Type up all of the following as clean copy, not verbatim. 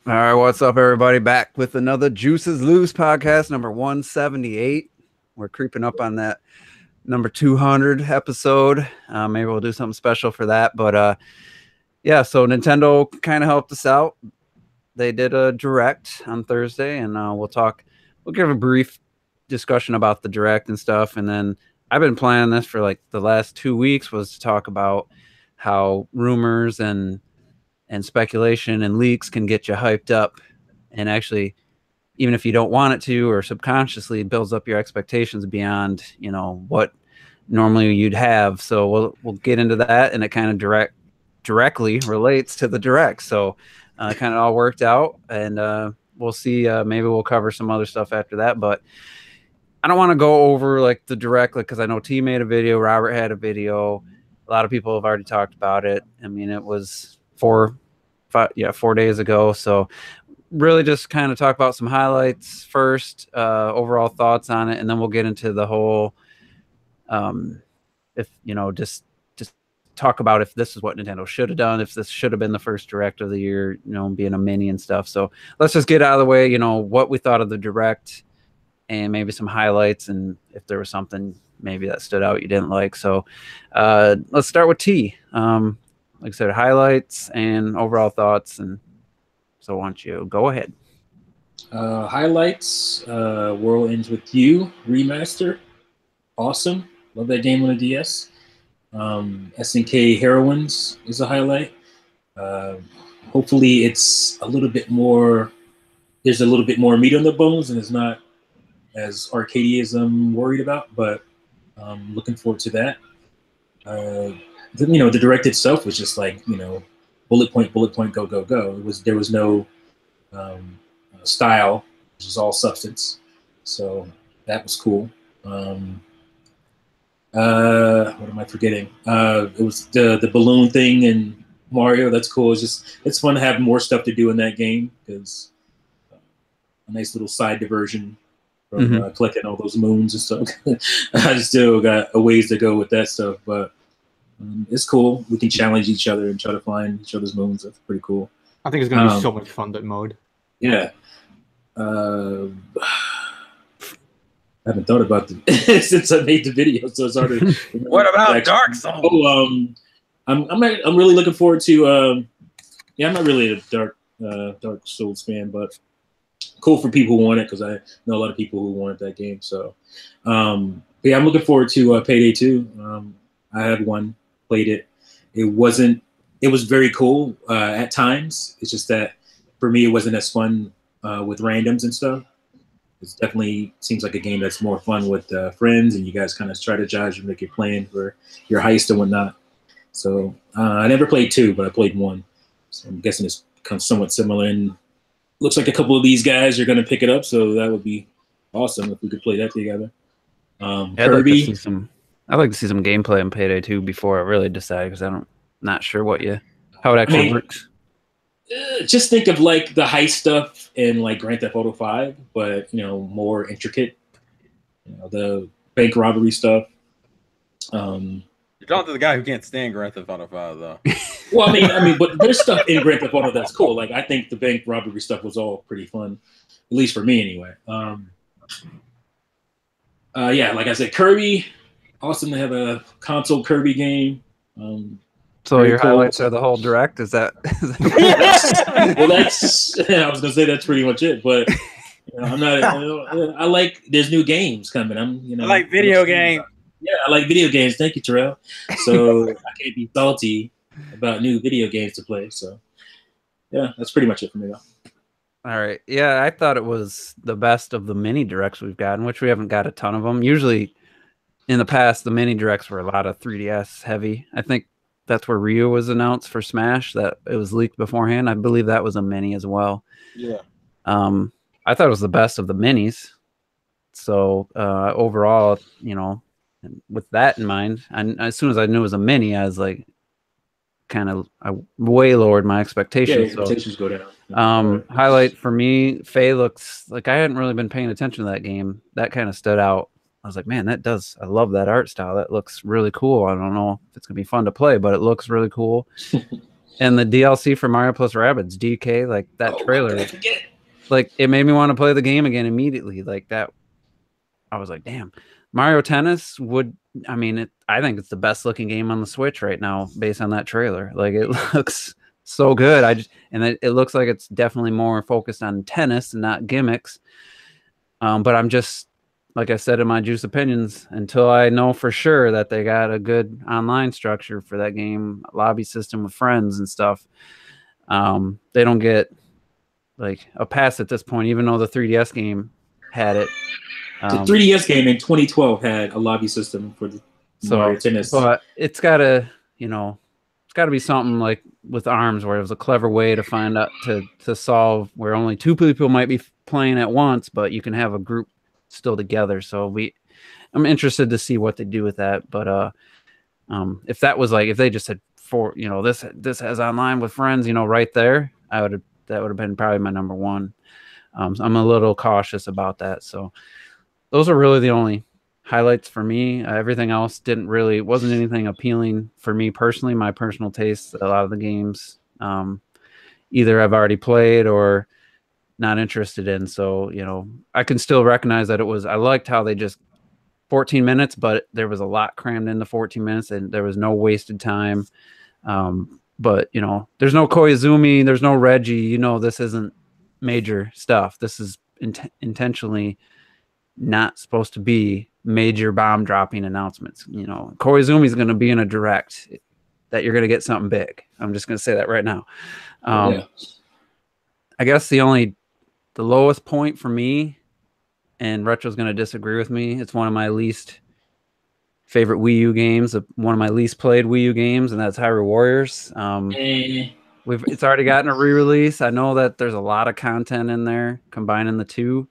All right, what's up, everybody? Back with another Juices Loose podcast, number 178. We're creeping up on that number 200 episode. Maybe we'll do something special for that. But yeah, so Nintendo kind of helped us out. They did a direct on Thursday, and we'll give a brief discussion about the direct and stuff. And then I've been planning this for like the last 2 weeks, was to talk about how rumors and speculation and leaks can get you hyped up, and actually, even if you don't want it to, or subconsciously, it builds up your expectations beyond what normally you'd have. So we'll get into that, and it kind of directly relates to the direct. So kind of all worked out, and we'll see. Maybe we'll cover some other stuff after that, but I don't want to go over like the direct, because I know T made a video, Robert had a video, a lot of people have already talked about it. I mean, it was 4 days ago. So really just kind of talk about some highlights first, overall thoughts on it, and then we'll get into the whole if just talk about if this is what Nintendo should have done, if this should have been the first direct of the year, being a mini and stuff. So let's just get out of the way, what we thought of the direct, and maybe some highlights, and if there was something maybe that stood out you didn't like. So let's start with T. Like I said, highlights and overall thoughts, and so why don't you go ahead? Highlights, World Ends With You remaster. Awesome. Love that game on the DS. SNK Heroines is a highlight. Hopefully it's a little bit more, there's a little bit more meat on the bones and it's not as arcadey as I'm worried about, but looking forward to that. The direct itself was just like, bullet point, go, go, go. There was no style, which is all substance. So that was cool. What am I forgetting? It was the balloon thing in Mario. That's cool. It's fun to have more stuff to do in that game, because a nice little side diversion from collecting all those moons and stuff. I still got a ways to go with that stuff, but it's cool. We can challenge each other and try to find each other's moons. That's pretty cool. I think it's going to be so much fun, that mode. Yeah. I haven't thought about it since I made the video, so it's hard to. What about Dark Souls? Oh, I'm really looking forward to. Yeah, I'm not really a Dark Souls fan, but cool for people who want it, because I know a lot of people who wanted that game. So, yeah, I'm looking forward to Payday 2. I had one, played it. It was very cool at times. It's just that for me, it wasn't as fun with randoms and stuff. It definitely seems like a game that's more fun with friends, and you guys kind of strategize and make your plan for your heist and whatnot. So I never played 2, but I played 1. So I'm guessing it's somewhat similar, and looks like a couple of these guys are going to pick it up. So that would be awesome if we could play that together. Kirby. I'd like to see some gameplay in Payday 2 before I really decide, because I'm not sure how it actually works. Just think of like the heist stuff in like Grand Theft Auto 5, but more intricate. The bank robbery stuff. You're talking to the guy who can't stand Grand Theft Auto 5, though. Well, I mean, but there's stuff in Grand Theft Auto that's cool. Like, I think the bank robbery stuff was all pretty fun, at least for me, anyway. Yeah, like I said, Kirby. Awesome to have a console Kirby game. So your highlights are the whole direct? Is that? Well, I was gonna say that's pretty much it. But I'm not. I like there's new games coming. I like video games. Yeah, I like video games. Thank you, Terrell. So I can't be salty about new video games to play. So yeah, that's pretty much it for me, though. All right. Yeah, I thought it was the best of the mini directs we've gotten, which we haven't got a ton of them. Usually, in the past, the mini directs were a lot of 3DS heavy. I think that's where Ryu was announced for Smash. That it was leaked beforehand. I believe that was a mini as well. Yeah. I thought it was the best of the minis. So overall, with that in mind, and as soon as I knew it was a mini, I was like, I way lowered my expectations. Yeah, expectations go down. Highlight for me, Faye looks like I hadn't really been paying attention to that game. That kind of stood out. I was like, man, I love that art style. That looks really cool. I don't know if it's going to be fun to play, but it looks really cool. And the DLC for Mario plus Rabbids DK, like that trailer, like it made me want to play the game again immediately. Like that, I was like, damn, Mario Tennis would. I mean, I think it's the best looking game on the Switch right now, based on that trailer. Like it looks so good. It looks like it's definitely more focused on tennis and not gimmicks. But I'm just, like I said in my juice opinions, until I know for sure that they got a good online structure for that game, lobby system with friends and stuff, they don't get like a pass at this point, even though the 3DS game had it. The 3DS game in 2012 had a lobby system for the Mario Tennis. But it's gotta, it's gotta be something like with ARMS, where it was a clever way to find out to solve where only 2 people might be playing at once, but you can have a group still together. So I'm interested to see what they do with that. But if that was like, if they just said this has online with friends, right there, that would have been probably my number one. So I'm a little cautious about that. So those are really the only highlights for me. Everything else wasn't anything appealing for me personally. My personal taste, a lot of the games, either I've already played or not interested in. So, I can still recognize that I liked how they just 14 minutes, but there was a lot crammed into 14 minutes and there was no wasted time. But there's no Koizumi, there's no Reggie, this isn't major stuff. This is intentionally not supposed to be major bomb dropping announcements. Koizumi's going to be in a direct that you're going to get something big. I'm just going to say that right now. I guess the lowest point for me, and Retro's going to disagree with me, it's one of my least favorite Wii U games, one of my least played Wii U games, and that's Hyrule Warriors. It's already gotten a re-release. I know that there's a lot of content in there combining the two,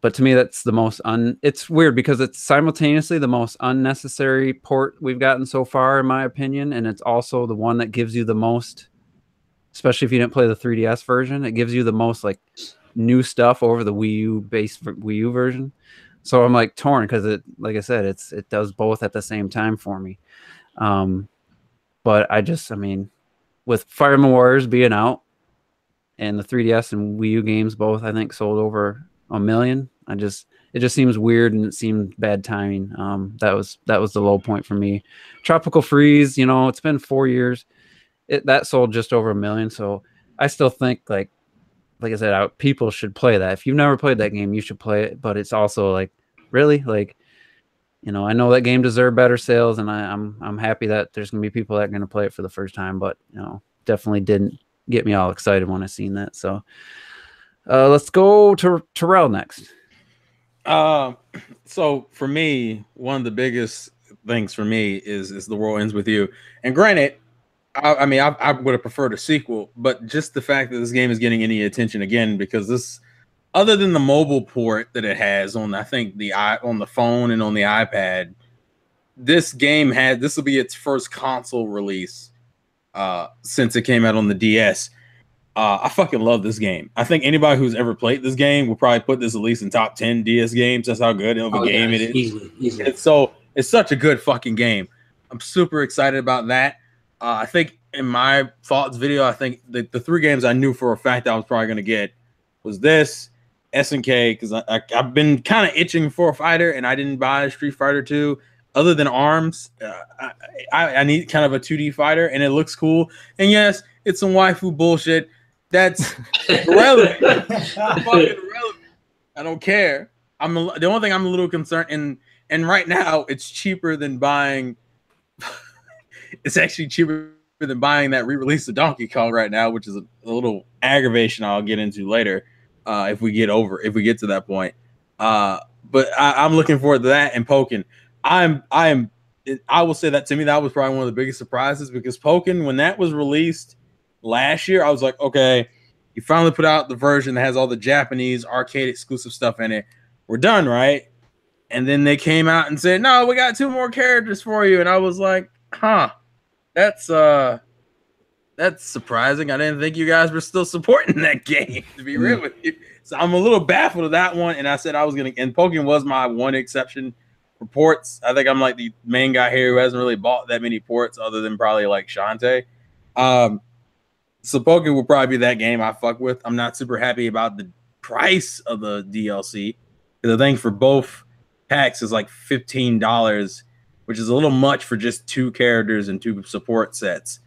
but to me that's the most it's weird because it's simultaneously the most unnecessary port we've gotten so far, in my opinion, and it's also the one that gives you the most, especially if you didn't play the 3DS version, it gives you the most like new stuff over the Wii U based Wii U version. So I'm like torn because like I said, it does both at the same time for me. But with Fire Emblem Warriors being out and the 3DS and Wii U games both, I think, sold over 1 million. It just seems weird and it seemed bad timing. That was the low point for me. Tropical Freeze, it's been 4 years. That sold just over 1 million. So I still think like I said, people should play that. If you've never played that game, you should play it. But it's also like, really, like, I know that game deserved better sales, and I'm happy that there's gonna be people that are gonna play it for the first time. But definitely didn't get me all excited when I seen that. So let's go to Terrell next. So for me, one of the biggest things for me is The World Ends With You. And granted, I would have preferred a sequel, but just the fact that this game is getting any attention again, because this, other than the mobile port that it has on, I think on the phone and on the iPad, this will be its first console release since it came out on the DS. I fucking love this game. I think anybody who's ever played this game will probably put this at least in top 10 DS games. That's how good of a game it is. Easily. It's such a good fucking game. I'm super excited about that. I think in my thoughts video, I think the 3 games I knew for a fact I was probably going to get was this, SNK, because I've been kind of itching for a fighter, and I didn't buy Street Fighter 2. Other than ARMS, I need kind of a 2D fighter, and it looks cool. And yes, it's some waifu bullshit. That's irrelevant. Fucking irrelevant. I don't care. The only thing I'm a little concerned, and right now it's cheaper than buying. It's actually cheaper than buying that re-release of Donkey Kong right now, which is a little aggravation I'll get into later if we get to that point. But I'm looking forward to that and Pokken. I will say that to me that was probably one of the biggest surprises, because Pokken, when that was released last year, I was like, okay, you finally put out the version that has all the Japanese arcade exclusive stuff in it. We're done, right? And then they came out and said, no, we got 2 more characters for you. And I was like, huh. That's surprising. I didn't think you guys were still supporting that game, to be real with you. So I'm a little baffled of that one. And I said I was going to, and Pokken was my one exception for ports. I think I'm like the main guy here who hasn't really bought that many ports other than probably like Shantae. So Pokemon will probably be that game I fuck with. I'm not super happy about the price of the DLC. The thing for both packs is like $15, which is a little much for just 2 characters and 2 support sets.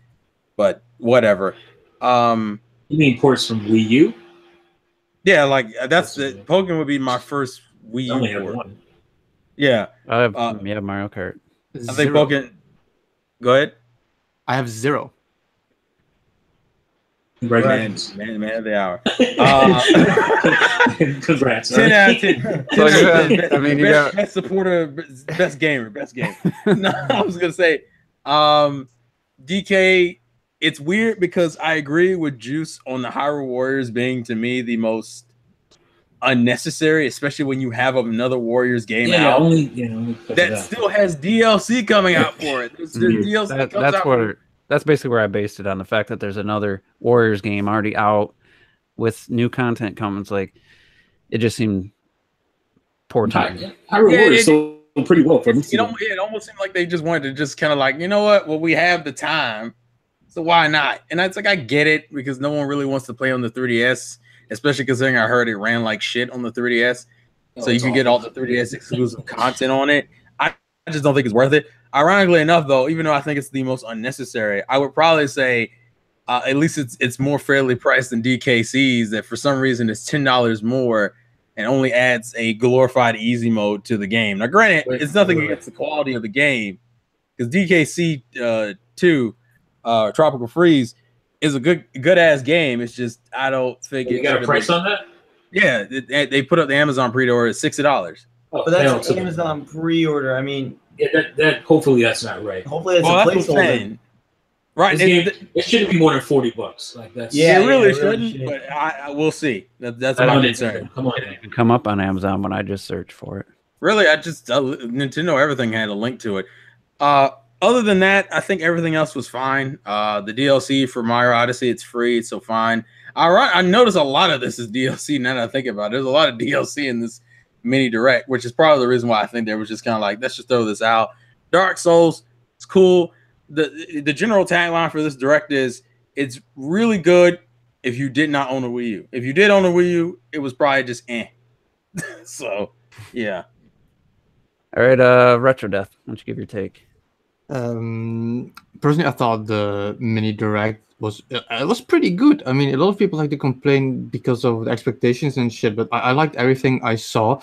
But whatever. You mean ports from Wii U? Yeah, like that's the Pokemon would be my first Wii U I only have port. one. Yeah. I have Mario Kart. I think Pokemon. Go ahead. I have 0. Congratulations. Man of the hour. Congrats. 10 out of 10. So you have, I mean, you got best supporter, best gamer. No, I was gonna say, DK. It's weird because I agree with Juice on the Hyrule Warriors being to me the most unnecessary, especially when you have another Warriors game out. Only that still has DLC coming out for it. There's DLC that's basically where I based it on, the fact that there's another Warriors game already out with new content coming. It's like it just seemed poor timing. Hyrule Warriors sold pretty well for me. It almost seemed like they just wanted to just kind of like, you know what? Well, we have the time, so why not? And it's like I get it because no one really wants to play on the 3DS, especially considering I heard it ran like shit on the 3DS. So you can get all the 3DS exclusive content on it. I just don't think it's worth it. Ironically enough, though, even though I think it's the most unnecessary, I would probably say at least it's more fairly priced than DKC's. That for some reason it's $10 more and only adds a glorified easy mode to the game. Now, granted, it's nothing against the quality of the game because DKC 2 Tropical Freeze is a good ass game. It's just I don't think you got a price on that. Yeah, they put up the Amazon pre-order at $60. Oh, but that's Amazon pre-order. I mean, that hopefully that's not right. Hopefully that's a placeholder. Right, it shouldn't be more than $40. Like that's it really shouldn't. But I will see. That's my concern. Come on, it can come up on Amazon when I just search for it. Really, Nintendo everything had a link to it. Other than that, I think everything else was fine. The DLC for Mario Odyssey, it's free, it's so fine. I noticed a lot of this is DLC now that I think about it. There's a lot of DLC in this mini direct, which is probably the reason why I think they were just kind of like, let's just throw this out. Dark Souls, it's cool. The general tagline for this direct is it's really good if you did not own a Wii U. If you did own a Wii U, it was probably just So, yeah. All right, Retro Death, why don't you give your take? Personally, I thought the mini direct was pretty good. I mean, a lot of people like to complain because of the expectations and shit, but I liked everything I saw.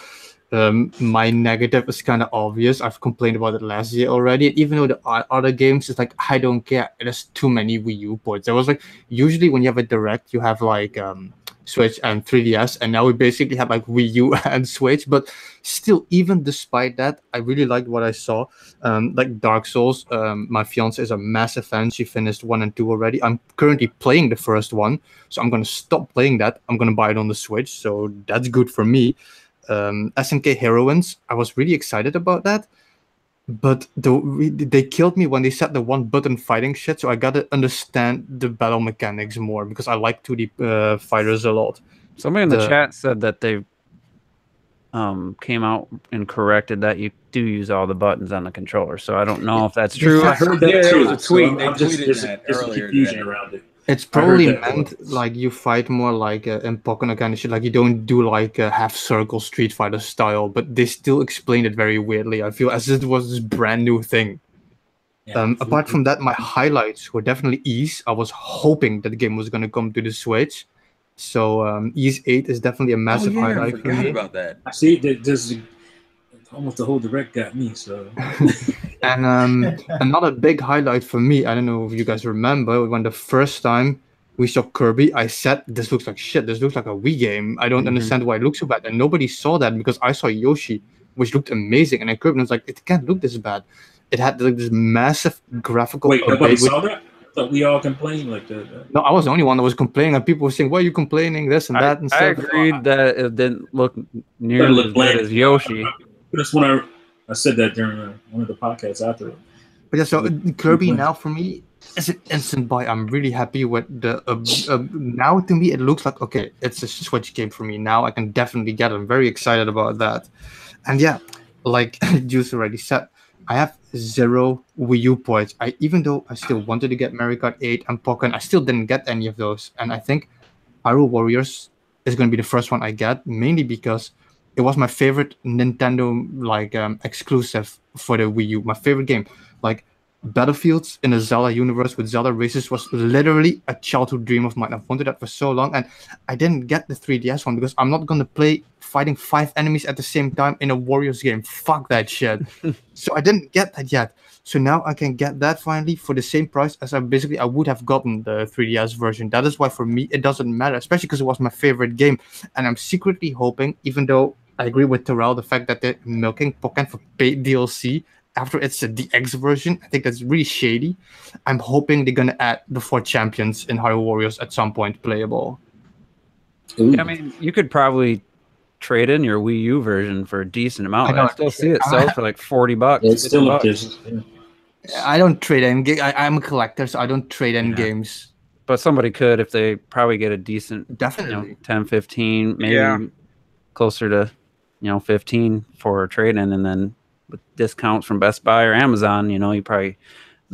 My negative is kind of obvious. I've complained about it last year already. Even though the other games, it's like I don't care. There's too many Wii U ports. There was like usually when you have a direct, you have like Switch and 3DS, and now we basically have like Wii U and Switch. But still, even despite that, I really liked what I saw. Like Dark Souls, my fiance is a massive fan. She finished 1 and 2 already. I'm currently playing the first one, so I'm gonna stop playing that. I'm gonna buy it on the Switch, so that's good for me. SNK Heroines, I was really excited about that, but they killed me when they said the one button fighting shit, so I gotta understand the battle mechanics more because I like 2D fighters a lot. Somebody in the chat said that they came out and corrected that you do use all the buttons on the controller, so I don't know if that's true. I heard that too. There was a tweet. So they tweeted that earlier. Confusion around it. It's probably meant like you fight more like in Pokémon kind of shit. Like you don't do like a half circle Street Fighter style, but they still explained it very weirdly. I feel as if it was this brand new thing. Yeah, apart from that, my highlights were definitely Ease. I was hoping that the game was going to come to the Switch. So Ease 8 is definitely a massive highlight for me. About that. I see. There's almost the whole direct got me. So. And another big highlight for me, I don't know if you guys remember, when the first time we saw Kirby, I said, this looks like shit. This looks like a Wii game. I don't understand why it looks so bad. And nobody saw that because I saw Yoshi, which looked amazing. And then Kirby was like, it can't look this bad. It had like this massive graphical... Wait, nobody saw that? I thought we all complained like that. No, I was the only one that was complaining. And people were saying, why are you complaining? This and that. And I agreed that it didn't look nearly as good as Yoshi. That's when I said that during one of the podcasts after. But yeah, so Kirby now for me is an instant buy. I'm really happy with the now to me it looks like okay, it's a Switch game for me now. I can definitely get it. I'm very excited about that. And yeah, like Juice already said, I have zero Wii U ports. Even though I still wanted to get Mario Kart 8 and Pokken, I still didn't get any of those. And I think Hyrule Warriors is going to be the first one I get, mainly because it was my favorite Nintendo exclusive for the Wii U. My favorite game, like Battlefields in the Zelda universe with Zelda races, was literally a childhood dream of mine. I've wanted that for so long, and I didn't get the 3DS one because I'm not going to play fighting 5 enemies at the same time in a Warriors game. Fuck that shit. So I didn't get that yet. So now I can get that finally for the same price as I would have gotten the 3DS version. That is why for me it doesn't matter, especially because it was my favorite game. And I'm secretly hoping, even though I agree with Terrell, the fact that they're milking Pokken for paid DLC after it's a DX version, I think that's really shady. I'm hoping they're gonna add the 4 champions in Hyrule Warriors at some point playable. Yeah, I mean, you could probably trade in your Wii U version for a decent amount. I still see it sells for like $40. It's still up there. I don't trade in. I'm a collector, so I don't trade in games. But somebody could if they probably get a decent, definitely 10, 15, maybe closer to 15 for a trade in, and then with discounts from Best Buy or Amazon, you probably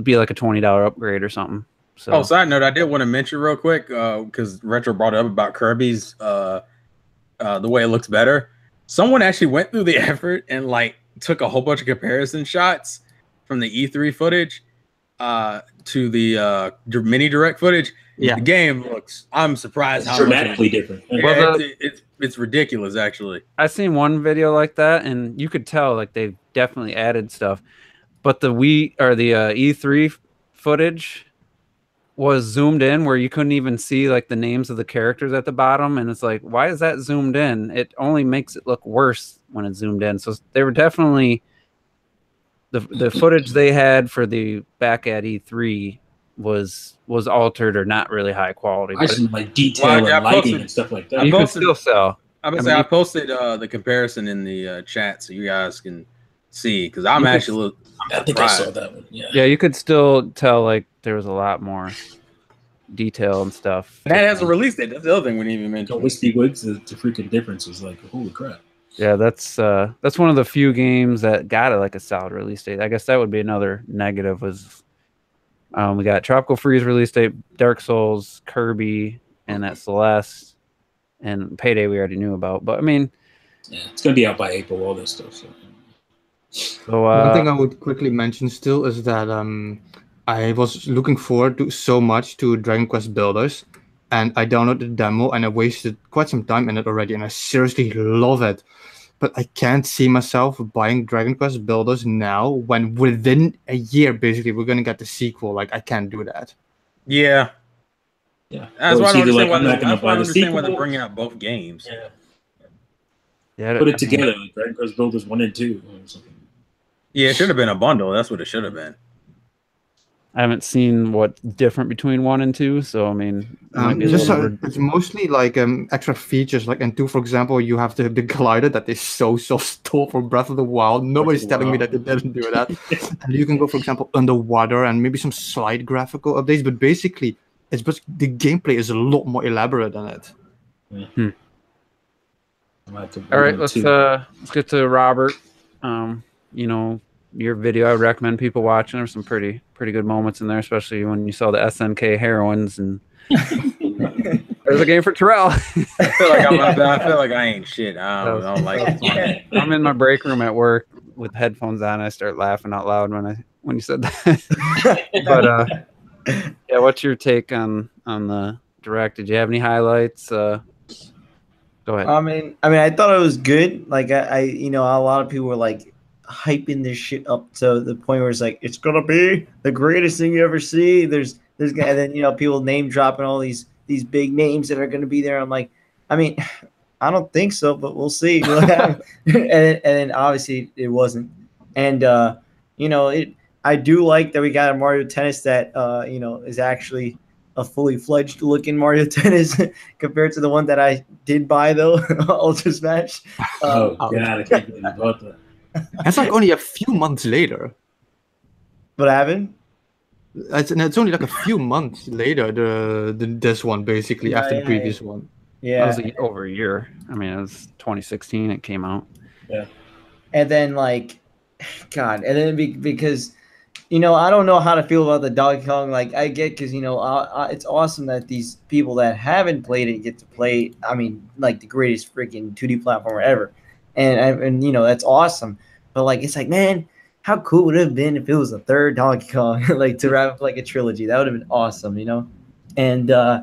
be like a $20 upgrade or something. So, side note, I did want to mention real quick because Retro brought it up about Kirby's the way it looks better. Someone actually went through the effort and took a whole bunch of comparison shots from the E3 footage to the mini direct footage. Yeah, the game looks. I'm surprised how dramatically different. Yeah, it's ridiculous, actually. I seen one video like that, and you could tell they've definitely added stuff. But the E3 footage was zoomed in where you couldn't even see the names of the characters at the bottom, and it's like, why is that zoomed in? It only makes it look worse when it's zoomed in. So they were definitely the footage they had for the back at E3 was altered or not really high quality. I just detail and lighting and stuff like that. You can still sell. I posted the comparison in the chat so you guys can see, because I'm actually I think I saw that one. Yeah, you could still tell there was a lot more detail and stuff. That has a release date. That's the other thing we didn't even mention. Whiskey Wigs, the freaking difference is holy crap. Yeah, that's one of the few games that got a solid release date. I guess that would be another negative was we got Tropical Freeze release date, Dark Souls, Kirby, and that Celeste, and Payday we already knew about. But I mean, yeah, it's gonna be out by April, all this stuff. So one thing I would quickly mention still is that I was looking forward to so much to Dragon Quest Builders, and I downloaded the demo and I wasted quite some time in it already, and I seriously love it. But I can't see myself buying Dragon Quest Builders now when within a year, basically, we're going to get the sequel. I can't do that. Yeah. Yeah. That's why I don't understand why they're bringing out both games. Yeah. Put it together, Dragon Quest Builders 1 and 2. Or something. Yeah, it should have been a bundle. That's what it should have been. I haven't seen what's different between 1 and 2, so I mean, it's mostly extra features. In 2, for example, you have the glider that they so stole from Breath of the Wild. Nobody's telling me that they didn't do that. And you can go, for example, underwater and maybe some slight graphical updates. But basically, it's just the gameplay is a lot more elaborate than it. Yeah. All right, let's get to Robert. Your video, I recommend people watching. There's some pretty good moments in there, especially when you saw the SNK heroines, and there's a game for Terrell. I feel like I ain't shit. I don't like it. I'm in my break room at work with headphones on. I start laughing out loud when you said that. But yeah, what's your take on the direct? Did you have any highlights? Go ahead. I mean, I thought it was good. A lot of people were hyping this shit up to the point where it's gonna be the greatest thing you ever see. There's and then people name dropping all these big names that are gonna be there. I'm like, I mean, I don't think so, but we'll see. and then obviously it wasn't. And I do like that we got a Mario Tennis that is actually a fully fledged looking Mario Tennis compared to the one that I did buy though, Ultra Smash. God, I can't believe about that. That's only a few months later. What happened? It's only a few months later, this one basically after the previous one. Yeah, it was over a year. I mean, it was 2016 it came out. Yeah, and then God, and then because I don't know how to feel about the Donkey Kong. Like I get because it's awesome that these people that haven't played it get to play. I mean, like the greatest freaking 2D platformer ever, and that's awesome. But like it's like, man, how cool would it have been if it was a third Donkey Kong, like to wrap up like a trilogy? That would have been awesome, And I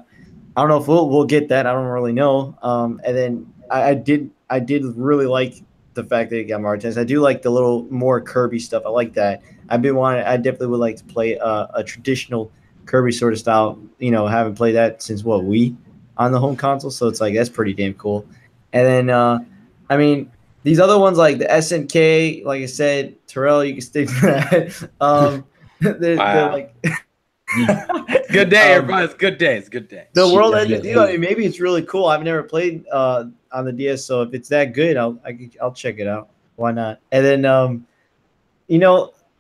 don't know if we'll get that. I don't really know. And then I did really like the fact that it got Martins. I do like the little more Kirby stuff. I like that. I definitely would like to play a traditional Kirby sort of style. Haven't played that since Wii on the home console, so it's like that's pretty damn cool. And then I mean these other ones like the SNK, like I said, Terrell, you can stick to that. They're like. Good day, everybody. It's good day. It's good day. The World End with You. I mean, maybe it's really cool. I've never played on the DS, so if it's that good, I'll check it out. Why not? And then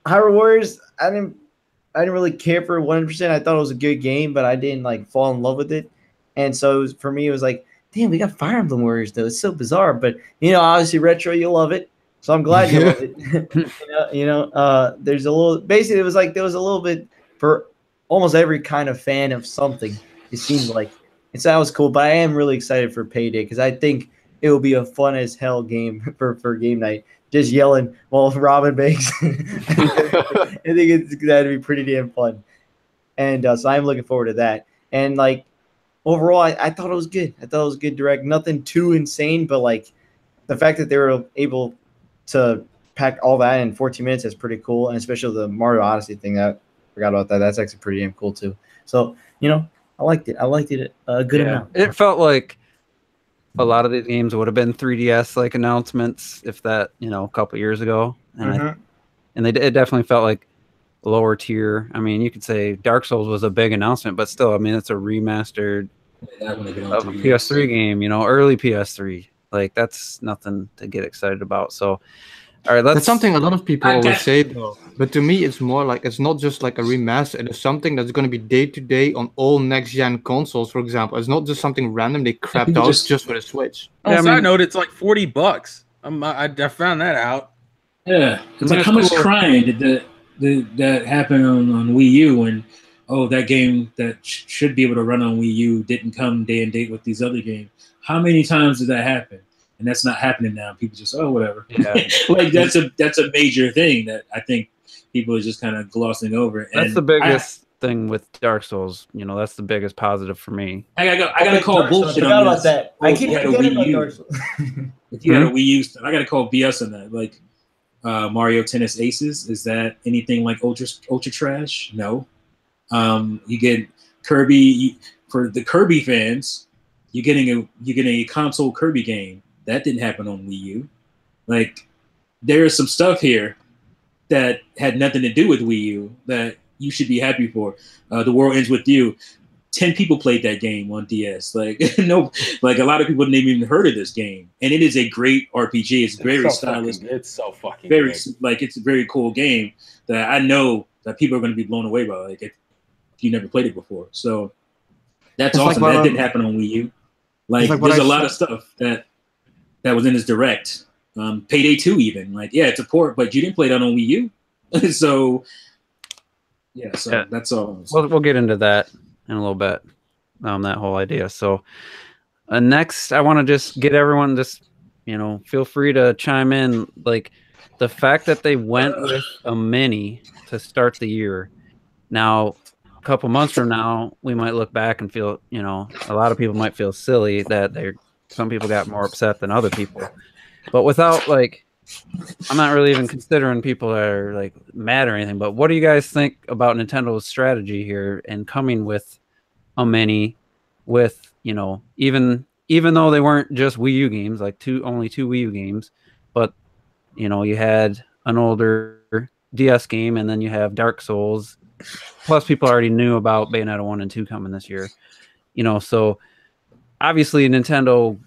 Hyrule Warriors. I didn't really care for 100%. I thought it was a good game, but I didn't like fall in love with it. And so for me, it was like, damn, we got Fire Emblem Warriors though. It's so bizarre, but obviously retro, you love it. So I'm glad you love it. There's a little. Basically, it was like there was a little bit for almost every kind of fan of something, it seems like. And so that was cool. But I am really excited for Payday because I think it will be a fun as hell game for game night. Just yelling while Robin banks. I think that'd be pretty damn fun. And so I'm looking forward to that. And like overall, I thought it was good. I thought it was good direct. Nothing too insane, but like the fact that they were able to pack all that in 14 minutes is pretty cool. And especially the Mario Odyssey thing that forgot about that. That's actually pretty damn cool too. So, I liked it. I liked it a good amount. It felt like a lot of these games would have been 3DS like announcements, if that, a couple years ago. And it definitely felt like lower tier. I mean, you could say Dark Souls was a big announcement, but still, I mean, it's a remastered of a PS3 game, early PS3. Like that's nothing to get excited about. So all right, that's something a lot of people always say, though. But to me, it's more like it's not just like a remaster. It is something that's going to be day to day on all next gen consoles. For example, it's not just something random they crapped out just for the Switch. On side note, it's like $40. I found that out. Yeah, it's like how much crying did that happen on Wii U when that game that should be able to run on Wii U didn't come day and date with these other games. How many times did that happen? And that's not happening now. People just whatever. Yeah. Like that's a major thing that I think people are just kind of glossing over. That's the biggest thing with Dark Souls. That's the biggest positive for me. I gotta call bullshit on about that. I keep forgetting about Dark Souls. If you had a Wii U, I gotta call BS on that. Like Mario Tennis Aces, is that anything like ultra trash? No. You get Kirby for the Kirby fans. You're getting a console Kirby game. That didn't happen on Wii U. Like, there is some stuff here that had nothing to do with Wii U that you should be happy for. The World Ends With You. 10 people played that game on DS. Like, no, like a lot of people didn't even heard of this game. And it is a great RPG. It's very stylish. It's so fucking very good. Like it's a very cool game that I know that people are going to be blown away by. Like, if you never played it before. So that's awesome. That didn't happen on Wii U. Like there's a lot of stuff that was in this direct. Payday 2 even. Like, yeah, it's a port, but you didn't play that on Wii U. So that's all. We'll get into that in a little bit. That whole idea. So next, I want to just get everyone feel free to chime in. Like the fact that they went with a mini to start the year. Now, a couple months from now, we might look back and feel, a lot of people might feel silly that some people got more upset than other people. But without I'm not really even considering people that are mad or anything. But what do you guys think about Nintendo's strategy here and coming with a mini with, even though they weren't just Wii U games, only two Wii U games, but you had an older DS game and then you have Dark Souls. Plus people already knew about Bayonetta 1 and 2 coming this year. So obviously Nintendo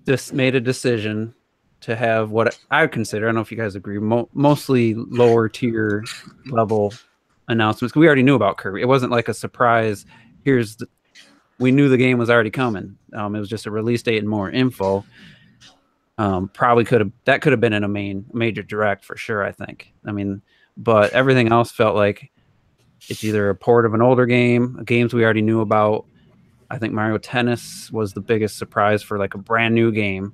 just made a decision to have what I would consider, I don't know if you guys agree, mostly lower tier level announcements. We already knew about Kirby. It wasn't like a surprise. We knew the game was already coming. It was just a release date and more info. Probably could have been in a major direct for sure, I think. I mean, but everything else felt like it's either a port of an older game, games we already knew about. I think Mario Tennis was the biggest surprise for like a brand new game.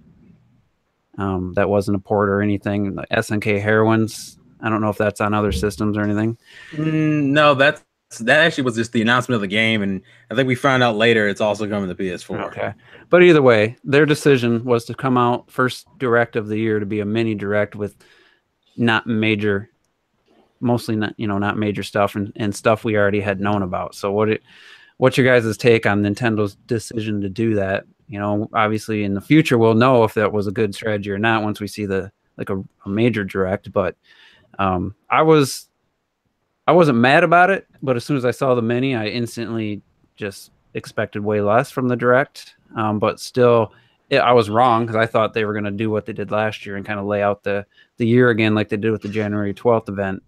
That wasn't a port or anything. Like SNK Heroines, I don't know if that's on other systems or anything. No, that actually was just the announcement of the game, and I think we found out later it's also coming to PS4. Okay, but either way, their decision was to come out first direct of the year to be a mini direct with not major, mostly not major stuff and stuff we already had known about. So what's your guys' take on Nintendo's decision to do that? Obviously in the future we'll know if that was a good strategy or not once we see a major direct. But I wasn't mad about it, but as soon as I saw the mini, I instantly just expected way less from the direct. But still, I was wrong because I thought they were going to do what they did last year and kind of lay out the year again like they did with the January 12th event.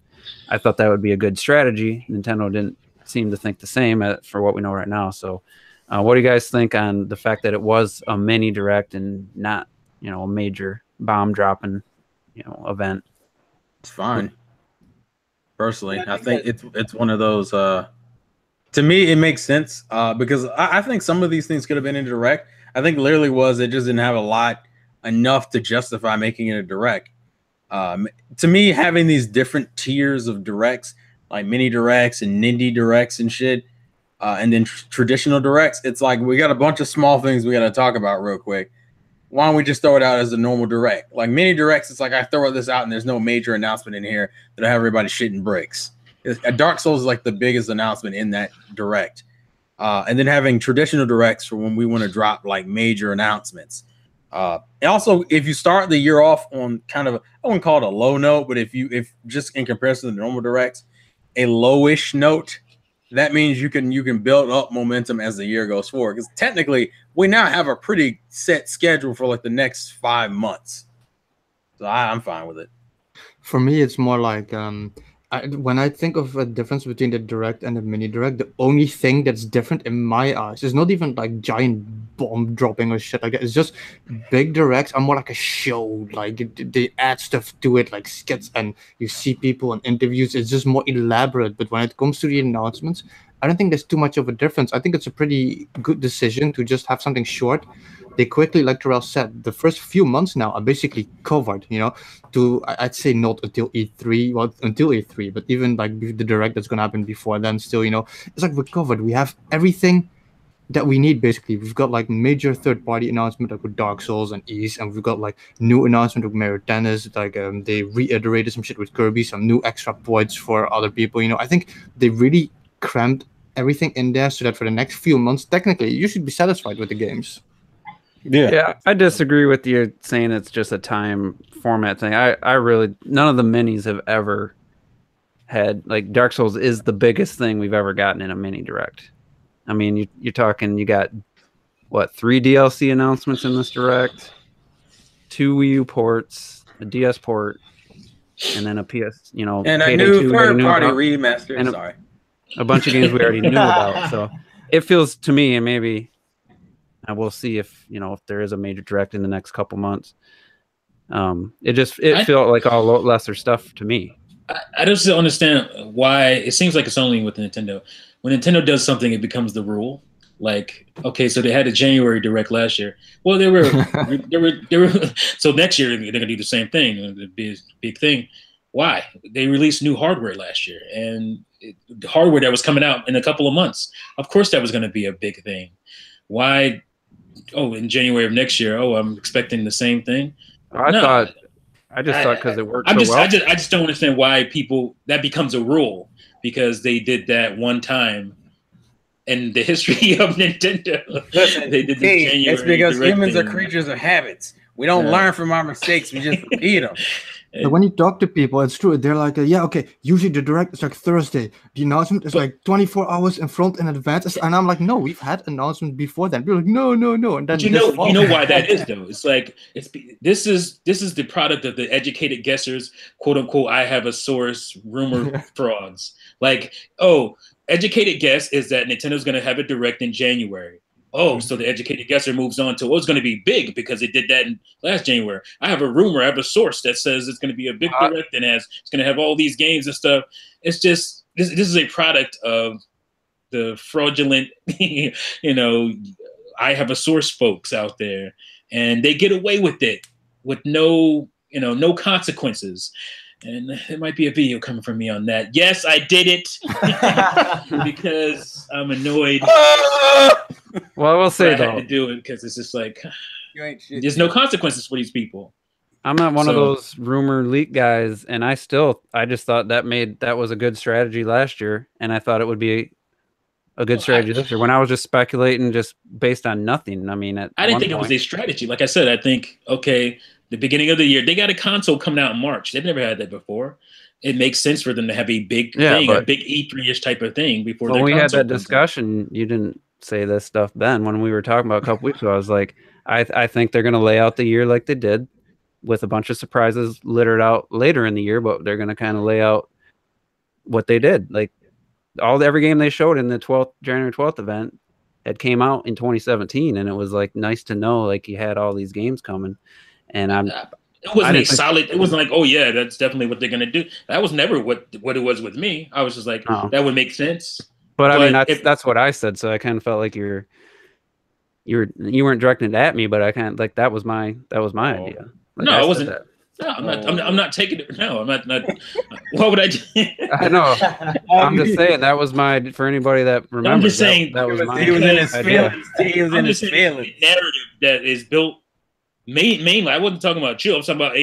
I thought that would be a good strategy. Nintendo didn't seem to think the same for what we know right now. So what do you guys think on the fact that it was a mini direct and not, a major bomb dropping, event? It's fine. Personally, I think it's one of those. To me, it makes sense because I think some of these things could have been in direct. I think literally it just didn't have enough to justify making it a direct. To me, having these different tiers of directs, like mini directs and indie directs and shit, and then traditional directs, it's like we got a bunch of small things we got to talk about real quick. Why don't we just throw it out as a normal direct? Like mini directs, it's like I throw this out and there's no major announcement in here that I have everybody shitting bricks. Dark Souls is like the biggest announcement in that direct. And then having traditional directs for when we want to drop like major announcements. And also, if you start the year off on kind of, I wouldn't call it a low note, but if just in comparison to the normal directs, a lowish note, that means you can build up momentum as the year goes forward. Because technically, we now have a pretty set schedule for like the next 5 months. So I'm fine with it. For me, it's more like when I think of a difference between the direct and the mini direct, the only thing that's different in my eyes is not even like giant bomb dropping or shit like that. It's just big directs are more like a show. Like they add stuff to it, like skits, and you see people in interviews. It's just more elaborate. But when it comes to the announcements, I don't think there's too much of a difference. I think it's a pretty good decision to just have something short. They quickly, like Terrell said, the first few months now are basically covered, I'd say not until E3, well, until E3, but even like the direct that's going to happen before then still, it's like we're covered. We have everything that we need, basically. We've got like major third-party announcement like with Dark Souls and East, and we've got like new announcement with Mario Tennis, like they reiterated some shit with Kirby, some new extra points for other people, I think they really crammed everything in there so that for the next few months, technically, you should be satisfied with the games. Yeah, I disagree with you saying it's just a time format thing. I really, none of the minis have ever had, like, Dark Souls is the biggest thing we've ever gotten in a mini direct. I mean, you're talking, you got, 3 DLC announcements in this direct, 2 Wii U ports, a DS port, and then a PS, and a new third-party remaster, and a bunch of games we already knew about. So it feels to me, and maybe... and we'll see if there is a major direct in the next couple months. It felt like all lesser stuff to me. I just don't understand why it seems like it's only with Nintendo. When Nintendo does something, it becomes the rule. Like, okay, so they had a January direct last year. Well, they were so next year they're gonna do the same thing. It'll be a big thing. Why? They released new hardware last year, and the hardware that was coming out in a couple of months. Of course, that was going to be a big thing. Why? Oh, in January of next year. Oh, I'm expecting the same thing. I just thought because it worked well. I just don't understand why that becomes a rule, because they did that one time in the history of Nintendo. Listen, they did the January. It's because humans are creatures of habits. We don't learn from our mistakes. We just repeat them. But when you talk to people, it's true. They're like, yeah, okay, usually the direct is like Thursday. The announcement is like 24 hours in front in advance. And I'm like, no, we've had announcement before then. We're like, no. And then you know why that is, though. It's like, this is the product of the educated guessers, quote unquote, I have a source, rumor frogs. Like, educated guess is that Nintendo's going to have a direct in January. Oh, so the educated guesser moves on to, it's going to be big because it did that in last January. I have a rumor, I have a source that says it's going to be a big direct and it's going to have all these games and stuff. It's just, this is a product of the fraudulent, I have a source folks out there, and they get away with it with no consequences. And there might be a video coming from me on that. Yes, I did it because I'm annoyed. Well, I will say I though, had to do it because it's just like there's no no consequences for these people. I'm not one of those rumor leak guys, and I just thought that was a good strategy last year, and I thought it would be a good strategy this year. When I was just speculating, just based on nothing. I mean, I didn't think it was a strategy. Like I said, I think the beginning of the year, they got a console coming out in March. They've never had that before. It makes sense for them to have a big thing, a big E3-ish type of thing before. When we had that discussion, you didn't say this stuff then. When we were talking about a couple weeks ago, I was like, I think they're going to lay out the year like they did, with a bunch of surprises littered out later in the year, but they're going to kind of lay out what they did. Like every game they showed in the January 12th event had came out in 2017, and it was like nice to know like you had all these games coming. And it wasn't solid. It wasn't like, oh yeah, that's definitely what they're gonna do. That was never what it was with me. I was just like, that would make sense. But I mean, that's what I said. So I kind of felt like you weren't directing it at me, but I kind of like that was my idea. Like, no, I wasn't. That. No, I'm not taking it. No, I'm not. What would I do? I know. I'm just saying that was for anybody that remembers. I'm just saying that was my. He was in his feelings. He was in his feelings. Narrative that is built mainly. I wasn't talking about you. I'm talking about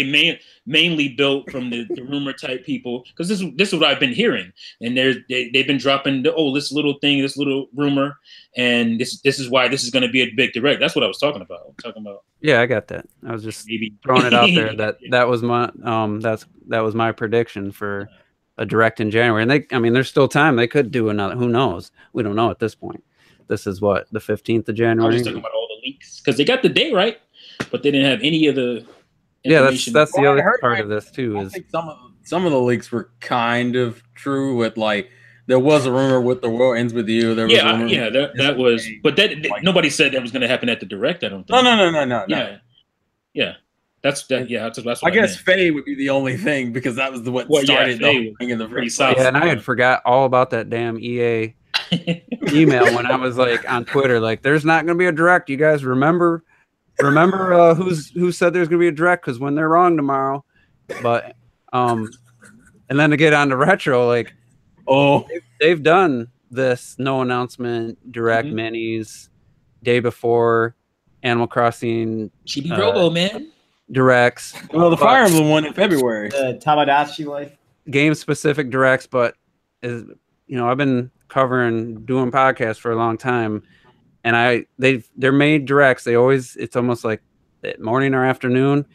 mainly built from the rumor type people, because this is what I've been hearing, and they've been dropping this little thing, this little rumor, and this is why this is going to be a big direct. That's what I was talking about. I'm talking about. Yeah, I got that. I was just throwing it out there that was my that was my prediction for a direct in January. And there's still time. They could do another. Who knows? We don't know at this point. This is what, the 15th of January. I was just talking about all the leaks because they got the day right, but they didn't have any of the. Yeah, that's the other part of this too. I think some of the leaks were kind of true. With like, there was a rumor with The World Ends With You. There was that was, but nobody said that was going to happen at the direct. I don't think. No. Yeah. That's that. Yeah, that's what I guess Faye would be the only thing, because that was what started the whole thing in the first place. Yeah, and I had forgot all about that damn EA email when I was like on Twitter, like, "There's not going to be a direct. You guys remember who said there's going to be a direct? Because when they're wrong tomorrow." But and then to get on to retro, like, they've done this no announcement direct minis day before Animal Crossing Chibi Robo, man. Directs. Well, the Fire Emblem one in February. The Tamagotchi life. Game specific directs, but I've been doing podcasts for a long time, and they're made directs. It's almost like morning or afternoon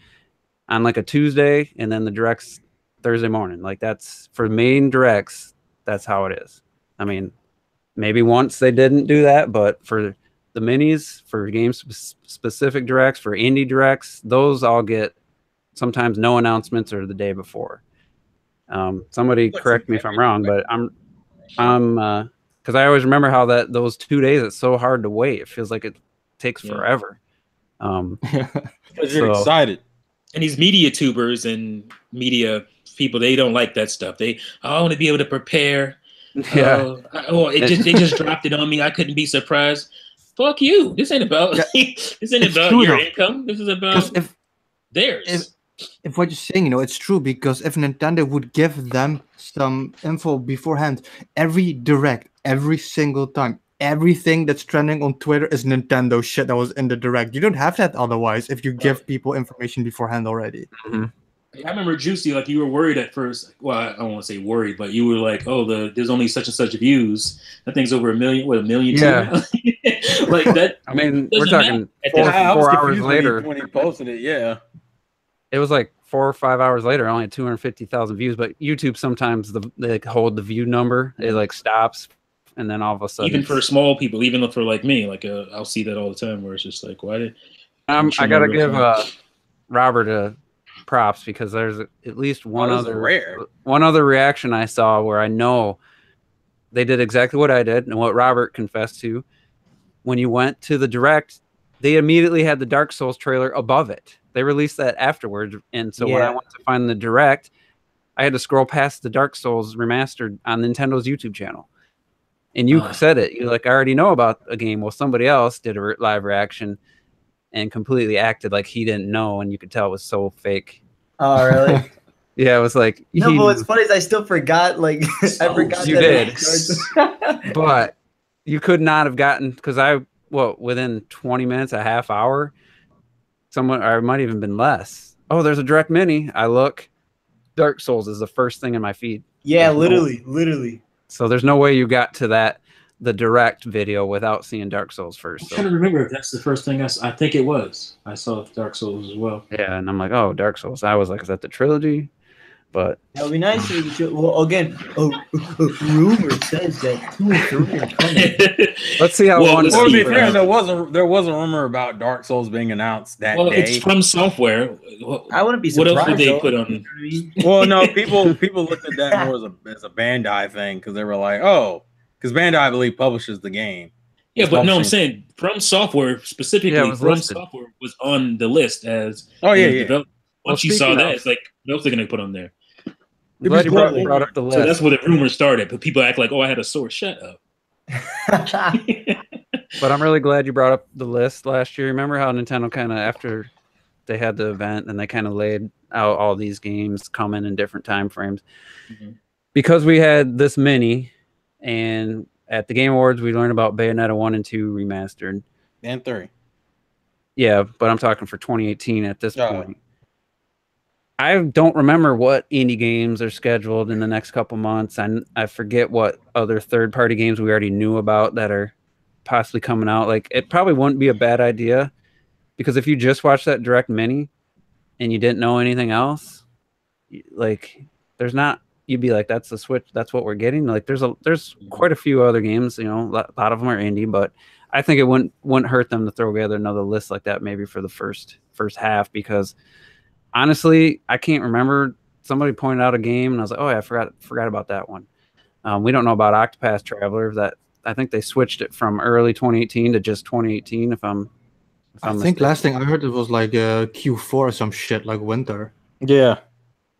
on like a Tuesday, and then the directs Thursday morning. Like, that's for main directs. That's how it is. I mean, maybe once they didn't do that, but for the minis, for game specific directs, for indie directs, those all get sometimes no announcements or the day before. Somebody correct me if I'm wrong, but I'm because I always remember how those 2 days, it's so hard to wait. It feels like it takes forever. Because you're excited. And these media tubers and media people, they don't like that stuff. I want to be able to prepare. Yeah. They just dropped it on me. I couldn't be surprised. Fuck you. This ain't about your income. This is about theirs. If what you're saying, it's true, because if Nintendo would give them some info beforehand, every direct, every single time, everything that's trending on Twitter is Nintendo shit that was in the direct. You don't have that otherwise if you give people information beforehand already. Mm-hmm. I remember Juicy, like, you were worried at first. Well, I don't want to say worried, but you were like, there's only such and such views. That thing's over 1 million. What, 1 million? Yeah. Like that. I mean, we're talking 4 hours later. When he posted it, yeah. It was like 4 or 5 hours later, only had 250,000 views. But YouTube sometimes they hold the view number. It like stops, and then all of a sudden, even for small people, even for like me, like I'll see that all the time, where it's just like, why did? I gotta give Robert a props, because there's at least one other reaction I saw where I know they did exactly what I did and what Robert confessed to. when you went to the direct, they immediately had the Dark Souls trailer above it. They released that afterwards, and so when I went to find the direct, I had to scroll past the Dark Souls remastered on Nintendo's YouTube channel. And you said it. You're like, I already know about a game. Well, somebody else did a live reaction and completely acted like he didn't know, and you could tell it was so fake. Oh, really? Yeah, it was like no. But what's funny is I still forgot. Like I forgot you did, but you could not have gotten because within 20 minutes, a half hour, someone or it might even been less. Oh, there's a direct mini. I look, Dark Souls is the first thing in my feed. Yeah, literally. So there's no way you got to the direct video without seeing Dark Souls first. I'm trying to remember if that's the first thing I think it was. I saw Dark Souls as well. Yeah, and I'm like, oh, Dark Souls. I was like, is that the trilogy? But that would be nice. Well, again, rumor says that 2 and 3 are coming. Let's see how one. To be fair, there was a rumor about Dark Souls being announced that day. It's from software. I wouldn't be surprised. What else would they put on? Well, no, people looked at that more as a Bandai thing because they were like, oh, because Bandai, I believe, publishes the game. Yeah, but no, I'm saying From Software specifically. From Software was on the list as Once you saw that, it's like, what else are they going to put on there? I'm glad you brought up the list. So that's where the rumor started. But people act like, oh, I had a sword. Shut up. But I'm really glad you brought up the list last year. Remember how Nintendo kind of, after they had the event and they kind of laid out all these games coming in different time frames? Mm-hmm. Because we had this mini, and at the Game Awards, we learned about Bayonetta 1 and 2 remastered. And 3. Yeah, but I'm talking for 2018 at this point. I don't remember what indie games are scheduled in the next couple months. I forget what other third-party games we already knew about that are possibly coming out. Like, it probably wouldn't be a bad idea, because if you just watched that direct mini and you didn't know anything else, like, you'd be like, that's the Switch, that's what we're getting. Like, there's quite a few other games, you know, a lot of them are indie, but I think it wouldn't hurt them to throw together another list like that maybe for the first half, because honestly, I can't remember. Somebody pointed out a game, and I was like, "Oh, yeah, I forgot about that one." We don't know about Octopath Traveler. That I think they switched it from early 2018 to just 2018. If I'm think last thing I heard it was like Q4 or some shit, like winter. Yeah.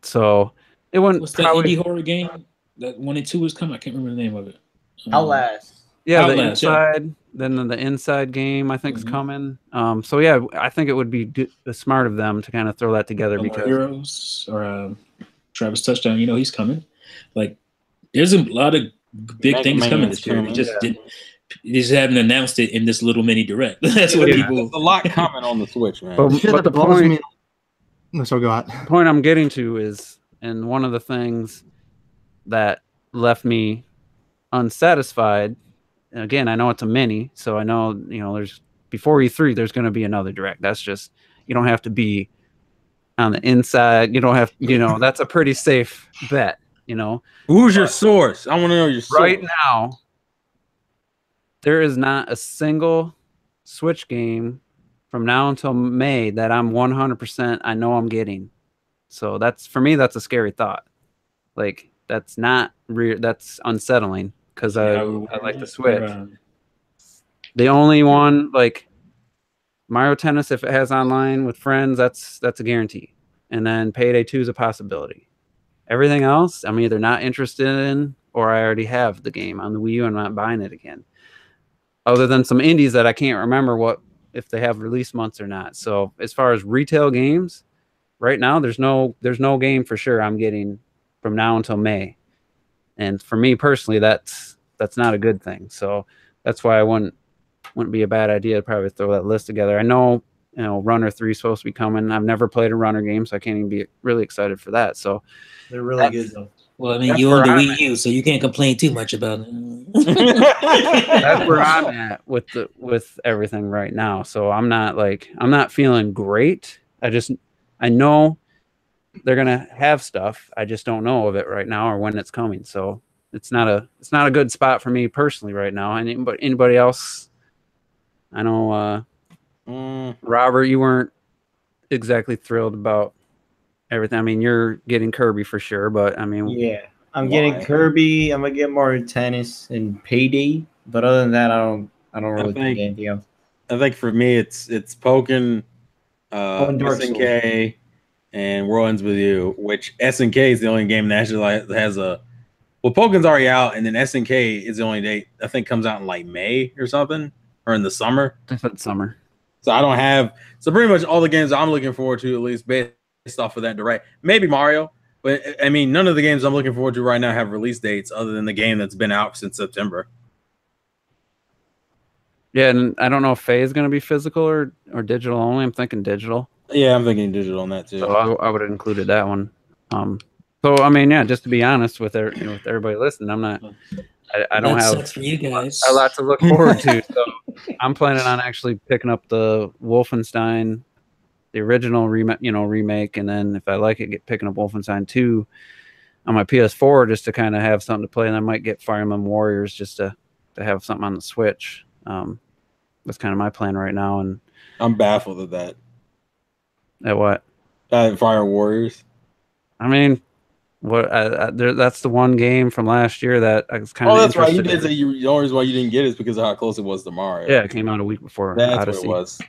So it wouldn't. What's that indie horror game that 1 and 2 was coming? I can't remember the name of it. Outlast. Yeah, Outlast, the Inside. Then the Inside game, I think, is coming. So yeah, I think it would be smart of them to kind of throw that together, because Heroes or Travis Touchdown, you know, he's coming. Like, there's a lot of big things coming this year. They just haven't announced it in this little mini direct. That's what people. There's a lot coming on the Switch, man. But the point. So go on. The point I'm getting to is, and one of the things that left me unsatisfied. Again, I know it's a mini, so I know, you know, there's before E3 there's going to be another direct. That's just, you don't have to be on the inside. You don't have, you know, that's a pretty safe bet, you know. Who's your source? I want to know your source. Right now, there is not a single Switch game from now until May that I'm 100% I know I'm getting. So that's, for me, that's a scary thought. Like, that's not real. That's unsettling. Because I like the Switch. The only one, like Mario Tennis, if it has online with friends, that's a guarantee. And then Payday 2 is a possibility. Everything else, I'm either not interested in, or I already have the game on the Wii U and I'm not buying it again. Other than some indies that I can't remember if they have release months or not. So as far as retail games, right now there's no game for sure I'm getting from now until May. And for me personally, that's not a good thing. So that's why I wouldn't be a bad idea to probably throw that list together. I know, you know, Runner 3 is supposed to be coming. I've never played a Runner game, so I can't even be really excited for that. So they're really good though. Well, I mean, you own the Wii U, so you can't complain too much about it. That's where I'm at with everything right now. So I'm not feeling great. I know they're gonna have stuff. I just don't know of it right now or when it's coming. So it's not a good spot for me personally right now. And anybody else? I know, Robert, you weren't exactly thrilled about everything. I mean, you're getting Kirby for sure, but I mean, yeah, I'm getting Kirby. I'm gonna get Mario Tennis and Payday. But other than that, I I don't really think anything else. I think for me, it's Pokken, and Dark SNK, and World Ends With You, which SNK is the only game that actually has a. Well, Pokken's already out, and then SNK is the only date I think comes out in like May or something, or in the summer. I said summer. So I don't have. So pretty much all the games I'm looking forward to, at least based off of that direct. Maybe Mario, but I mean, none of the games I'm looking forward to right now have release dates other than the game that's been out since September. Yeah, and I don't know if Faye is going to be physical or digital only. I'm thinking digital. Yeah, I'm thinking digital on that too. So I would have included that one. So I mean, yeah, just to be honest with with everybody listening, I'm not. I don't have for you guys. a lot to look forward to. So I'm planning on actually picking up the Wolfenstein, the original remake, and then if I like it, picking up Wolfenstein 2 on my PS4 just to kind of have something to play. And I might get Fire Emblem Warriors just to have something on the Switch. That's kind of my plan right now. And I'm baffled at that. At what? Fire Warriors. I mean, that's the one game from last year that I was kind of. Oh, that's right. You did say the only reason why you didn't get it is because of how close it was to Mario. Yeah, it came out a week before. That's Odyssey. what it was.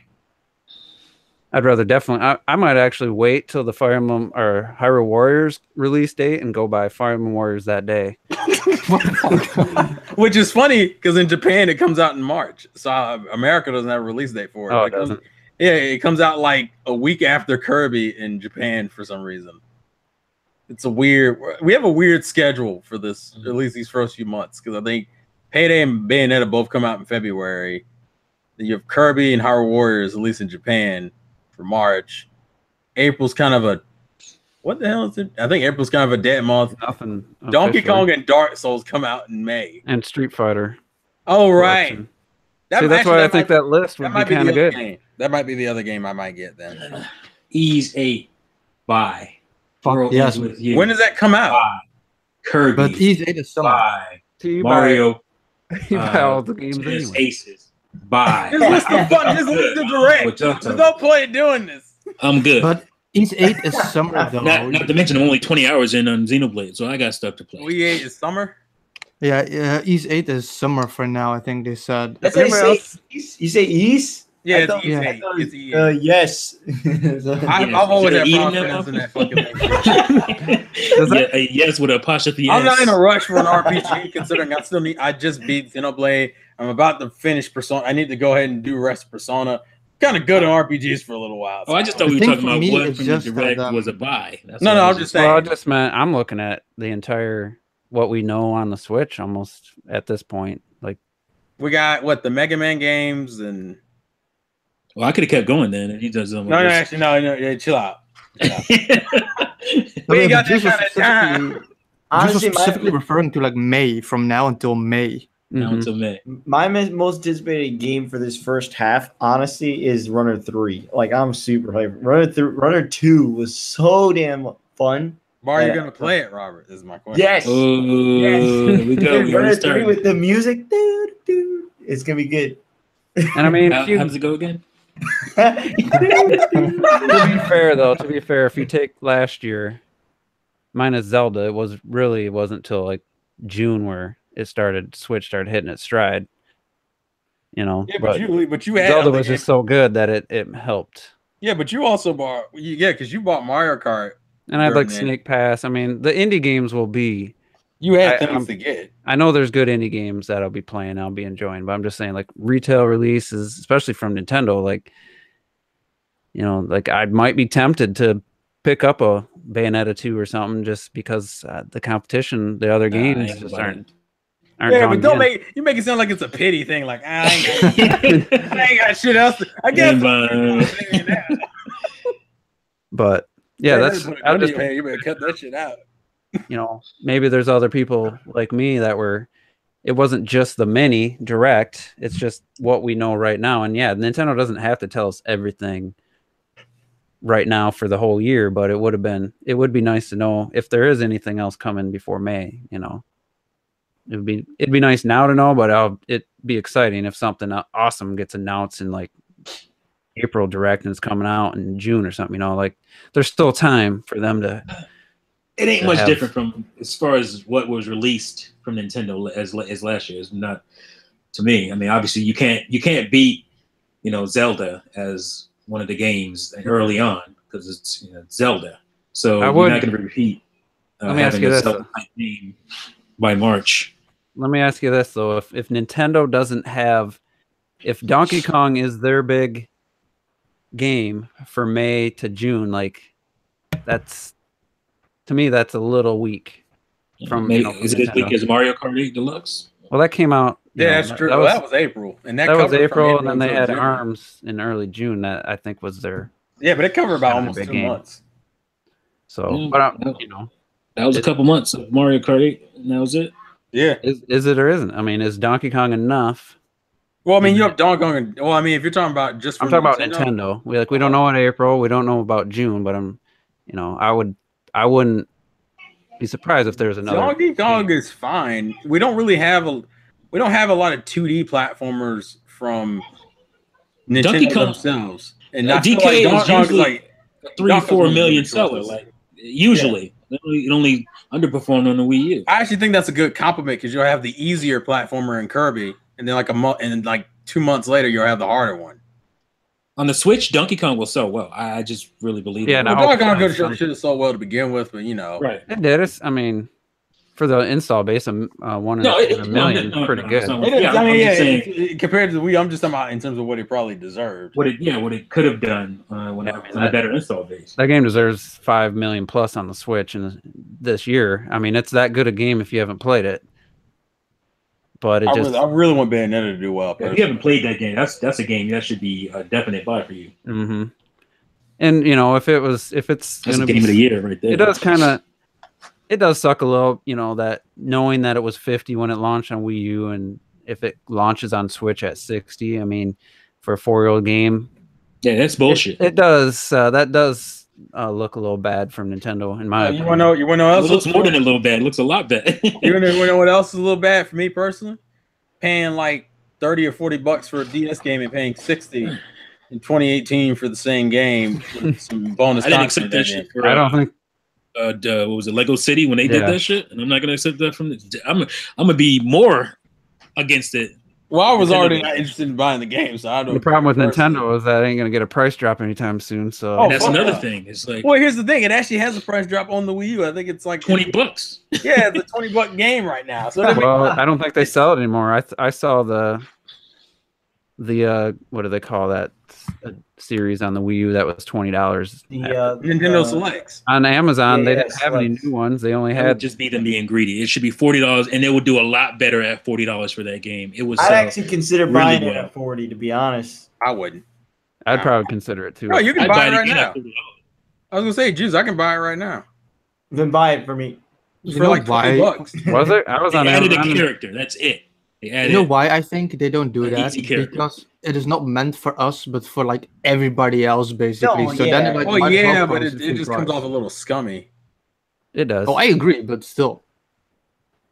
I'd rather definitely. I might actually wait till the Fire Emblem or Hyrule Warriors release date and go buy Fire Emblem Warriors that day. Which is funny because in Japan it comes out in March, so America doesn't have a release date for it. Oh, it doesn't. Yeah, it comes out like a week after Kirby in Japan for some reason. We have a weird schedule for this, at least these first few months, because I think Payday and Bayonetta both come out in February. Then you have Kirby and Hyrule Warriors, at least in Japan, for March. April's kind of a what the hell is it? I think April's kind of a dead month. Nothing. Donkey Kong and Dark Souls come out in May. And Street Fighter. Oh, right. That's why I think that list would be kind of good. Game. That might be the other game I might get then. Ease 8. Bye. Fuck yes. With you. When does that come out? Bye. Kirby. But Ease 8 is summer. Bye. Mario. You buy all the games anyway. Aces. Bye. Just list the fun. Just list the direct. There's no point in doing this. I'm good. But Ease 8 is summer though. Not to mention I'm only 20 hours in on Xenoblade, so I got stuff to play. E8 is summer? Yeah, Ease 8 is summer for now, I think they said. You say East? Yeah, it's E8. It's E8. Yes. I've always had problems in that fucking thing. Yes, with an apostrophe. I'm not in a rush for an RPG, considering I just beat Xenoblade. I'm about to finish Persona. I need to go ahead and do the rest of Persona. Kind of good at RPGs for a little while. So. Oh, I just thought we were talking about what from the direct was a buy. No, I'm just saying. Well, I just meant I'm looking at the entire what we know on the Switch almost at this point. Like we got the Mega Man games and. Well, I could have kept going then. If he does something. No, actually, no. Yeah, chill out. We ain't got that kind of time. Honestly, specifically referring to like May, from now until May. Now until May. My most anticipated game for this first half, honestly, is Runner 3. Like, I'm super hyped. Runner 2 was so damn fun. Why are you gonna play it, Robert? Is my question. Yes. Yes. We go. Runner 3 with the music, dude. It's gonna be good. And I mean, how does it go again? To be fair, if you take last year, minus Zelda, it wasn't till like June where Switch started hitting its stride. Yeah, but you had Zelda was just so good that it helped. Yeah, but you also bought because you bought Mario Kart. And I'd like Snake Pass. I mean, the indie games will be. You had things to get. I know there's good indie games that I'll be playing, I'll be enjoying, but I'm just saying, like retail releases, especially from Nintendo, like I might be tempted to pick up a Bayonetta 2 or something just because the competition, the other games just aren't. Yeah, but don't make it sound like it's a pity thing. Like I ain't got shit else. I guess. But yeah, that's. You better cut that shit out. Maybe there's other people like me that it wasn't just the mini direct. It's just what we know right now. And yeah, Nintendo doesn't have to tell us everything right now for the whole year, but it would be nice to know if there is anything else coming before May. It'd be nice now to know, but it'd be exciting if something awesome gets announced in like April direct and it's coming out in June or something. Like there's still time for them to. It ain't much different from as far as what was released from Nintendo as last year. It's not to me. I mean, obviously you can't beat Zelda as one of the games early on because it's Zelda. So you're not going to repeat having a Zelda type game by March. Let me ask you this though: if Nintendo doesn't have, if Donkey Kong is their big game for May to June, like that's to me that's a little weak. From is it as weak as Mario Kart 8 Deluxe? Well, that came out. Yeah, that's true. That was April, and that was April, and then they had ARMS in early June. That I think was their. Yeah, but it covered about almost 2 months. So, but that was a couple months of Mario Kart 8, and that was it. Yeah, is it or isn't? I mean, is Donkey Kong enough? Well, I mean, you have Donkey Kong. Well, I mean, if you're talking about just, I'm talking about Nintendo. We don't know in April. We don't know about June, but I wouldn't be surprised if there's another. Donkey Kong is fine. We don't have a lot of 2D platformers from Nintendo themselves. And DK is usually like 3-4 million seller. Like usually, it only underperformed on the Wii U. I actually think that's a good compliment because you'll have the easier platformer in Kirby, and then like 2 months later you'll have the harder one. On the Switch, Donkey Kong will sell well. I just really believe. Yeah, Donkey Kong should have sold well to begin with, but right? It did. I mean, for the install base, one in a million, pretty good. Compared to the Wii, I'm just talking about in terms of what it probably deserved. What it could have done when a better install base. That game deserves 5 million plus on the Switch this year. I mean, it's that good a game if you haven't played it. But I really want Bayonetta to do well. If you haven't played that game, that's a game that should be a definite buy for you. Mm-hmm. And if it's that's a game of the year right there. It does suck a little, that knowing that it was 50 when it launched on Wii U, and if it launches on Switch at 60, I mean, for a 4-year-old game, yeah, that's bullshit. It does. That does look a little bad from Nintendo, in my opinion. You want to know else? It looks more than a little bad. It looks a lot bad. you want to know what else is a little bad for me personally? Paying like $30 or $40 for a DS game and paying $60 in 2018 for the same game with some bonus. I didn't accept that shit. I don't think. What was it, Lego City, when they did that shit? And I'm not gonna accept that from. I'm gonna be more against it. Well, I was already not interested in buying the game, so I don't. The problem with Nintendo is that it ain't gonna get a price drop anytime soon. So and that's another thing. It's like, well, here's the thing: it actually has a price drop on the Wii U. I think it's like $20. Yeah, it's a $20 game right now. So I don't think they sell it anymore. I saw the what do they call that series on the Wii U that was $20. Nintendo Selects on Amazon. They didn't have any new ones. They only had just be them being greedy. It should be $40, and they would do a lot better at $40 for that game. It was. I'd actually consider buying it at $40. To be honest, I wouldn't. I'd probably consider it too. Oh, you can buy it right now. I was gonna say, Juice, I can buy it right now. Then buy it for me for like $20. Was it? I was on Amazon. Added a character. That's it. You know why I think they don't do that? Because it is not meant for us, but for like everybody else, basically. Then but it just comes off a little scummy. It does. Oh, I agree, but still,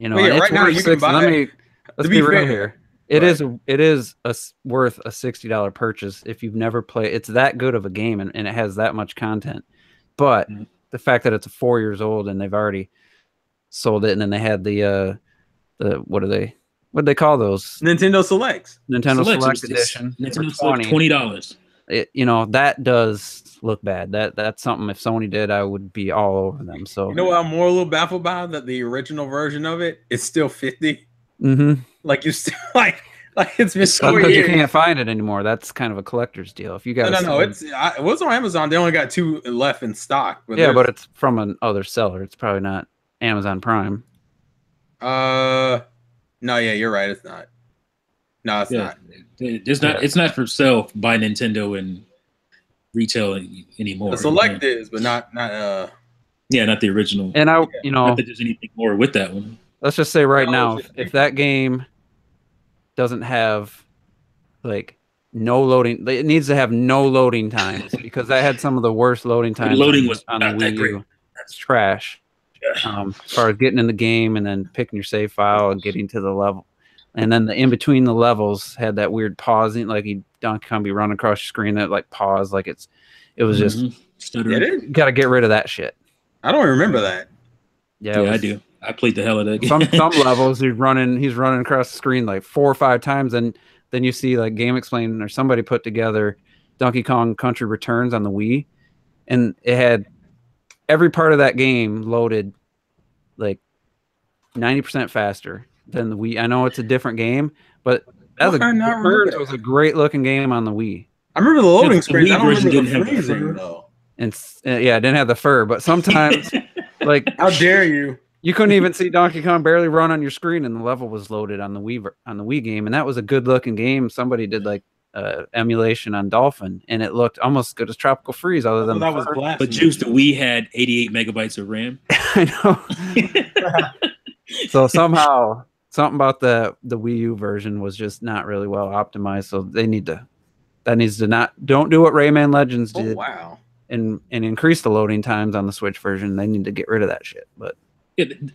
right now you can buy it. Let's be real here. It is worth a $60 purchase if you've never played. It's that good of a game, and it has that much content. But the fact that it's 4 years old and they've already sold it, and then they had the what do they call those? Nintendo Selects. Nintendo Select Edition. Nintendo Select $20. That does look bad. That's something if Sony did, I would be all over them. So what I'm more a little baffled by? That the original version of it is still $50. Mm-hmm. Like you still like it's been so because years. You can't find it anymore. That's kind of a collector's deal. If you got no, it was on Amazon. They only got 2 left in stock. But but it's from another seller. It's probably not Amazon Prime. No, yeah, you're right. It's not. No, it's not. It's not for sale by Nintendo and retail anymore. The Select is, but not. Yeah, not the original. And not that there's anything more with that one. Let's just say right now, if that game doesn't have like no loading, it needs to have no loading times because I had some of the worst loading times. Loading was on not the Wii U. That's trash. As far as getting in the game and then picking your save file and getting to the level, and then the in between the levels had that weird pausing, like Donkey Kong be running across your screen that like pause, like it was just stuttering. Got to get rid of that shit. I don't remember that. Yeah, I do. I played the hell out of that game. Some levels he's running across the screen like 4 or 5 times, and then you see like Game Explain or somebody put together Donkey Kong Country Returns on the Wii, and it had every part of that game loaded like 90% faster than the Wii. I know it's a different game, but Returns was a great looking game on the Wii. I remember the loading screen. The Wii I don't version remember didn't the have the freezing fur. though. And yeah, it didn't have the fur, but sometimes like How dare you? you couldn't even see Donkey Kong barely run on your screen, and the level was loaded on the Wii game, and that was a good looking game. Somebody did like emulation on Dolphin, and it looked almost as good as Tropical Freeze, other than that was fur. blasphemy. But Juice, the Wii had 88 megabytes of RAM. I know. So somehow something about the Wii U version was just not really well optimized. So that needs to don't do what Rayman Legends did. Oh, wow. And increase the loading times on the Switch version. They need to get rid of that shit. But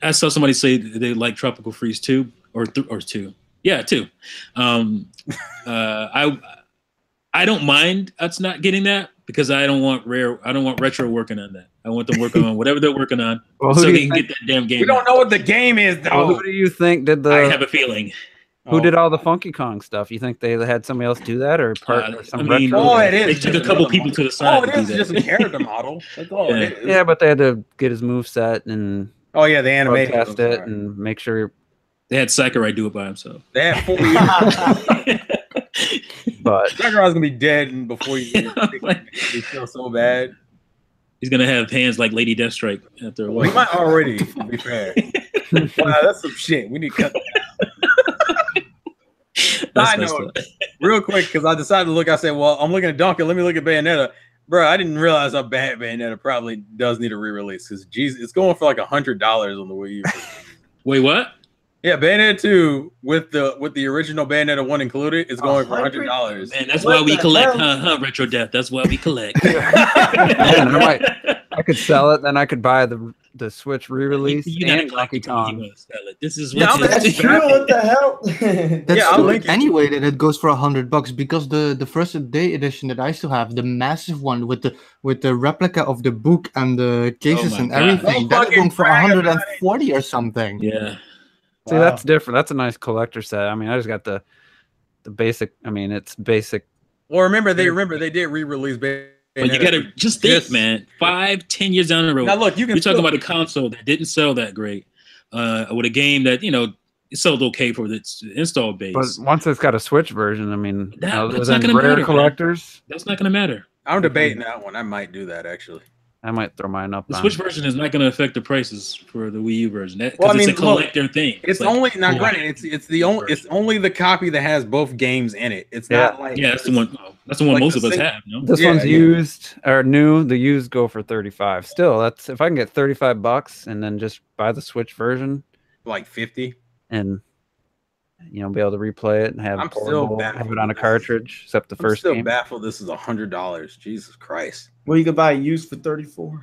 I saw somebody say they like Tropical Freeze 2 or 2. Yeah, 2. I don't mind us not getting that because I don't want Retro working on that. I want them working on whatever they're working on, so they can get that damn game. We don't know what the game is, though. Well, who do you think did I have a feeling. Who did all the Funky Kong stuff? You think they had somebody else do that, or some retro? Oh, it is. They took a couple people to the side. Oh, it is just a character model. That's all it is. Yeah, but they had to get his moveset and the animation test it and make sure. They had Sakurai do it by himself. They had 4 years. But Sakurai's gonna be dead before you feel so bad. He's gonna have hands like Lady Deathstrike after a while. We might already, to be fair. Wow, that's some shit. We need to cut that. I know. Real quick, because I decided to look. I said, "Well, I'm looking at Donkey. Let me look at Bayonetta." Bro, I didn't realize how bad Bayonetta probably does need a re-release. Because it's going for like $100 on the Wii U. Wait, what? Yeah, Bayonetta 2 with the original Bayonetta 1 included is going for $100. Man, that's why we collect, Retro Death. That's why we collect. Man, I could sell it, then I could buy the Switch re-release and Donkey Kong. This is that's true. What the hell? That's stupid anyway that it goes for $100 because the first day edition that I still have, the massive one with the replica of the book and the cases and everything, that's going for 140 or something. Yeah. See, that's different. That's a nice collector set. I mean, I just got the basic. I mean, it's basic. Well, remember they did re-release Bayonetta. But you gotta just think, man. 5-10 years down the road. Now look, you're talking about a console that didn't sell that great, with a game that it sold okay for its install base. But once it's got a Switch version, I mean, that's not gonna rare matter, collectors. Man. That's not gonna matter. I'm debating that one. I might do that actually. I might throw mine up. The Switch version is not going to affect the prices for the Wii U version. It's a collector thing. It's like, only not granted. It's only the copy that has both games in it. It's not like that's the one. That's the one most of us have. No? This one's used or new. The used go for $35. Still, that's if I can get $35 and then just buy the Switch version, like 50, and be able to replay it and have it on a cartridge. Except the first game. I'm still baffled. This is $100. Jesus Christ. Well, you could buy it used for $34.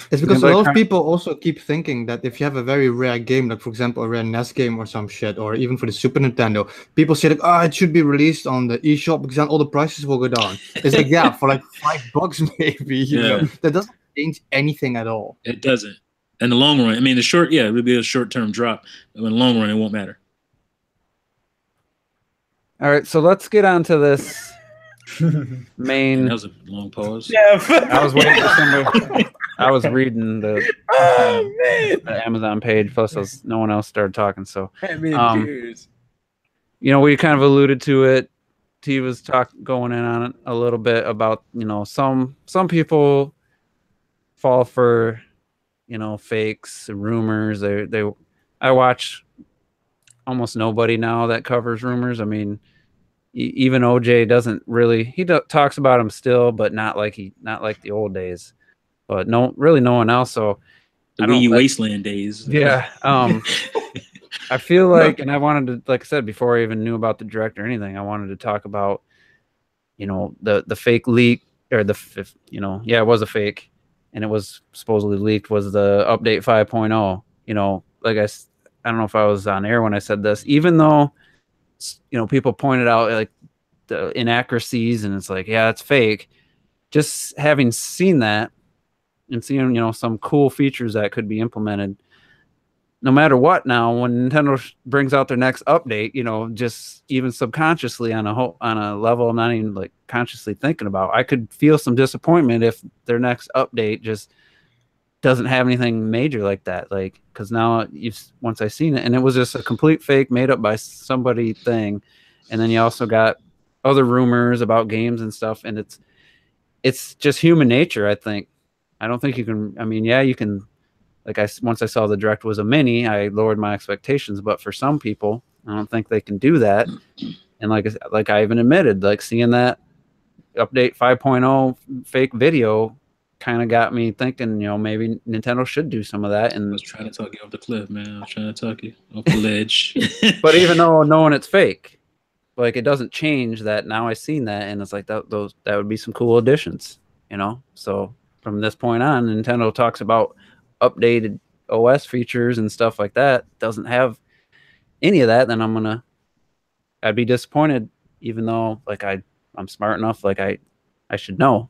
It's because a lot of people also keep thinking that if you have a very rare game, like for example a rare NES game or some shit, or even for the Super Nintendo, people say like, it should be released on the eShop because then all the prices will go down. It's like for like $5 maybe. You know, that doesn't change anything at all. It doesn't. In the long run, I mean, it would be a short-term drop. But in the long run, it won't matter. All right, so let's get on to this main. That was a long pause. Yeah, I was waiting for somebody. I was reading the Amazon page. Plus, no one else started talking. So, we kind of alluded to it. T was going in on it a little bit about some people fall for fakes, rumors. I watch almost nobody now that covers rumors. I mean, even OJ doesn't really. He talks about them still, but not like the old days. But really no one else. So the Wii U Wasteland days. Yeah. I feel like, and I wanted to, like I said before I even knew about the direct or anything, I wanted to talk about, the fake leak or it was a fake, and it was supposedly leaked was the update 5.0. Like I don't know if I was on air when I said this, even though, people pointed out like the inaccuracies and it's like, yeah, it's fake. Just having seen that and seeing, some cool features that could be implemented, no matter what now, when Nintendo brings out their next update, you know, just even subconsciously on a level I'm not even like consciously thinking about, I could feel some disappointment if their next update just doesn't have anything major like that. Like, because now once I seen it, and it was just a complete fake made up by somebody thing, and then you also got other rumors about games and stuff, and it's just human nature. I think. I don't think you can. I mean, yeah, you can. Like once I saw the direct was a mini, I lowered my expectations. But for some people, I don't think they can do that. And like I even admitted, like seeing that update 5.0 fake video kind of got me thinking, you know, maybe Nintendo should do some of that. And I was trying to talk you off the cliff, man. I was trying to talk you off the ledge. But even though knowing it's fake, like it doesn't change that now I've seen that, and it's like that would be some cool additions, you know. So from this point on, Nintendo talks about updated OS features and stuff like that. Doesn't have any of that, then I'd be disappointed, even though like I'm smart enough, like I should know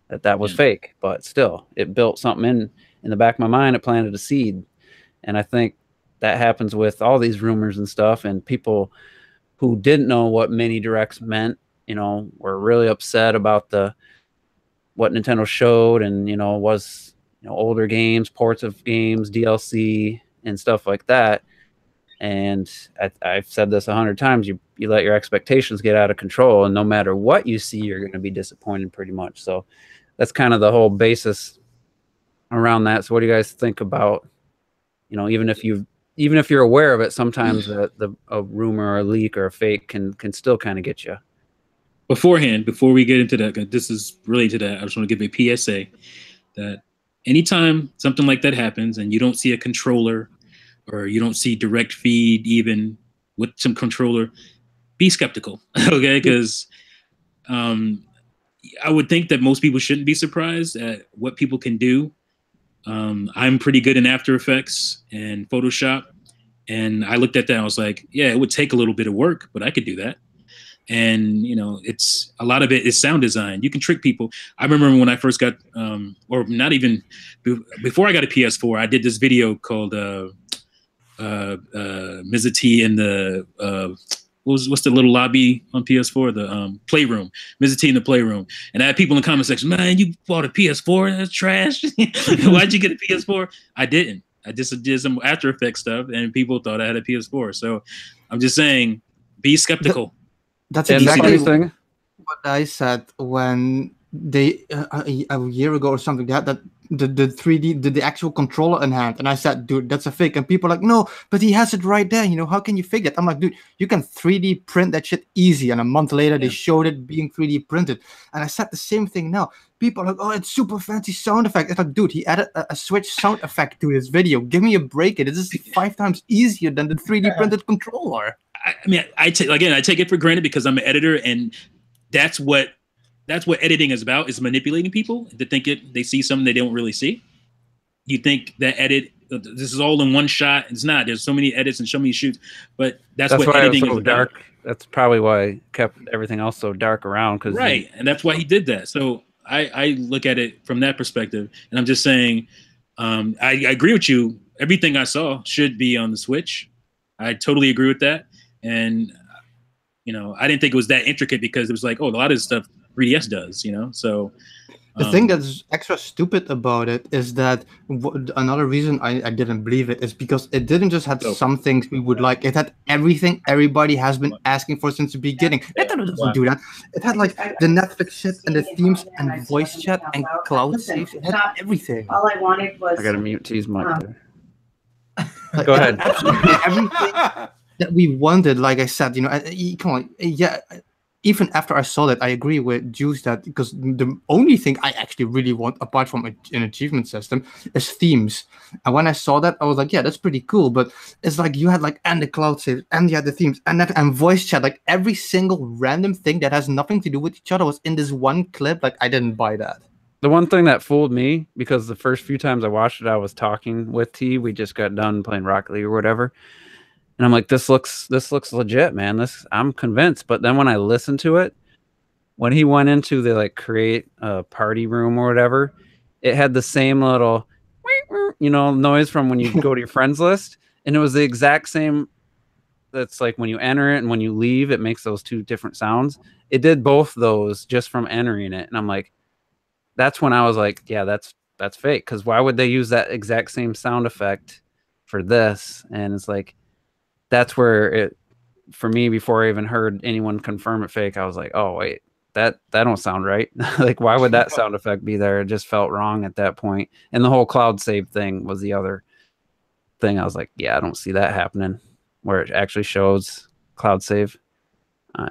that was fake. But still, it built something in the back of my mind. It planted a seed, and I think that happens with all these rumors and stuff, and people who didn't know what mini directs meant, you know, were really upset about what Nintendo showed, and you know, was, you know, older games, ports of games, DLC and stuff like that. And I've said this 100 times, you let your expectations get out of control, and no matter what you see, you're going to be disappointed pretty much. So that's kind of the whole basis around that. So what do you guys think about, you know, even if you're aware of it, sometimes a rumor or a leak or a fake can still kind of get you. Beforehand, before we get into that, this is related to that, I just want to give a PSA that anytime something like that happens and you don't see a controller or you don't see direct feed even with some controller, be skeptical, okay? Because I would think that most people shouldn't be surprised at what people can do. I'm pretty good in After Effects and Photoshop, and I looked at that and I was like, yeah, it would take a little bit of work, but I could do that. And you know, it's a lot of it is sound design. You can trick people. I remember when I first got, or not even before I got a PS4, I did this video called Mr. T in the what's the little lobby on PS4? The playroom. Mr. T in the playroom. And I had people in the comment section, man, you bought a PS4? That's trash. Why'd you get a PS4? I didn't. I just did some After Effects stuff, and people thought I had a PS4. So I'm just saying, be skeptical. That's exactly what I said when they a year ago or something, that the 3D the actual controller in hand, and I said, dude, that's a fake, and people are like, no, but he has it right there, you know, how can you fake that? I'm like, dude, you can 3D print that shit easy, and a month later they showed it being 3D printed, and I said the same thing now. People are like, oh, it's super fancy sound effect. It's like, dude, he added a Switch sound effect to his video. Give me a break. It is 5 times easier than the 3D printed controller. I mean, I take it for granted because I'm an editor, and that's what editing is about, is manipulating people to think they see something they don't really see. You think that this is all in one shot. It's not. There's so many edits and so many shoots, but that's what editing is dark. about. That's probably why I kept everything else so dark around. Right, and that's why he did that. So I look at it from that perspective, and I'm just saying, I agree with you. Everything I saw should be on the Switch. I totally agree with that. And, you know, I didn't think it was that intricate because it was like, oh, a lot of stuff 3DS does, you know? So the thing that's extra stupid about it is that another reason I didn't believe it is because it didn't just have some things we would like. It had everything everybody has been asking for since the beginning. It doesn't do that. It had like the Netflix shit and the themes and voice chat and cloud saves. It had everything. All I wanted was... I got to mute T's mic there. Go ahead. Absolutely everything that we wanted, like I said, you know, come on, yeah. Even after I saw that, I agree with Juice that because the only thing I actually really want, apart from an achievement system, is themes. And when I saw that, I was like, yeah, that's pretty cool. But it's like you had like and the cloud save, and you had the themes, and voice chat, like every single random thing that has nothing to do with each other was in this one clip. Like I didn't buy that. The one thing that fooled me, because the first few times I watched it, I was talking with T. We just got done playing Rocket League or whatever. And I'm like, this looks legit, man. I'm convinced. But then when I listened to it, when he went into the like create a party room or whatever, it had the same little, you know, noise from when you go to your friends list. and it was the exact same. That's like when you enter it and when you leave, it makes those two different sounds. It did both those just from entering it, and I'm like, that's when I was like, yeah, that's fake. Because why would they use that exact same sound effect for this? And it's like, that's where it, for me, before I even heard anyone confirm it fake, I was like, oh wait, that don't sound right. Like, why would that sound effect be there? It just felt wrong at that point. And the whole cloud save thing was the other thing. I was like, yeah, I don't see that happening where it actually shows cloud save.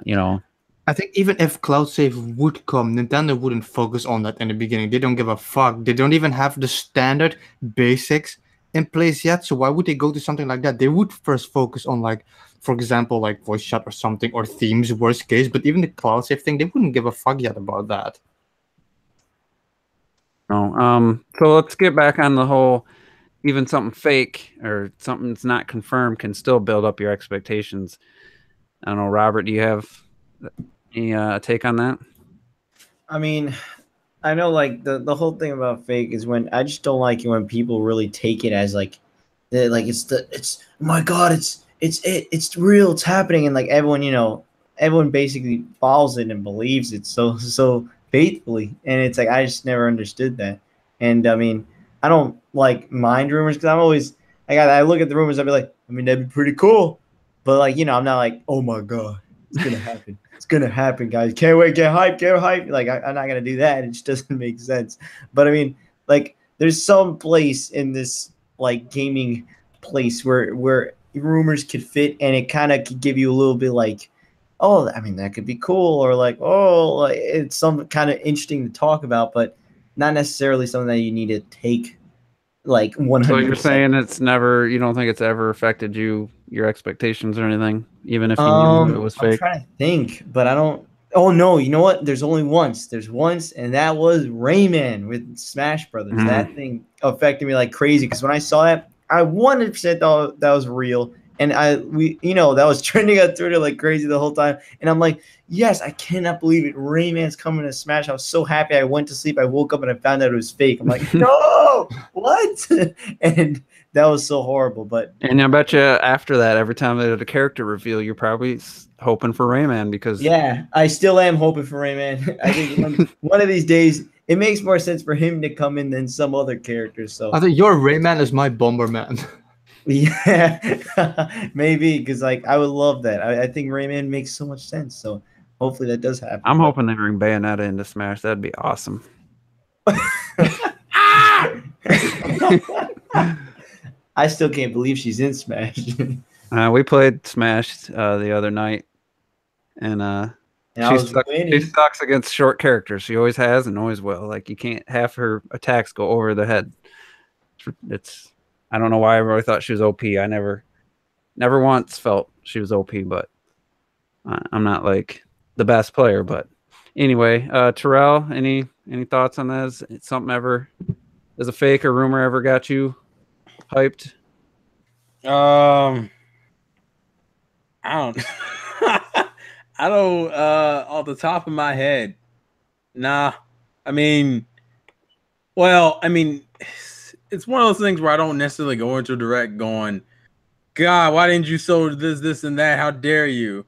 You know, I think even if cloud save would come, Nintendo wouldn't focus on that in the beginning. They don't give a fuck. They don't even have the standard basics in place yet. So why would they go to something like that? They would first focus on, like, for example, like voice chat or something, or themes, worst case. But even the cloud save thing, they wouldn't give a fuck yet about that. no. So let's get back on the whole. Even something fake or something that's not confirmed can still build up your expectations. I don't know, Robert. Do you have any take on that? I mean, I know like the whole thing about fake is when I just don't like it when people really take it as like it's oh my god, it's real, it's happening, and like everyone basically follows it and believes it so faithfully, and it's like I just never understood that. And I mean, I don't like mind rumors because I'm always I look at the rumors, I'll be like, I mean, that'd be pretty cool, but like I'm not like, oh my god, it's gonna happen. It's gonna happen, guys. Can't wait, get hype. Like I'm not gonna do that. It just doesn't make sense. But I mean, like, there's some place in this like gaming place where rumors could fit, and it kind of could give you a little bit like, oh, I mean, that could be cool, or like, oh, like, it's some kind of interesting to talk about, but not necessarily something that you need to take like 100%. So you're saying you don't think it's ever affected your expectations or anything, even if you knew it was I'm fake? trying to think, but I don't. Oh no, you know what? There's only once. There's once, and that was Rayman with Smash Brothers. Mhm. That thing affected me like crazy because when I saw it, I 100% thought that was real, and that was trending on Twitter like crazy the whole time. And I'm like, yes, I cannot believe it. Rayman's coming to Smash. I was so happy. I went to sleep. I woke up and I found out it was fake. I'm like, no, what? And that was so horrible. But And I bet you after that, every time they did a character reveal, you're probably hoping for Rayman because yeah, I still am hoping for Rayman. I think one of these days it makes more sense for him to come in than some other characters. So I think your Rayman is my Bomberman. yeah, maybe because like I would love that. I think Rayman makes so much sense. So hopefully that does happen. I'm hoping they bring Bayonetta into Smash. That'd be awesome. I still can't believe she's in Smash. We played Smash the other night, and And I was winning. she sucks against short characters. She always has and always will. Like, you can't have her attacks go over the head. I don't know why I really thought she was OP. I never once felt she was OP, but I'm not like the best player. But anyway, Terrell, any thoughts on that? Is something ever, is a fake or rumor ever got you hyped? I don't. I don't. Off the top of my head, nah. I mean, it's one of those things where I don't necessarily go into direct going, God, why didn't you show this, and that? How dare you?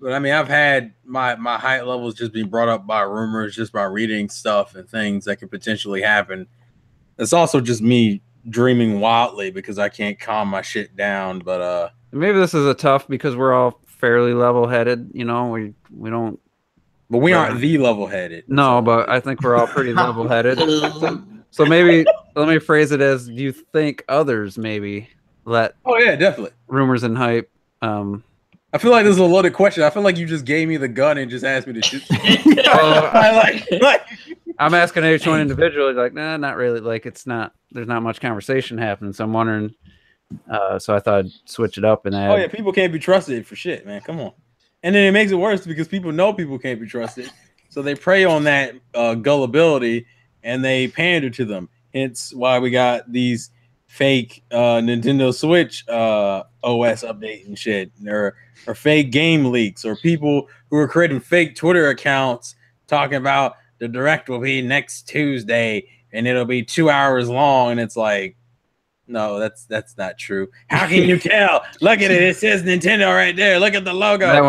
But I mean, I've had my height levels just being brought up by rumors, just by reading stuff and things that could potentially happen. It's also just me dreaming wildly because I can't calm my shit down. But maybe this is a tough because we're all fairly level-headed. We don't. But we aren't the level-headed. No, but I think we're all pretty level-headed. So maybe let me phrase it as: do you think others maybe let? Oh yeah, definitely. Rumors and hype. I feel like this is a loaded question. I feel like you just gave me the gun and just asked me to shoot. I'm asking each one individually. Like, nah, not really. Like, it's not. There's not much conversation happening. So I'm wondering. So I thought I'd switch it up and add. Oh yeah, people can't be trusted for shit, man. Come on. And then it makes it worse because people know people can't be trusted, so they prey on that gullibility and they pander to them. Hence why we got these fake Nintendo Switch OS update and shit, or fake game leaks, or people who are creating fake Twitter accounts talking about the direct will be next Tuesday and it'll be 2 hours long, and it's like, No, that's not true. How can you tell? Look at it. It says Nintendo right there. Look at the logo. That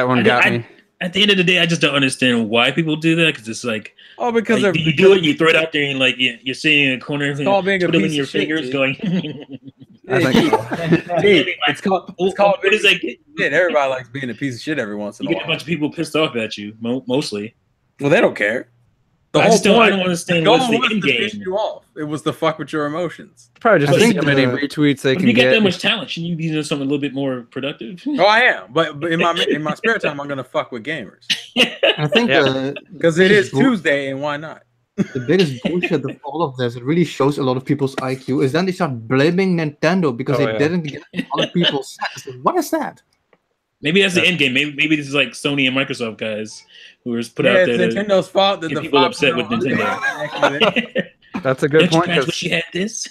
one got me. At the end of the day, I just don't understand why people do that, because it's like, because like, you do it, you throw it out there, and like you're sitting in a corner, and all being a twiddling piece your of shit, fingers, dude. going. I think so. It's called What is that? shit. Everybody likes being a piece of shit every once in You a get a while. bunch of people pissed off at you, mostly. Well, they don't care. I don't understand what's the end to piss game. you off. It was to fuck with your emotions. Probably just I see think how many the- retweets they If can you got get. that much talent, shouldn't you be doing something a little bit more productive? Oh, I am, but in my spare time, I'm gonna fuck with gamers I think because it is Tuesday, and why not? the biggest bullshit of all of this, it really shows a lot of people's IQ, is then they start blaming Nintendo because they didn't get other people's sets. What is that? Maybe that's the end game. Maybe this is like Sony and Microsoft guys who were put out there. It's Nintendo's fault that get the people upset with Nintendo. That's a good Don't you point. guys 'cause wish you had this?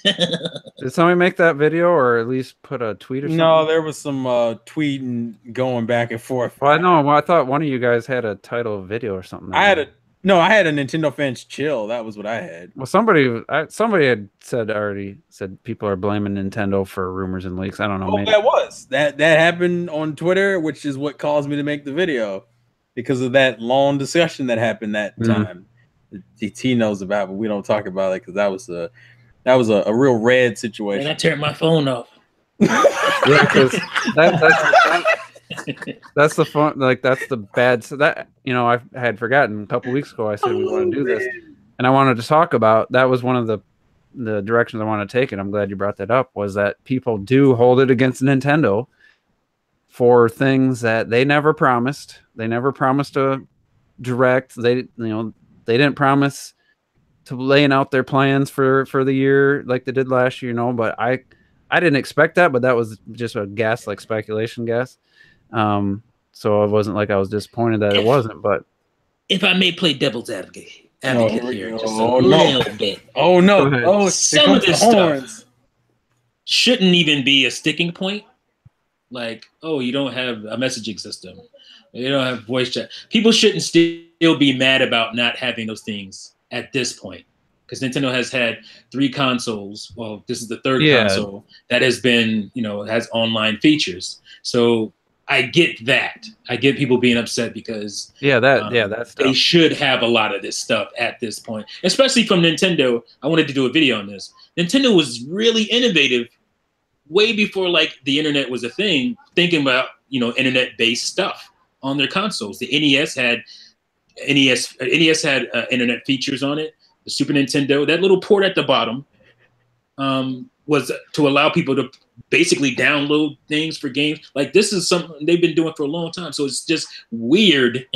Did somebody make that video or at least put a tweet or something? No, there was some tweeting going back and forth. Well, I know. Well, I thought one of you guys had a title video or something. I had a Nintendo fans chill. That was what I had. Well, somebody had already said people are blaming Nintendo for rumors and leaks. I don't know. Oh, Maybe. that happened on Twitter, which is what caused me to make the video because of that long discussion that happened that time. The T knows about, but we don't talk about it because that was a real red situation. And I turned my phone off. Yeah, because that's the fun. Like that's the bad. So that I had forgotten a couple weeks ago. I said we want to do this, and I wanted to talk about. That was one of the directions I want to take, and I'm glad you brought that up. Was that people do hold it against Nintendo for things that they never promised. They never promised a direct. They didn't promise to laying out their plans for the year like they did last year. But I didn't expect that. But that was just a guess, like speculation guess. So it wasn't like I was disappointed that it wasn't, but if I may play devil's advocate here, just a little bit. Oh no! Oh, some of this stuff shouldn't even be a sticking point. Like, oh, you don't have a messaging system, you don't have voice chat. People shouldn't still be mad about not having those things at this point, because Nintendo has had 3 consoles. Well, this is the 3rd console that has been, has online features. So I get that. I get people being upset because that's they should have a lot of this stuff at this point, especially from Nintendo. I wanted to do a video on this. Nintendo was really innovative way before like the internet was a thing, thinking about internet-based stuff on their consoles. The NES had internet features on it. The Super Nintendo, that little port at the bottom, was to allow people to basically download things for games. Like, this is something they've been doing for a long time. So it's just weird.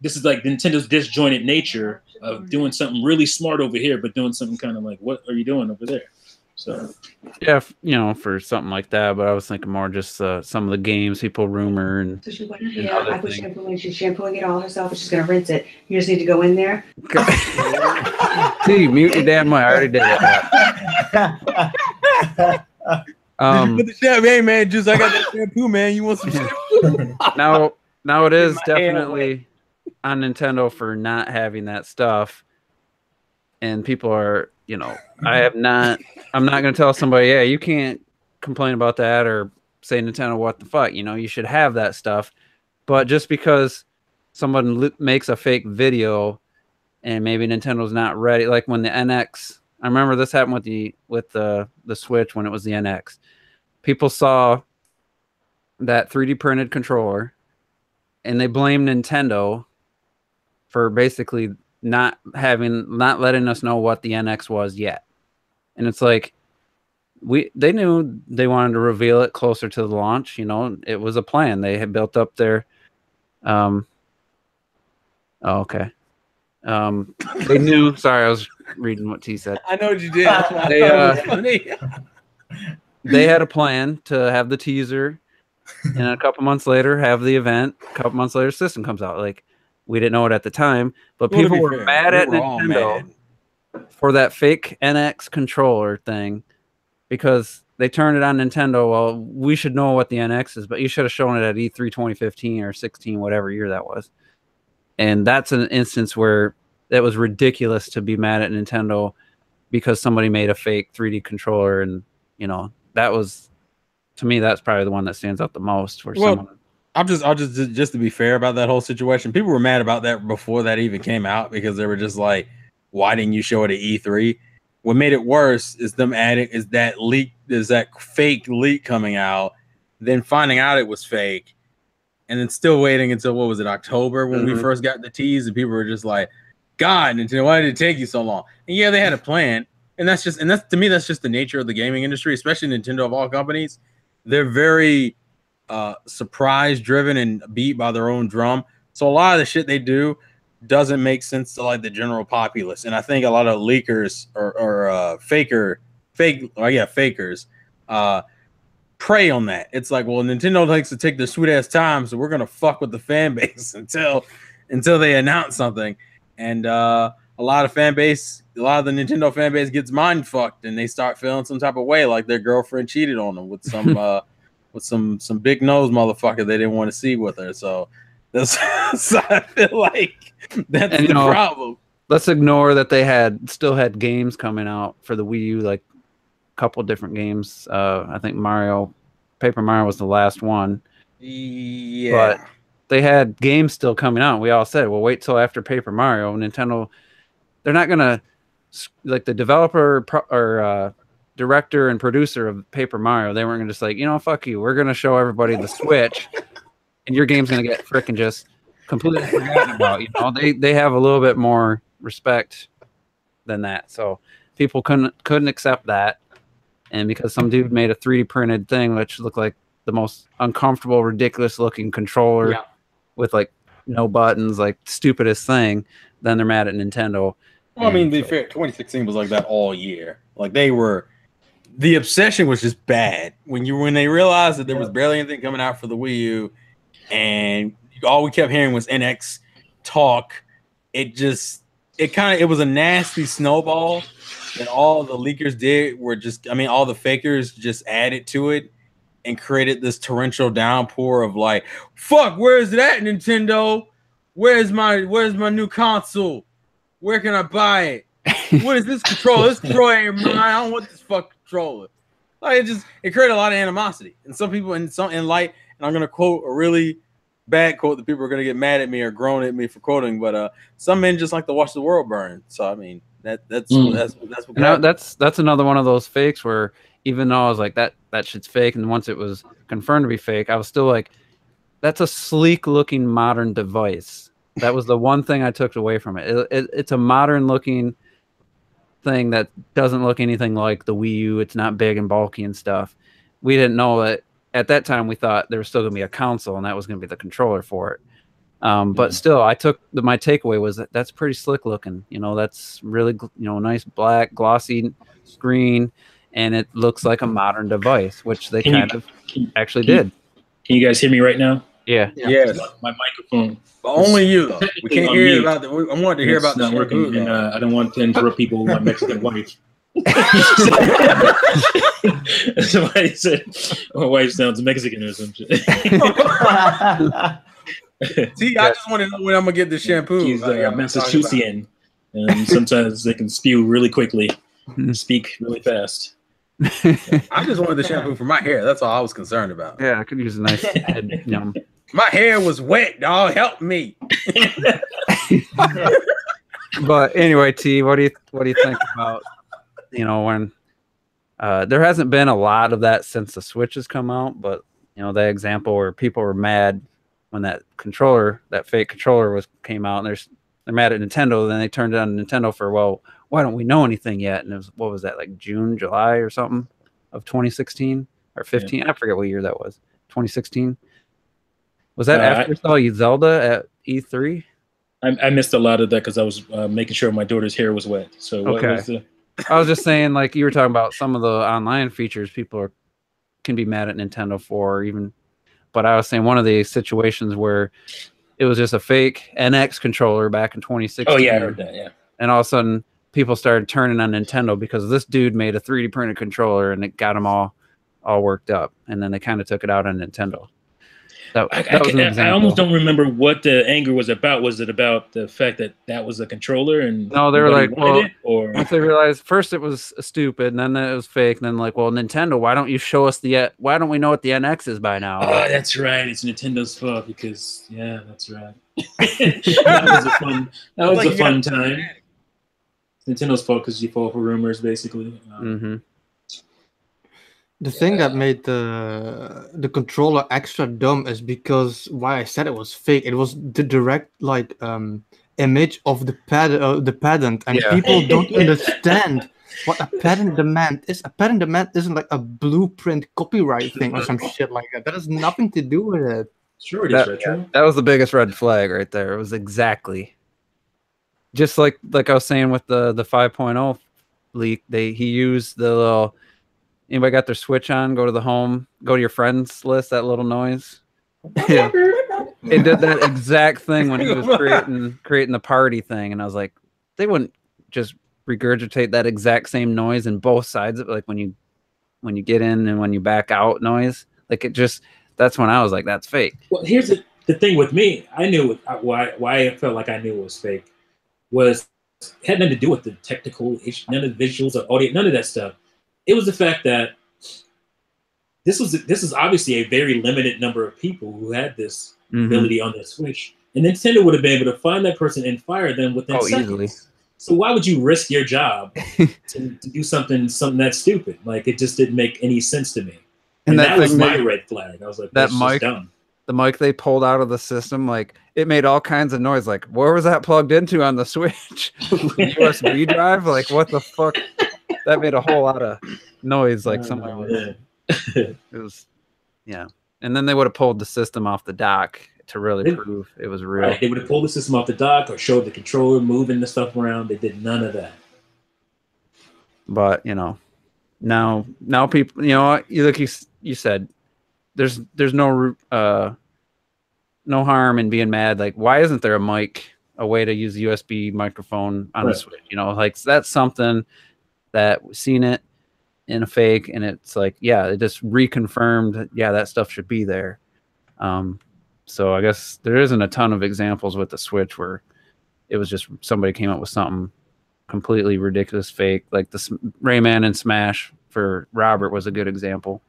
This is like Nintendo's disjointed nature of doing something really smart over here, but doing something kind of like, what are you doing over there? So yeah, for something like that. But I was thinking more just some of the games people rumor and. So she went in here. I put shampoo in. She's shampooing it all herself. She's gonna rinse it. You just need to go in there. See, mute your damn mic. I already did it. Put the shampoo, hey man, Juice, I got that shampoo, man. You want some shampoo? Now it is definitely on Nintendo for not having that stuff, and people are, I'm not going to tell somebody, yeah, you can't complain about that or say Nintendo, what the fuck, you should have that stuff. But just because someone makes a fake video and maybe Nintendo's not ready, like when the NX, I remember this happened with the Switch when it was the NX. People saw that 3D printed controller and they blamed Nintendo for basically not letting us know what the NX was yet. And it's like they knew they wanted to reveal it closer to the launch. It was a plan. They had built up their okay. They knew. Sorry, I was reading what T said. I know what you did. They had a plan to have the teaser, and a couple months later have the event. A couple months later, system comes out. Like, we didn't know it at the time, but people were mad at Nintendo for that fake NX controller thing because they turned it on Nintendo. Well, we should know what the NX is, but you should have shown it at E3 2015 or 16, whatever year that was. And that's an instance where that was ridiculous to be mad at Nintendo because somebody made a fake 3D controller, and you know, that was, to me, that's probably the one that stands out the most. Where Well, someone, I'll just to be fair about that whole situation, people were mad about that before that even came out because they were just like, why didn't you show it at E3? What made it worse is that fake leak coming out, then finding out it was fake, and then still waiting until, what was it, October when we first got the tease, and people were just like, God, Nintendo, why did it take you so long? And yeah, they had a plan, and that's to me, that's just the nature of the gaming industry, especially Nintendo of all companies. They're very surprise driven and beat by their own drum. So a lot of the shit they do doesn't make sense to like the general populace. And I think a lot of leakers or fakers prey on that. It's like, well, Nintendo likes to take their sweet ass time, so we're gonna fuck with the fan base until they announce something. And a lot of the Nintendo fan base gets mind fucked, and they start feeling some type of way, like their girlfriend cheated on them with some with some big nose motherfucker they didn't want to see with her. So that's so I feel like that's the problem. Let's ignore that they still had games coming out for the Wii U, like a couple different games. I think Paper Mario was the last one. Yeah. But they had games still coming out. We all said, well, wait till after Paper Mario. Nintendo, they're not going to, like the developer or director and producer of Paper Mario, they weren't going to just like, you know, fuck you. We're going to show everybody the Switch, and your game's going to get frickin' just completely forgotten about. You know, they have a little bit more respect than that. So people couldn't accept that. And because some dude made a 3D printed thing which looked like the most uncomfortable, ridiculous looking controller with like no buttons, like stupidest thing, then they're mad at Nintendo. Well, I mean, to be fair, 2016 was like that all year. Like the obsession was just bad when they realized that there was barely anything coming out for the Wii U, and all we kept hearing was NX talk. It was a nasty snowball, and all the leakers did were all the fakers just added to it and created this torrential downpour of like, fuck, where's that, Nintendo? Where's my new console? Where can I buy it? What is this controller? This controller ain't mine. I don't want this fucking controller. Like it created a lot of animosity. And some people and I'm gonna quote a really bad quote that people are gonna get mad at me or groan at me for quoting, but some men just like to watch the world burn. So I mean that's another one of those fakes where even though I was like that shit's fake, and once it was confirmed to be fake, I was still like, that's a sleek looking modern device. That was the one thing I took away from it. It's a modern looking thing that doesn't look anything like the Wii U. It's not big and bulky and stuff. We didn't know that at that time. We thought there was still going to be a console, and that was going to be the controller for it. But still, my takeaway was that's pretty slick looking. You know, that's really, nice black glossy screen, and it looks like a modern device, which they actually did. Can you guys hear me right now? Yeah. Yes. My microphone. But only you though. We can't hear about the. I wanted to hear about the working, and I don't want to interrupt people with my Mexican wife. That's why he said my wife sounds Mexican or some shit. See, I just want to know when I'm gonna get the shampoo. He's Massachusettsian, and sometimes they can spew really quickly, speak really fast. I just wanted the shampoo for my hair. That's all I was concerned about. Yeah, I could use a nice head. My hair was wet, dog. Help me. But anyway, T, what do you think about when there hasn't been a lot of that since the Switch has come out, but that example where people were mad when that fake controller came out, and they're mad at Nintendo, then they turned it on Nintendo for, well, why don't we know anything yet? And it was, what was that, like June, July or something of 2016 or 15? I forget what year that was. 2016. Was that after I saw Zelda at E3? I missed a lot of that because I was making sure my daughter's hair was wet. So what was the... I was just saying, like you were talking about some of the online features people can be mad at Nintendo for, but I was saying one of the situations where it was just a fake NX controller back in 2016. Oh yeah, I heard that. Yeah, and all of a sudden people started turning on Nintendo because this dude made a 3D printed controller and it got them all worked up, and then they kind of took it out on Nintendo. That was an example. I almost don't remember what the anger was about. Was it about the fact that that was a controller and No, they were nobody like, wanted well, it, or once they realized first it was stupid, and then it was fake, and then like, well, Nintendo, why don't you show us why don't we know what the NX is by now? oh, Like, that's right, it's Nintendo's fault because yeah, that's right. That was a fun time. Nintendo's fault because you fall for rumors, basically. The thing that made the controller extra dumb is because why I said it was fake. It was the direct image of the patent, and people don't understand what a patent demand is. A patent demand isn't like a blueprint copyright thing or some shit like that. That has nothing to do with it. Sure, it is retro. That was the biggest red flag right there. It was exactly just like I was saying with the 5.0 leak. He used the little. Anybody got their Switch on? Go to the home. Go to your friends list. That little noise. Yeah, it did that exact thing when he was creating the party thing, and I was like, they wouldn't just regurgitate that exact same noise in both sides of it, like when you get in and when you back out noise. Like it just. That's when I was like, that's fake. Well, here's the thing with me. I knew why I felt like I knew it was fake. It had nothing to do with the technical issue, none of the visuals or audio, none of that stuff. It was the fact that this is obviously a very limited number of people who had this ability on their Switch, and Nintendo would have been able to find that person and fire them within seconds. Easily. So why would you risk your job to do something that stupid? Like it just didn't make any sense to me. And that was my red flag. I was like, that's just dumb. The mic they pulled out of the system, like it made all kinds of noise. Like, where was that plugged into on the Switch? USB drive? Like, what the fuck? That made a whole lot of noise. Like somebody it was, yeah. And then they would have pulled the system off the dock to really prove it was real. Right. They would have pulled the system off the dock or showed the controller moving the stuff around. They did none of that. But now people, like you said, there's no harm in being mad. Like, why isn't there a way to use a USB microphone on a Switch? Like that's something that we've seen it in a fake, and it's like, yeah, it just reconfirmed that, yeah, that stuff should be there. So I guess there isn't a ton of examples with the Switch where it was just somebody came up with something completely ridiculous fake, like the Rayman and Smash for Robert was a good example.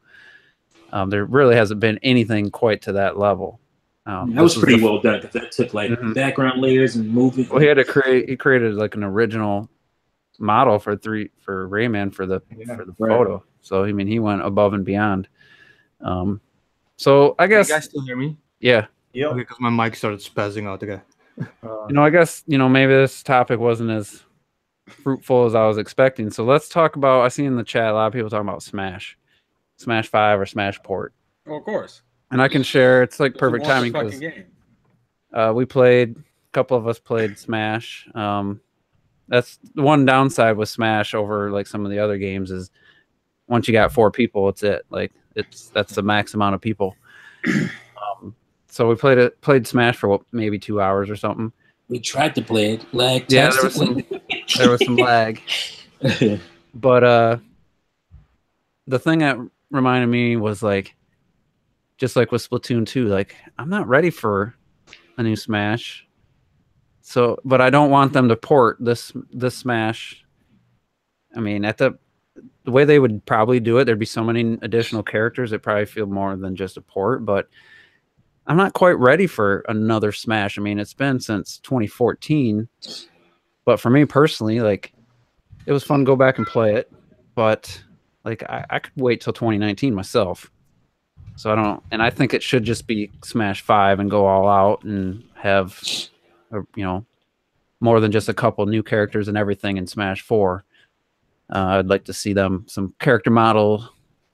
There really hasn't been anything quite to that level. That was pretty well done because that took like background layers and moving. Well, he created like an original model for Rayman for the photo. So I mean, he went above and beyond. So I guess you guys still hear me? Yeah. Yeah. Okay, because my mic started spazzing out again. I guess maybe this topic wasn't as fruitful as I was expecting. So let's talk about. I see in the chat a lot of people talking about Smash 5 or Smash Port. Oh, of course. And I can share. It's like perfect timing because we played. A couple of us played Smash. That's the one downside with Smash over like some of the other games is once you got 4 people, it's it. Like that's the max amount of people. So we played Smash for maybe 2 hours or something. We tried to play it. Lag. Yeah, there was some lag. But the thing that reminded me was like, just like with Splatoon 2, like I'm not ready for a new Smash. So, but I don't want them to port this Smash. I mean, at the way they would probably do it, there'd be so many additional characters. It probably feel more than just a port, but I'm not quite ready for another Smash. I mean, it's been since 2014, but for me personally, like it was fun to go back and play it, but like I could wait till 2019 myself. So I think it should just be Smash 5 and go all out and have, more than just a couple new characters and everything in Smash 4. I'd like to see some character model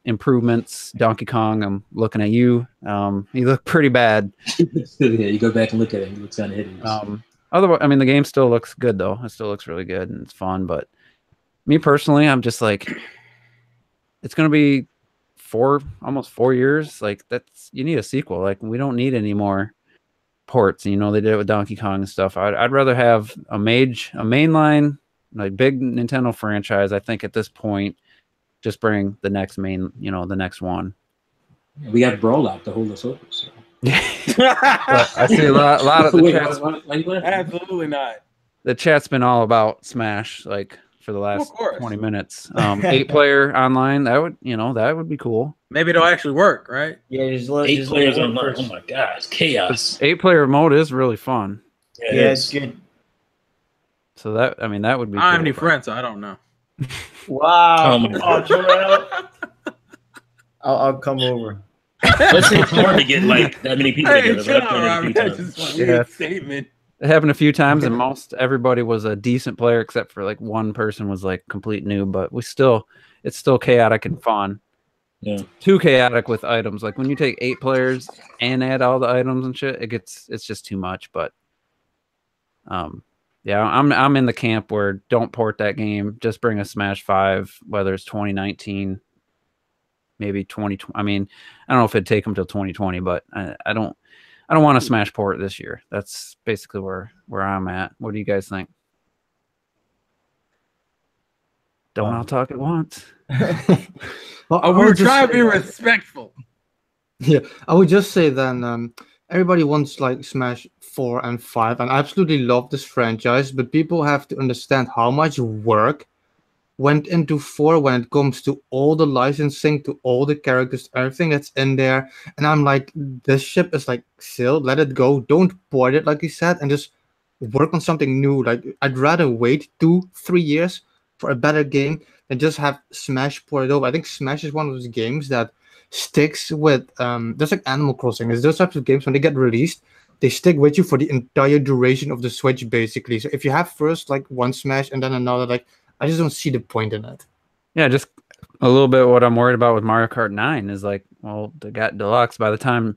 improvements. Donkey Kong, I'm looking at you. You look pretty bad. Yeah, you go back and look at it. He looks kind of hideous. Otherwise, I mean, the game still looks good though. It still looks really good and it's fun. But me personally, I'm just like, it's gonna be almost 4 years. Like you need a sequel. Like we don't need any more ports. They did it with Donkey Kong and stuff. I'd rather have a mainline, like big Nintendo franchise. I think at this point, just bring the next the next one. We got Brawl out to hold us over. So. But I see a lot of the Wait, chat's, why you laughing? Absolutely not. the chat's been all about Smash, like for the last course. 20 minutes. 8-player online, that would be cool. Maybe it'll actually work, right? Yeah, just let 8 just players let it work online. first. Oh my god, it's chaos. 8-player mode is really fun. Yeah, Yeah, it it's is. good. So that would be I don't have cool. any friends, so I don't know. Wow. Oh my God. Joel. I'll come over. Let's say it's hard to get like that many people Hey, together. chill But I've out, done it a Robert. few That's times. just a Yeah. weird statement. It happened a few times, and most everybody was a decent player except for like one person was like complete noob. But it's still chaotic and fun. Yeah. Too chaotic with items. Like when you take 8 players and add all the items and shit, it's just too much. But yeah, I'm in the camp where don't port that game. Just bring a Smash 5, whether it's 2019, maybe 2020. I mean, I don't know if it'd take them till 2020, but I don't want a Smash port this year. That's basically where I'm at. What do you guys think? Don't all talk at once. Well, Oh, I we were would just trying to say be that- respectful. Yeah, I would just say then everybody wants like Smash 4 and 5, and I absolutely love this franchise, but people have to understand how much work went into 4 when it comes to all the licensing, to all the characters, everything that's in there. And I'm like, this ship is like sailed, let it go. Don't port it, like you said, and just work on something new. Like I'd rather wait 2-3 years for a better game than just have Smash ported over. I think Smash is one of those games that sticks with just like Animal Crossing. It's those types of games when they get released, they stick with you for the entire duration of the Switch, basically. So if you have first like one Smash and then another, like I just don't see the point in it. Yeah, just a little bit what I'm worried about with Mario Kart 9 is like, well, they got Deluxe. By the time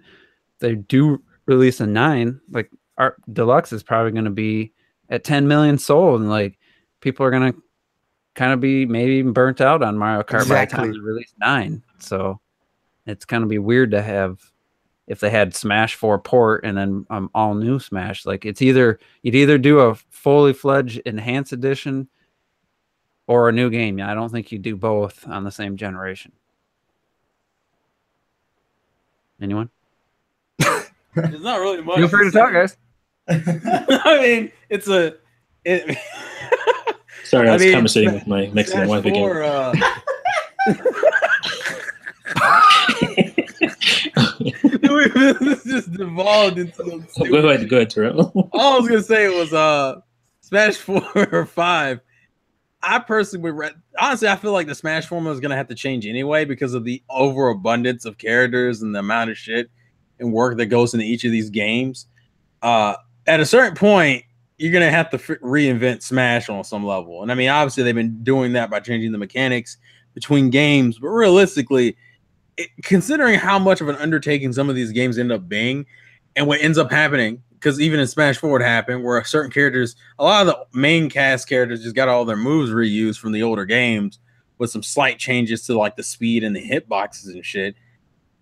they do release a 9, like our Deluxe is probably going to be at 10 million sold, and like people are going to kind of be maybe even burnt out on Mario Kart by the time Exactly. they release 9. So it's going to be weird to have if they had Smash 4 port and then all new Smash. Like you'd either do a fully fledged enhanced edition or a new game. I don't think you do both on the same generation. Anyone? There's not really much. Feel free to talk, guys. I mean, Sorry, I was I mean, conversating with my Mexican wife Smash again. 4, this just devolved into some Go ahead, Terrell. All I was gonna say was Smash 4 or 5. I personally honestly I feel like the Smash formula is gonna have to change anyway because of the overabundance of characters and the amount of shit and work that goes into each of these games. At a certain point, you're gonna have to reinvent Smash on some level. And I mean, obviously they've been doing that by changing the mechanics between games, but realistically, considering how much of an undertaking some of these games end up being, and what ends up happening, because even in Smash 4 it happened where certain characters, a lot of the main cast characters just got all their moves reused from the older games with some slight changes to like the speed and the hitboxes and shit.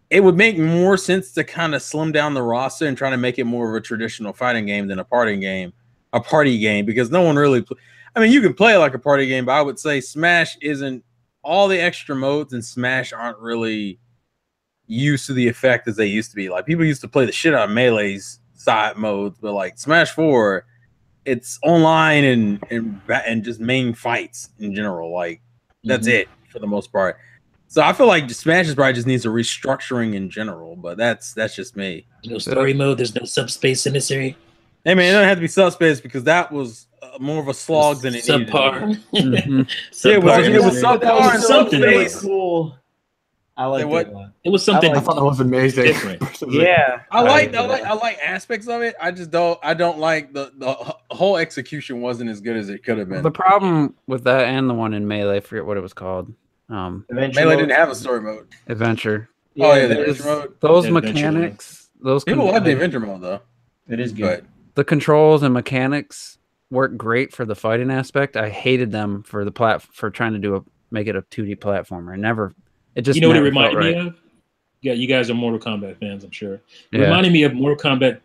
It would make more sense to kind of slim down the roster and try to make it more of a traditional fighting game than a party game, because no one really I mean, you can play like a party game, but I would say Smash isn't all the extra modes, and Smash aren't really used to the effect as they used to be. Like people used to play the shit out of Melee's side modes, but like Smash 4, it's online and just main fights in general. Like that's it for the most part. So I feel like Smash is probably just needs a restructuring in general, but that's just me. No story mode. There's no subspace emissary. Hey man, it doesn't have to be subspace because that was more of a slog than it needed to be. Subpar. Mm-hmm. It was Subpar. subpar That was and something. subspace. cool. I like Say what? that one. It was something. I thought that was amazing. Different. Yeah. I like that. aspects of it. I don't like the whole execution wasn't as good as it could have been. The problem with that and the one in Melee, I forget what it was called. Adventure Melee mode. didn't have a story mode. Adventure. Oh yeah, the that adventure is- mode. Those Yeah, Adventure mechanics, those People love the like, adventure mode though. It is good. But the controls and mechanics work great for the fighting aspect. I hated them for the for trying to make it a 2D platformer. It just You know what it never felt reminded me right. of? Yeah, you guys are Mortal Kombat fans, I'm sure. It Yeah. reminded me of Mortal Kombat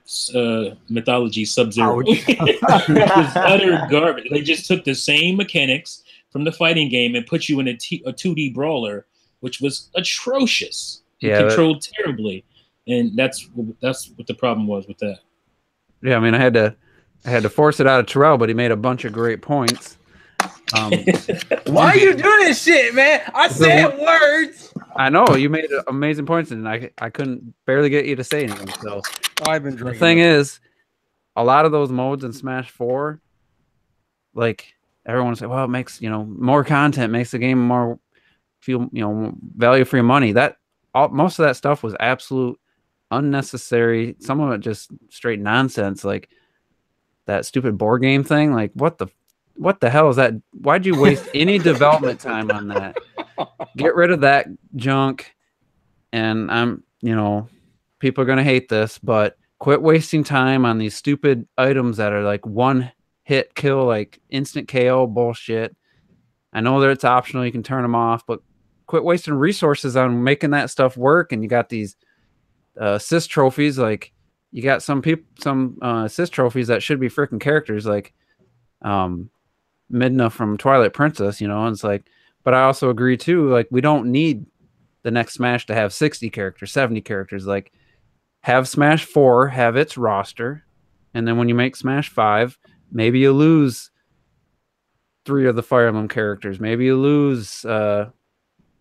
mythology Sub-Zero. Ouch. It was utter garbage. They just took the same mechanics from the fighting game and put you in a 2D brawler, which was atrocious. It Yeah, controlled terribly. and that's what the problem was with that. Yeah, I mean, I had to force it out of Terrell, but he made a bunch of great points. Why are you doing this shit, man? I said words. I know you made amazing points, and I couldn't barely get you to say anything. So I've been the drinking. thing is, a lot of those modes in Smash 4, like everyone say, well, it makes more content, makes the game more feel value for your money. Most of that stuff was absolute unnecessary. Some of it just straight nonsense, like that stupid board game thing. Like what the hell is that? Why'd you waste any development time on that? Get rid of that junk. And people are gonna hate this, but quit wasting time on these stupid items that are like one hit kill, like instant KO bullshit. I know that it's optional, you can turn them off, but quit wasting resources on making that stuff work. And you got these assist trophies, like you got some assist trophies that should be freaking characters, like Midna from Twilight Princess, and it's like, but I also agree too, like we don't need the next Smash to have 60 characters, 70 characters. Like have Smash 4 have its roster, and then when you make Smash 5, maybe you lose 3 of the Fire Emblem characters. Maybe you lose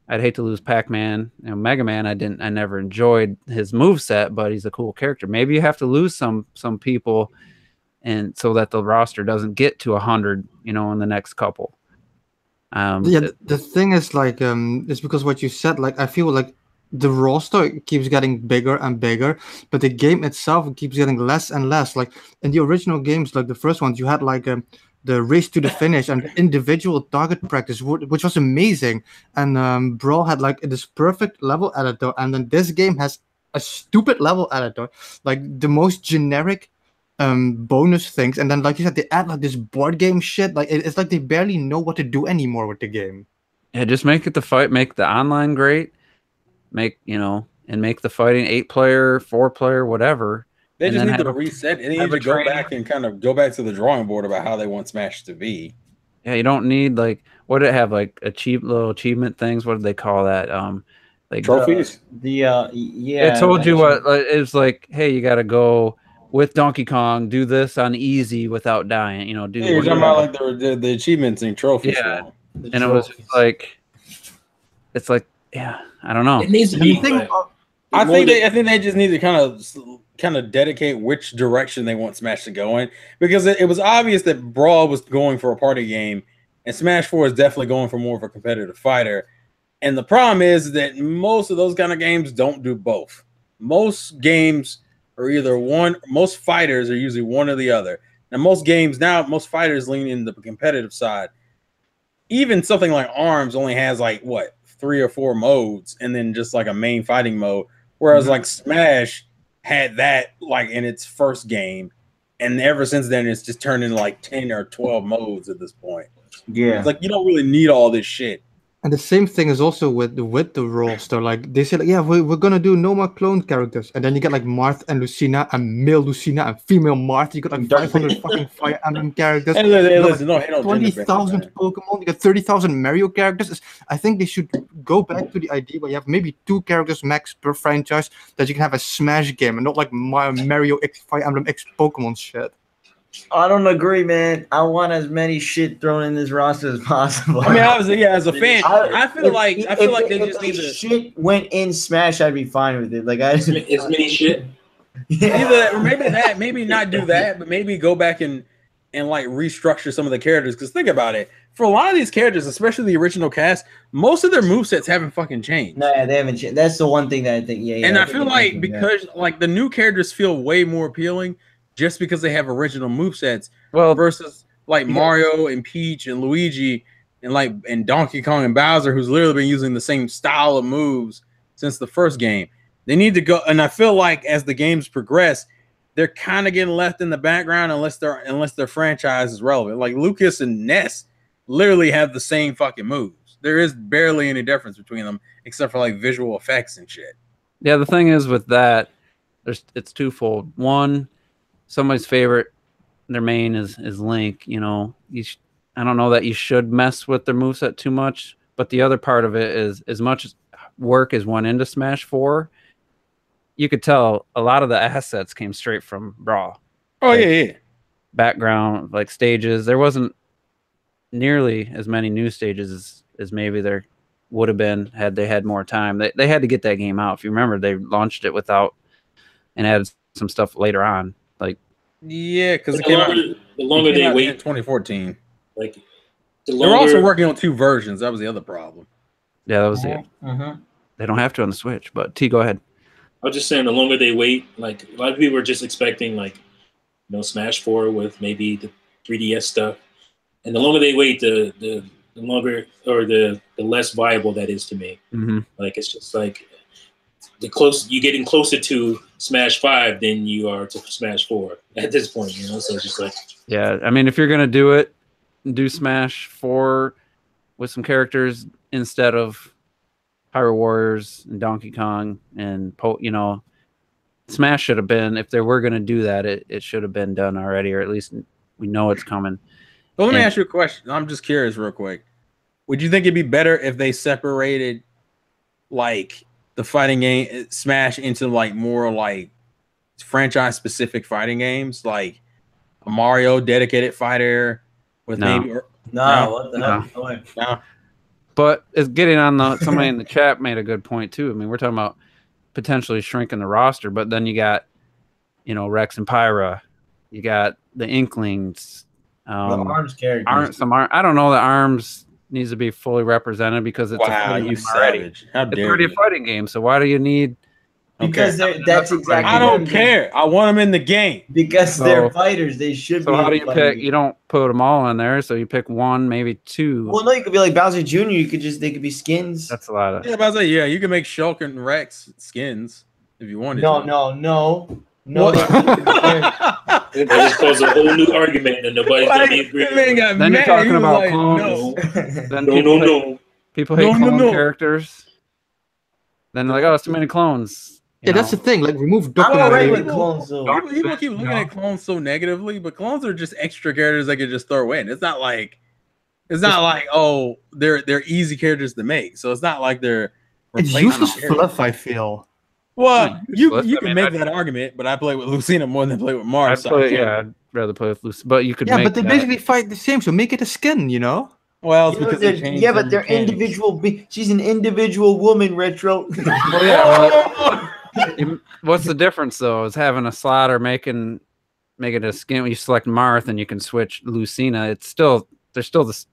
I'd hate to lose Pac-Man. Mega Man, I never enjoyed his moveset, but he's a cool character. Maybe you have to lose some people, and so that the roster doesn't get to 100, in the next couple. The thing is, like, it's because what you said, like, I feel like the roster keeps getting bigger and bigger, but the game itself keeps getting less and less. Like in the original games, like the first ones, you had like the race to the finish and individual target practice, which was amazing. And Brawl had like this perfect level editor, and then this game has a stupid level editor, like the most generic bonus things. And then, like you said, they add like this board game shit. Like it's like they barely know what to do anymore with the game. Yeah, just make it make the online great, and make the fighting 8-player, 4-player, whatever. They just need to reset. They need to go back and kind of go back to the drawing board about how they want Smash to be. Yeah, you don't need like, what did it have, like little achievement things? What did they call that? Like trophies. It told you what it was like. Hey, you got to go with Donkey Kong, do this on easy without dying. You're talking about like the achievements and trophies. Yeah, and it was like, it's like, yeah, I don't know. It needs to be. I think they just need to kind of dedicate which direction they want Smash to go in, because it was obvious that Brawl was going for a party game, and Smash 4 is definitely going for more of a competitive fighter. And the problem is that most of those kind of games don't do both. Most games are either one. Most fighters are usually one or the other. And most fighters lean in the competitive side. Even something like ARMS only has like 3 or 4 modes, and then just like a main fighting mode. Whereas like Smash had that like in its first game, and ever since then it's just turned into like 10 or 12 modes at this point. Yeah, it's like you don't really need all this shit. And the same thing is also with the roster. Like they say, like, yeah, we're gonna do no more clone characters, and then you get like Marth and Lucina, and male Lucina and female Marth. You got like 500 fucking Fire Emblem characters. Hey, listen, like 20,000 Pokemon. You got 30,000 Mario characters. I think they should go back to the idea where you have maybe 2 characters max per franchise, that you can have a Smash game, and not like Mario X, Fire Emblem X Pokemon shit. I don't agree, man. I want as many shit thrown in this roster as possible. I mean, obviously, yeah, as a fan, I feel like they just need to. Shit went in Smash, I'd be fine with it. Like as many shit. Yeah. Either maybe not do that, but maybe go back and like restructure some of the characters. Because think about it, for a lot of these characters, especially the original cast, most of their movesets haven't fucking changed. No, they haven't changed. That's the one thing that I think. Yeah. And I feel like because like the new characters feel way more appealing, just because they have original movesets, versus like Mario and Peach and Luigi and Donkey Kong and Bowser, who's literally been using the same style of moves since the first game. They need to go, and I feel like as the games progress, they're kind of getting left in the background unless their franchise is relevant. Like Lucas and Ness literally have the same fucking moves. There is barely any difference between them except for like visual effects and shit. Yeah, the thing is with that, it's twofold. One, somebody's favorite, their main is Link. I don't know that you should mess with their moveset too much, but the other part of it is, as much work as went into Smash 4, you could tell a lot of the assets came straight from Brawl. Oh Like, yeah. background, like stages. There wasn't nearly as many new stages as maybe there would have been had they had more time. They had to get that game out. If you remember, they launched it without and added some stuff later on. Like, Yeah, because it The came out. longer, the longer it came they out in wait, 2014. like the They were longer. also working on 2 versions. That was the other problem. yeah, that was it. They don't have to on the Switch, but T, go ahead. I was just saying, the longer they wait, like a lot of people are just expecting, like, Smash 4 with maybe the 3DS stuff, and the longer they wait, the longer or the less viable that is to me. Mm-hmm. Like, it's just like the close you're getting closer to Smash 5 than you are to Smash 4 at this point. So it's just like, Yeah, I mean, if you're gonna do it, do Smash 4 with some characters instead of Hyrule Warriors and Donkey Kong and Smash should have been, if they were gonna do that, it should have been done already, or at least we know it's coming. Well, let me And- ask you a question. I'm just curious, real quick. Would you think it'd be better if they separated, like, the fighting game Smash into like more like franchise specific fighting games, like a Mario dedicated fighter with No. maybe? No, No, what the no. hell? Oh, wait. No. But it's getting on the somebody in the chat made a good point too. I mean, we're talking about potentially shrinking the roster, but then you got, Rex and Pyra, you got the Inklings, The arms characters. I don't know that Arms needs to be fully represented because it's a Wow, fighting you game already. savage! How It's dare already a you? fighting game, so why do you need? Because that's exactly. I don't what- care. I want them in the game. Because So- they're fighters. They should So be. how do in you fighting pick? games. You don't put them all in there, so you pick one, maybe two. Well, no, you could be like Bowser Jr. They could be skins. That's a lot of. Yeah, but I was like, yeah, you can make Shulk and Rex skins if you wanted. No, to. no. it just caused a whole new argument and nobody's gonna be agreeing. Then you're talking about clones. Then No. people hate No, clone no. characters. Then they're like, oh, it's too many clones. Yeah, that's the thing. Like, remove Dr. I'm alright with Mario. clones though. People keep looking at clones so negatively, but clones are just extra characters they could just throw in. It's not like oh, they're easy characters to make. So it's not like they're It's replacing useless characters. fluff, I feel. Well, you I can mean, make that argument, but I play with Lucina more than play with Mars. I'd rather play with Lucy, but you could Yeah, make but they that. basically fight the same, so make it a skin, Well, it's You know, because they're- they changed yeah, but some they're mechanics. individual. She's an individual woman, Retro. Well, yeah, what's the difference though? Is having a slot or making a skin when you select Marth and you can switch Lucina. There's still the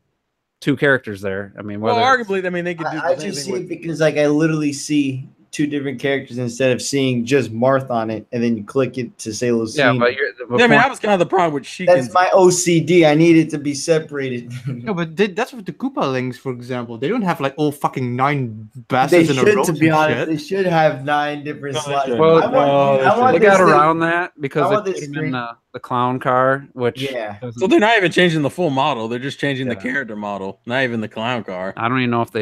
two characters there. I mean, Well, whether arguably, I mean, they could do. I the same just thing see with- it because I literally see two different characters instead of seeing just Marth on it, and then you click it to say Lucina. yeah, but Yeah, I mean, that was kind of the problem with That's Sheikah. my OCD. I need it to be separated. No, but that's with the Koopa links, for example. They don't have like all fucking 9 They bastards in a row. should, to be and honest, shit. they should have 9 different No, they slots. shouldn't. Well, I want they this got thing- around that because I they want put this him screen- in the clown car, which Yeah. doesn't- So they're not even changing the full model; they're just changing the Yeah. character model, not even the clown car. I don't even know if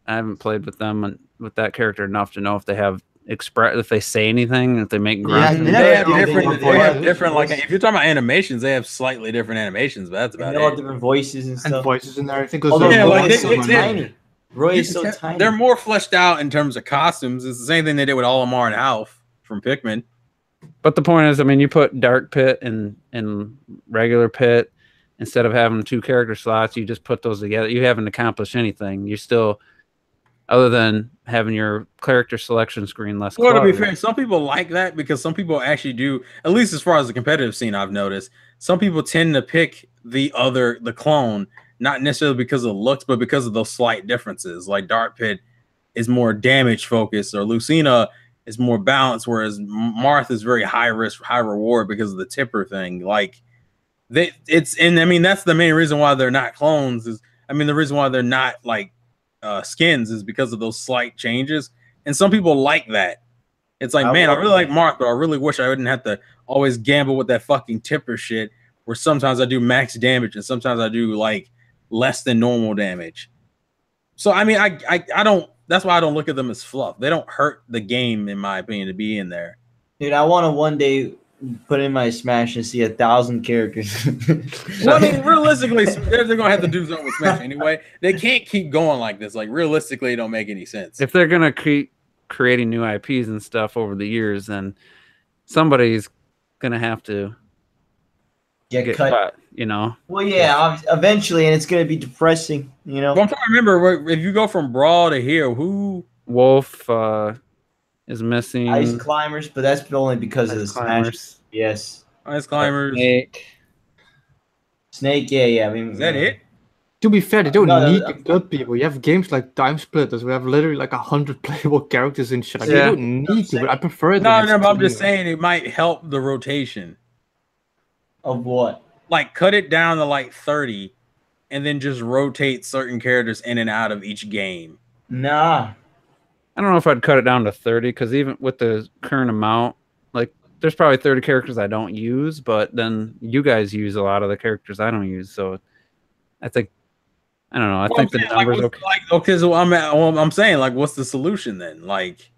I haven't played with them and with that character enough to know if they have if they say anything, if they make grunts. Yeah, They Yeah, have yeah, different. yeah. They have different. Like if you're talking about animations, they have slightly different animations, but that's And about they all have it. different voices and And stuff. voices in there. I think Although Yeah, Roy like is they- so they- tiny. Roy You is so can- tiny. They're more fleshed out in terms of costumes. It's the same thing they did with Olimar and Alf from Pikmin. But the point is, I mean, you put Dark Pit and regular Pit instead of having 2 character slots. You just put those together. You haven't accomplished anything. You still, other than having your character selection screen less. Well, to be cluttered. fair, some people like that because some people actually do. At least as far as the competitive scene, I've noticed some people tend to pick the clone, not necessarily because of the looks, but because of those slight differences. Like Dark Pit is more damage focused, or Lucina is more balanced, whereas Marth is very high risk, high reward because of the tipper thing. Like and I mean that's the main reason why they're not clones. The reason why they're not like skins is because of those slight changes, and some people like that. It's like, man, I really like Marth, but I really wish I wouldn't have to always gamble with that fucking tipper shit. Where sometimes I do max damage and sometimes I do like less than normal damage. So I mean, I don't. That's why I don't look at them as fluff. They don't hurt the game, in my opinion, to be in there. Dude, I want to one day put in my Smash and see 1,000 characters. Well, I mean, realistically, they're gonna have to do something with Smash anyway. They can't keep going like this. Like realistically, it don't make any sense. If they're gonna keep creating new IPs and stuff over the years, then somebody's gonna have to Get cut. you know. Well, yeah, eventually, and it's gonna be depressing. You know. But I'm trying to remember if you go from Brawl to here, who Wolf is missing. Ice Climbers, but that's only because of the Climbers. Smash. Yes. Ice Climbers? Snake, yeah. I mean, Is that it? To be fair, they don't No, need to cut people. You have games like Time Splitters. We have literally like 100 playable characters in shit. Like, Yeah. You don't need to, but I prefer it. No, when it's but I'm just cleaner. saying it might help the rotation. Of what? Like cut it down to like 30 and then just rotate certain characters in and out of each game. Nah. I don't know if I'd cut it down to 30 because even with the current amount, like there's probably 30 characters I don't use, but then you guys use a lot of the characters I don't use. So I think I don't know. I think the numbers okay. Okay, so I'm saying like, what's the solution then? Like,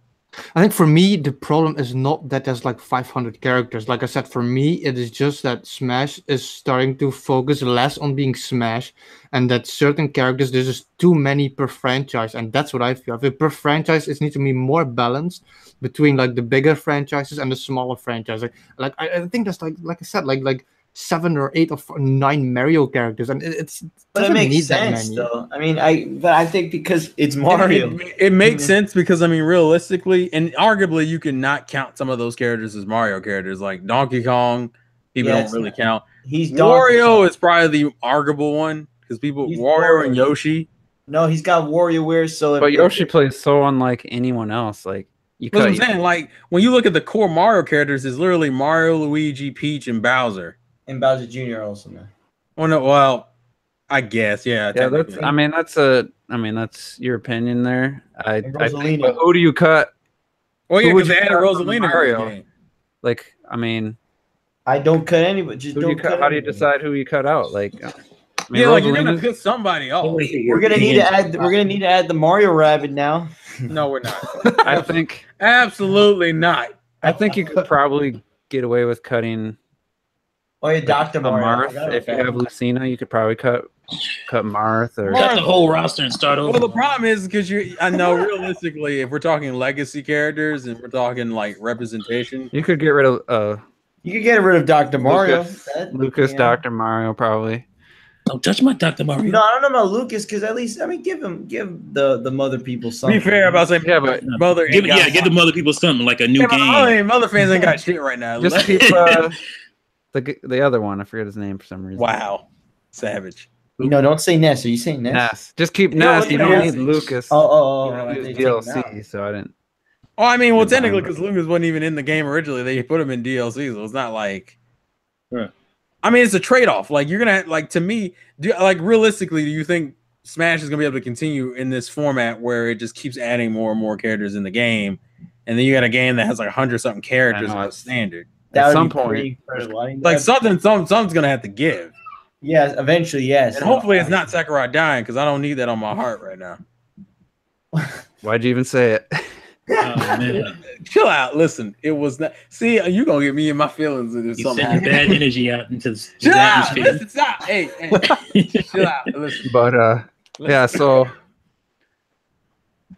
I think for me, the problem is not that there's like 500 characters. Like I said, for me, it is just that Smash is starting to focus less on being Smash, and that certain characters, there's just too many per franchise, and that's what I feel. I feel per franchise, it needs to be more balanced between like the bigger franchises and the smaller franchises. Like I think there's like I said, like 7 or 8 or 9 Mario characters, and it's But it doesn't makes need that sense, many. though. I mean, I think because it's Mario. It makes sense because I mean, realistically, and arguably, you can not count some of those characters as Mario characters, like Donkey Kong. People don't really count. He's Wario is probably the arguable one because people He's Wario and Wario. Yoshi. No, he's got WarioWare. So, But Yoshi plays so unlike anyone else. Like you That's what cut I'm saying. Like when you look at the core Mario characters, it's literally Mario, Luigi, Peach, and Bowser. and Bowser Jr. also now. Oh no, well, I guess yeah. yeah, that's. technically. I mean that's your opinion there. I think, Rosalina. but who do you cut? Well, yeah, who would because they you added cut from Rosalina Mario? in the game. Like I mean, I don't cut anybody. Just who do don't you cut? How do you anybody. decide who you cut out? Like, I mean, Yeah, like you're gonna Rosalina's- pick somebody off. We're gonna need to add. We're gonna need to add the Mario Rabbit now. No, we're not. I think Absolutely not. you could probably get away with cutting Oh yeah, Dr. Mario. I Marth. forgot If you about have that. Lucina, you could probably cut Marth or Cut the whole roster and start over. Well, the problem is because I know realistically, if we're talking legacy characters and we're talking like representation, you could get rid of You could get rid of Dr. Mario. Lucas, Yeah. Dr. Mario, probably. Don't touch my Dr. Mario. No, I don't know about Lucas because at least give the mother people to something. be fair, about saying Yeah, but mother. Give the mother people something like a new Yeah, but I game. mean, mother fans ain't got shit right now. just keep the other one. I forget his name for some reason. Wow, savage. Don't say Ness. Are you saying Ness? Ness. Just keep You know Ness. what You the don't hell? need Lucas. Oh, You I don't think use take him out. DLC, so I didn't. Oh, I mean, well, Good technically, time. because Lucas wasn't even in the game originally, they put him in DLC, so it's not like. Right. I mean, it's a trade-off. Like you're gonna like to me, realistically, do you think Smash is gonna be able to continue in this format where it just keeps adding more and more characters in the game, and then you got a game that has like 100-something characters I know, as standard? That At would some be point, pretty incredible. I mean, Like that- something's gonna have to give, yes, eventually, yes. and hopefully it's not Sakurai dying because I don't need that on my heart right now. Why'd you even say it? Oh, man. Chill out. Listen, it was not. See, you gonna get me in my feelings if You something send happens. bad energy out into the Chill out. atmosphere. Listen, stop. Hey, chill out. Listen. But listen. yeah, so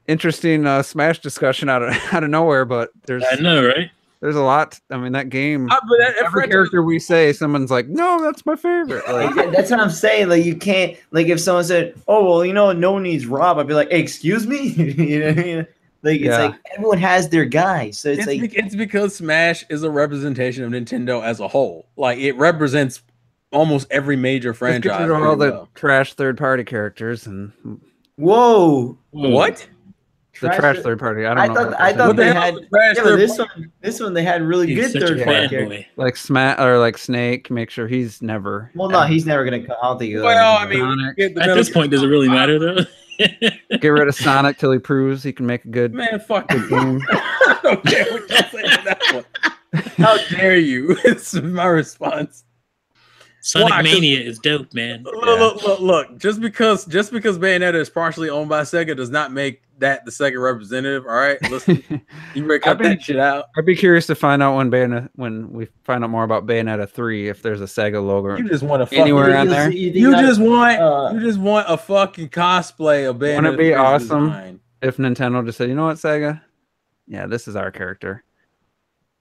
interesting Smash discussion out of nowhere. But I know, right? there's a lot. I mean, that game. But Every character we say, someone's like, "No, that's my favorite." Like, That's what I'm saying. Like you can't like if someone said, "Oh well, no one needs Rob," I'd be like, hey, "Excuse me," you know what I mean? Like it's Yeah. like everyone has their guy, so it's like it's because Smash is a representation of Nintendo as a whole. Like it represents almost every major just get franchise. rid of all pretty the well. trash third-party characters and whoa. What? the trash third-party. I don't know. I what thought What that they the hell had. is trash Yeah, but third- this one they had really He's good such a third party characters. fanboy. like Smash or like Snake. Make sure he's never. Well, no, he's never gonna come. I don't think. he'll Well, ever I do mean, Sonic. get the At Metal this Gear point, does it really Solid. matter though? Get rid of Sonic till he proves he can make a good Man, fuck you. game. I don't care what you say to that one. How dare you? It's my response. Sonic Why? 'Cause- Mania is dope, man. Look. Just because Bayonetta is partially owned by Sega does not make that the Sega representative. All right, listen, you better cut that shit out. I'd be curious to find out when we find out more about Bayonetta 3 if there's a Sega logo You just want to fucking. anywhere on there. You just want a fucking cosplay of Bayonetta. Wouldn't it be 3's awesome? design. If Nintendo just said, you know what, Sega, yeah, this is our character.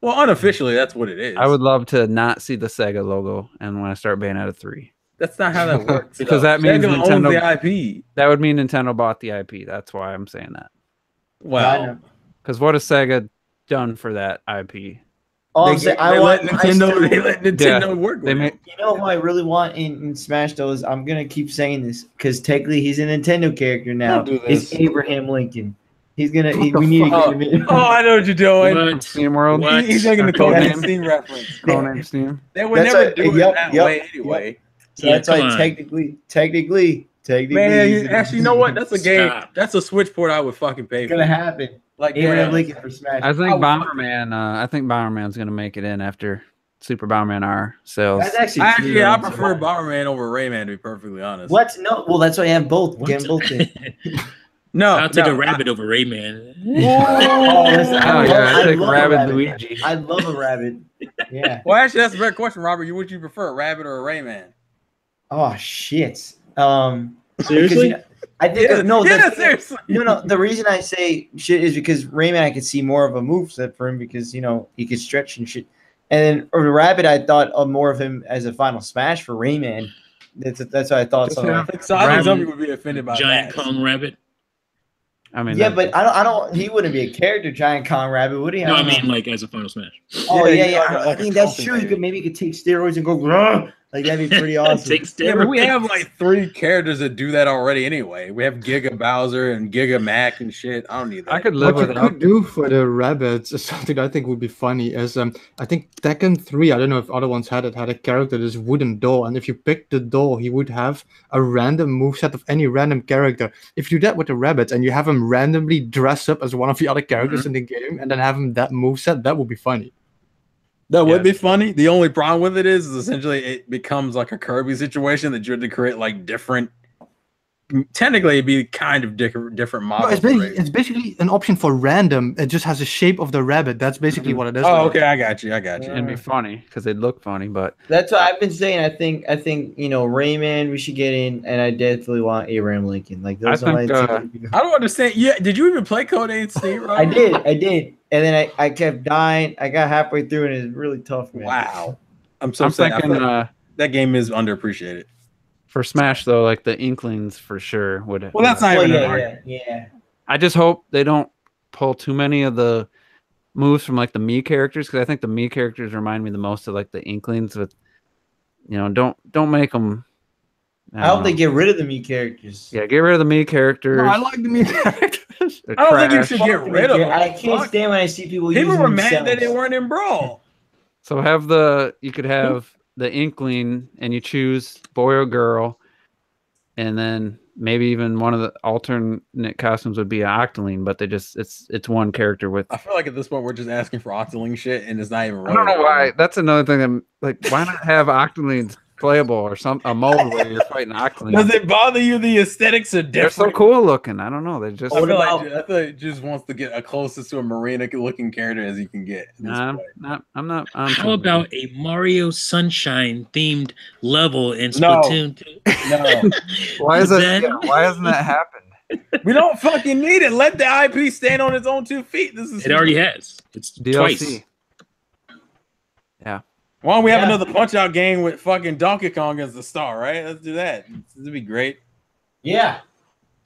Well, unofficially, that's what it is. I would love to not see the Sega logo, and when I start Bayonetta 3. That's not how that works. Because that means Sega owns Nintendo the IP. That would mean Nintendo bought the IP. That's why I'm saying that. Well, because what has Sega done for that IP? They let Nintendo work with it. You know who I really want in Smash though is I'm gonna keep saying this because technically he's a Nintendo character now. Is Abraham Lincoln? He's gonna. We need to get him in. Oh, I know what you're doing. From Steam World. He's making the Codename Steam reference. Codename Steam. They would never do it that way anyway. So that's why technically. Man, actually, you know what? That's a game. That's a Switch port I would fucking pay for. Gonna happen. Like Abraham Lincoln for Smash. I think Bomberman. I think Bomberman's gonna make it in after Super Bomberman R sales. That's actually I prefer Bomberman over Rayman, to be perfectly honest. What? No. Well, that's why I have both. Get them both in. No, I'll take a rabbit over Rayman. I take Rabbit Luigi. I love a rabbit. Yeah. Well, actually, that's a better question, Robert. Would you prefer a rabbit or a Rayman? Oh shit. Seriously? I think seriously. No. The reason I say shit is because Rayman, I could see more of a moveset for him because he could stretch and shit. And then or the rabbit, I thought of more of him as a final smash for Rayman. That's what I thought. So I think somebody would be offended by Giant Kong Rabbit. I mean, yeah, but I don't. He wouldn't be a character, Giant Kong Rabbit, would he? No, I mean like as a final smash. Oh yeah. Like I mean that's true. Maybe he could take steroids and go. Grr! Like that'd be pretty awesome. Yeah, but we have like 3 characters that do that already anyway. We have Giga Bowser and Giga Mac and shit. I don't need that. I could live with What you could do for the rabbits is something I think would be funny. Is I think Tekken 3. I don't know if other ones had a character, this wooden doll, and if you pick the doll, he would have a random moveset of any random character. If you do that with the rabbits and you have him randomly dress up as one of the other characters in the game, and then have him that moveset, that would be funny. That would be funny. The only problem with it is essentially it becomes like a Kirby situation that you had to create like different. Technically, it'd be kind of different models. No, it's basically an option for random. It just has the shape of the rabbit. That's basically what it is. Oh, okay, I got you. It'd be funny because they'd look funny, but that's what I've been saying. I think Rayman we should get in, and I definitely want Abraham Lincoln. Like those are my two. I don't understand. Yeah, did you even play Codename Steam? I did, and then I kept dying. I got halfway through, and it's really tough. Man. Wow, I'm thinking that game is underappreciated. For Smash though, like the Inklings for sure would. Well, that's not even an argument. Yeah. I just hope they don't pull too many of the moves from like the Mii characters because I think the Mii characters remind me the most of like the Inklings. With don't make them. I hope they get rid of the Mii characters. Yeah, get rid of the Mii characters. No, I like the Mii characters. I don't think you should get rid of them. I can't stand when I see people. People were mad that they weren't in Brawl. So you could have the Inkling, and you choose boy or girl, and then maybe even one of the alternate costumes would be an Octoling, but it's one character with. I feel like at this point we're just asking for Octoling shit, and it's not even. I don't know why. That's another thing. I'm like, why not have Octolings playable or a mode where you're fighting Octoling? Does it bother you? The aesthetics are different. They're so cool looking. I don't know. They just. I feel like it just wants to get as closest to a Marina looking character as you can get. I'm not. How about a Mario Sunshine themed level in Splatoon 2? No. Why hasn't that happened? We don't fucking need it. Let the IP stand on its own 2 feet. It already has. It's DLC. Twice. Yeah. Why don't we have another Punch-Out game with fucking Donkey Kong as the star, right? Let's do that. This would be great. Yeah.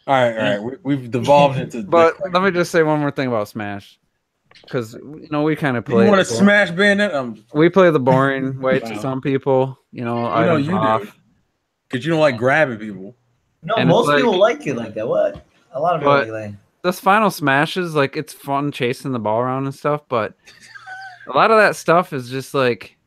All right. We've devolved into. But let me just say one more thing about Smash, because we kind of play. You want to smash Bayonetta? We play the boring way to some people. You do, because you don't like grabbing people. No, and most people like it like that. What? A lot of people like. This final Smashes, like it's fun chasing the ball around and stuff, but a lot of that stuff is just like.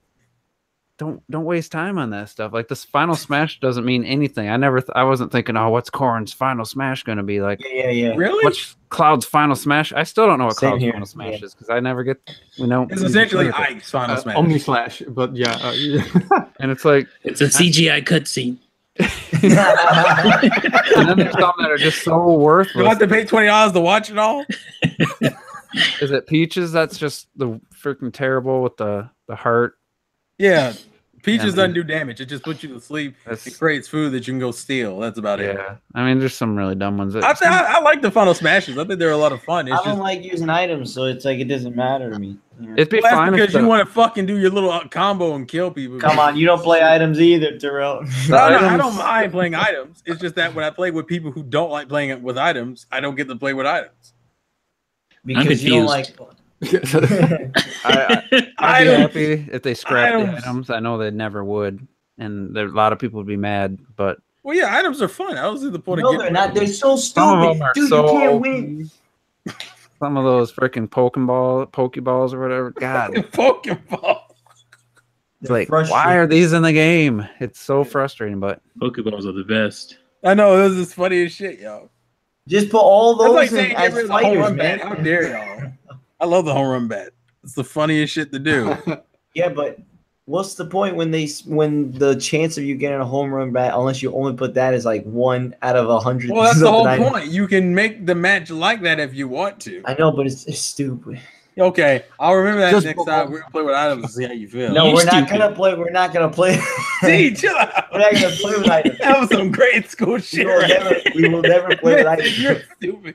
Don't waste time on that stuff. Like this final smash doesn't mean anything. I wasn't thinking, what's Corrin's final smash going to be like? Yeah. Really? What's Cloud's final smash? I still don't know what Cloud's final smash is because I never get. It's essentially Ike's final smash. Omni Slash, but yeah. And it's like it's a CGI cutscene. And then there's some that are just so worthless. You have to pay $20 to watch it all. Is it Peaches? That's just the freaking terrible with the heart. Yeah, Peaches doesn't do damage. It just puts you to sleep. It creates food that you can go steal. That's about it. Yeah, I mean, there's some really dumb ones. I like the Final Smashes. I think they're a lot of fun. I don't like using items, so it's like it doesn't matter to me. It'd be fine because you want to fucking do your little combo and kill people. Come on, you don't play items either, Terrell. No, I don't mind playing items. It's just that when I play with people who don't like playing it with items, I don't get to play with items. Because you don't like. I'd be happy if they scrapped the items. I know they never would, and a lot of people would be mad. But well, yeah, items are fun. I don't see the point of getting. No, they're not. They're so stupid, dude. You can't win. Some of those freaking Pokeballs or whatever. God, Pokeball. It's like, why are these in the game? It's so frustrating. But Pokeballs are the best. I know this is funny as shit, y'all. Just put all those like in as fighters, man. How dare y'all? I love the home run bat. It's the funniest shit to do. Yeah, but what's the point when the chance of you getting a home run bat, unless you only put that as like 1 out of 100? Well, that's the whole point. You can make the match like that if you want to. I know, but it's stupid. Okay, I'll remember that next time we're gonna play with items and see how you feel. No, we're not gonna play. We're not gonna play. See, chill out. We're not gonna play with items. That was some grade school shit. We will never play with items. You're stupid.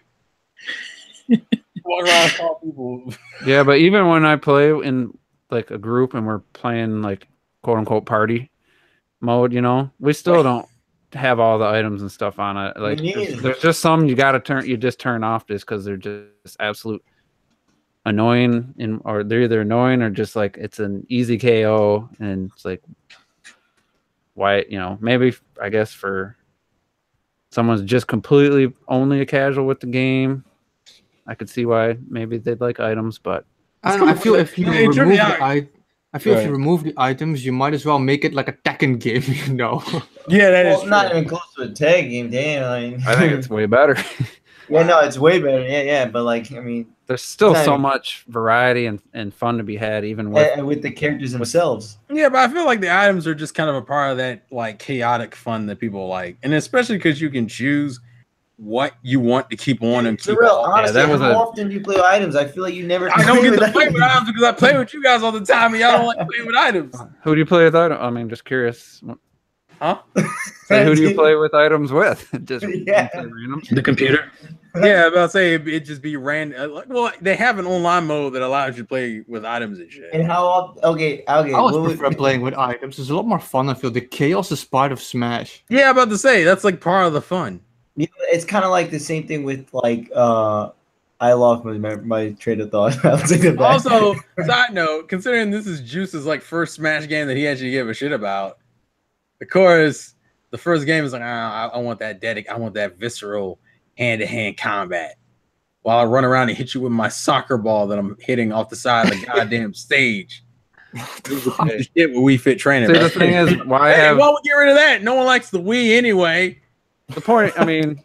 Walk around call people. Yeah, but even when I play in like a group and we're playing like quote unquote party mode, we still don't have all the items and stuff on it. Like there's just some you just turn off just because they're just absolute annoying, or they're either annoying or just like it's an easy KO, and it's like why maybe I guess for someone's just completely only a casual with the game, I could see why maybe they'd like items, but I don't know, I feel if you remove the items, you might as well make it like a Tekken game, Yeah, that is true. Not even close to a tag game. Damn, I think it's way better. Yeah, no, it's way better. Yeah, but like, I mean, there's still so much variety and fun to be had, even with the characters themselves. Yeah, but I feel like the items are just kind of a part of that like chaotic fun that people like, and especially because you can choose what you want to keep on and keep on. Honestly, how often do you play with items? I feel like you never. I don't get to play with items because I play with you guys all the time, and y'all don't like playing with items. Who do you play with items? I mean, just curious. Huh? Who do you play with items with? Just random? The computer. Yeah, I'm about to say it just be random. Well, they have an online mode that allows you to play with items and shit. And how? Okay. I always prefer playing with items. It's a lot more fun. I feel the chaos is part of Smash. Yeah, I'm about to say that's like part of the fun. Yeah, it's kind of like the same thing with like I lost my train of thought. Also, side note, considering this is Juice's like first Smash game that he actually gave a shit about, of course, the first game is like, I want that I want that visceral hand-to-hand combat. While I run around and hit you with my soccer ball that I'm hitting off the side of the goddamn stage. This is the kind of shit where we fit training. See, the thing is, why we get rid of that? No one likes the Wii anyway. The point, I mean,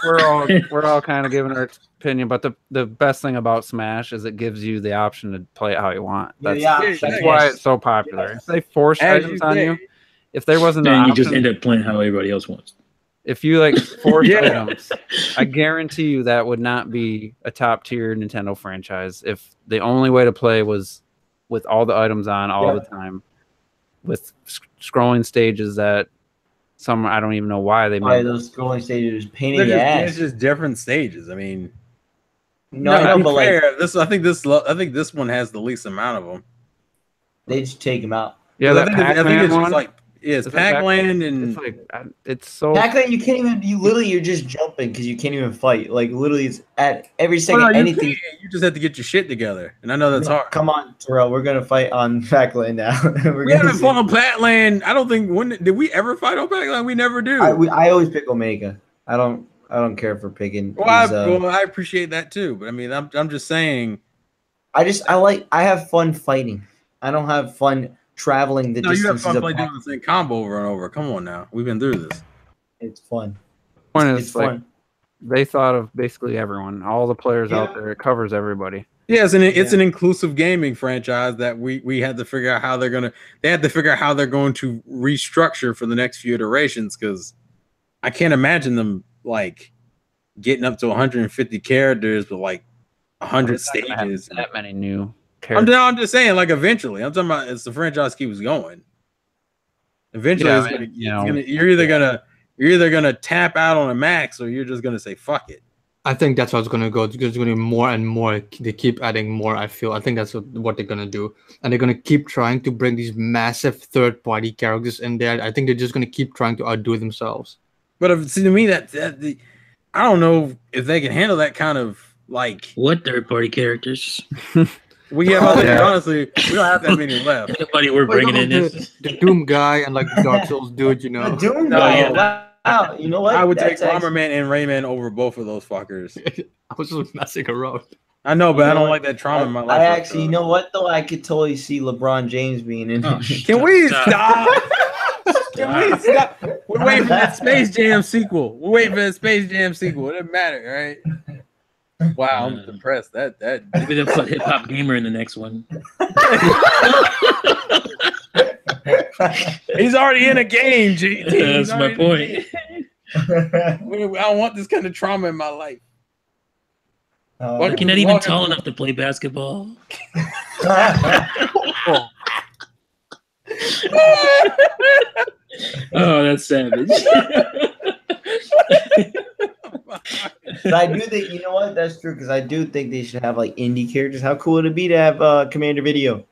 we're all kind of giving our opinion, but the best thing about Smash is it gives you the option to play it how you want. That's why it's so popular. If they force items on you, if there wasn't, then you just end up playing how everybody else wants. If you like force items, I guarantee you that would not be a top tier Nintendo franchise. If the only way to play was with all the items on all the time, with scrolling stages that some I don't even know why they made those scrolling stages pain in the ass. It's just different stages. I mean, no, but fair. I think this one has the least amount of them. They just take them out. Yeah, I think it's just like. Yeah, it's Pac-Land and it's like it's so Pac-Land. You can't even. You're just jumping because you can't even fight. Like literally, it's at every second. Anything. You just have to get your shit together, and I know that's hard. Come on, Terrell. We're gonna fight on Pac-Land now. We haven't fought on Pac-Land. I don't think. Did we ever fight on Pac-Land? We never do. I always pick Omega. I don't care for picking. Well, I appreciate that too, but I mean, I'm just saying. I have fun fighting. I don't have fun traveling the distances. You have fun playing doing the same combo over and over. Come on now, we've been through this. It's fun. It's fun. They thought of basically everyone, all the players out there. It covers everybody. Yes, and it's an inclusive gaming franchise that we had to figure out how they had to figure out how they're going to restructure for the next few iterations, because I can't imagine them like getting up to 150 characters with like 100 stages. That many new characters. I'm just saying, like eventually. I'm talking about as the franchise keeps going. Eventually, Yeah, it's I gonna, mean, you're either gonna tap out on a max, or you're just gonna say fuck it. I think that's how it's gonna go. There's gonna be more and more. They keep adding more. I think that's what they're gonna do, and they're gonna keep trying to bring these massive third-party characters in there. I think they're just gonna keep trying to outdo themselves. But see, to me, I don't know if they can handle that kind of like. What third-party characters? We have honestly, we don't have that many left. Nobody we're bringing in is the Doom guy and like the Dark Souls dude, you know. The Doom No, guy. yeah. Wow. You know what? I would take That's actually- Bomberman and Rayman over both of those fuckers. I was just messing around. I know, but You I know don't what? like that trauma in my life. I actually, you know what though? I could totally see LeBron James being in. Oh, it. Can we Stop. stop? Can we stop? We're waiting for that Space Jam sequel. We're waiting for the Space Jam sequel. It doesn't matter, right? Wow, I'm depressed. That Maybe they'll put Hip Hop Gamer in the next one. he's already in a game, GT. That's my point. I don't want this kind of trauma in my life. You're not even tall enough to play basketball. Oh, that's savage. But I do think, you know what? That's true, because I do think they should have like indie characters. How cool would it be to have Commander Video?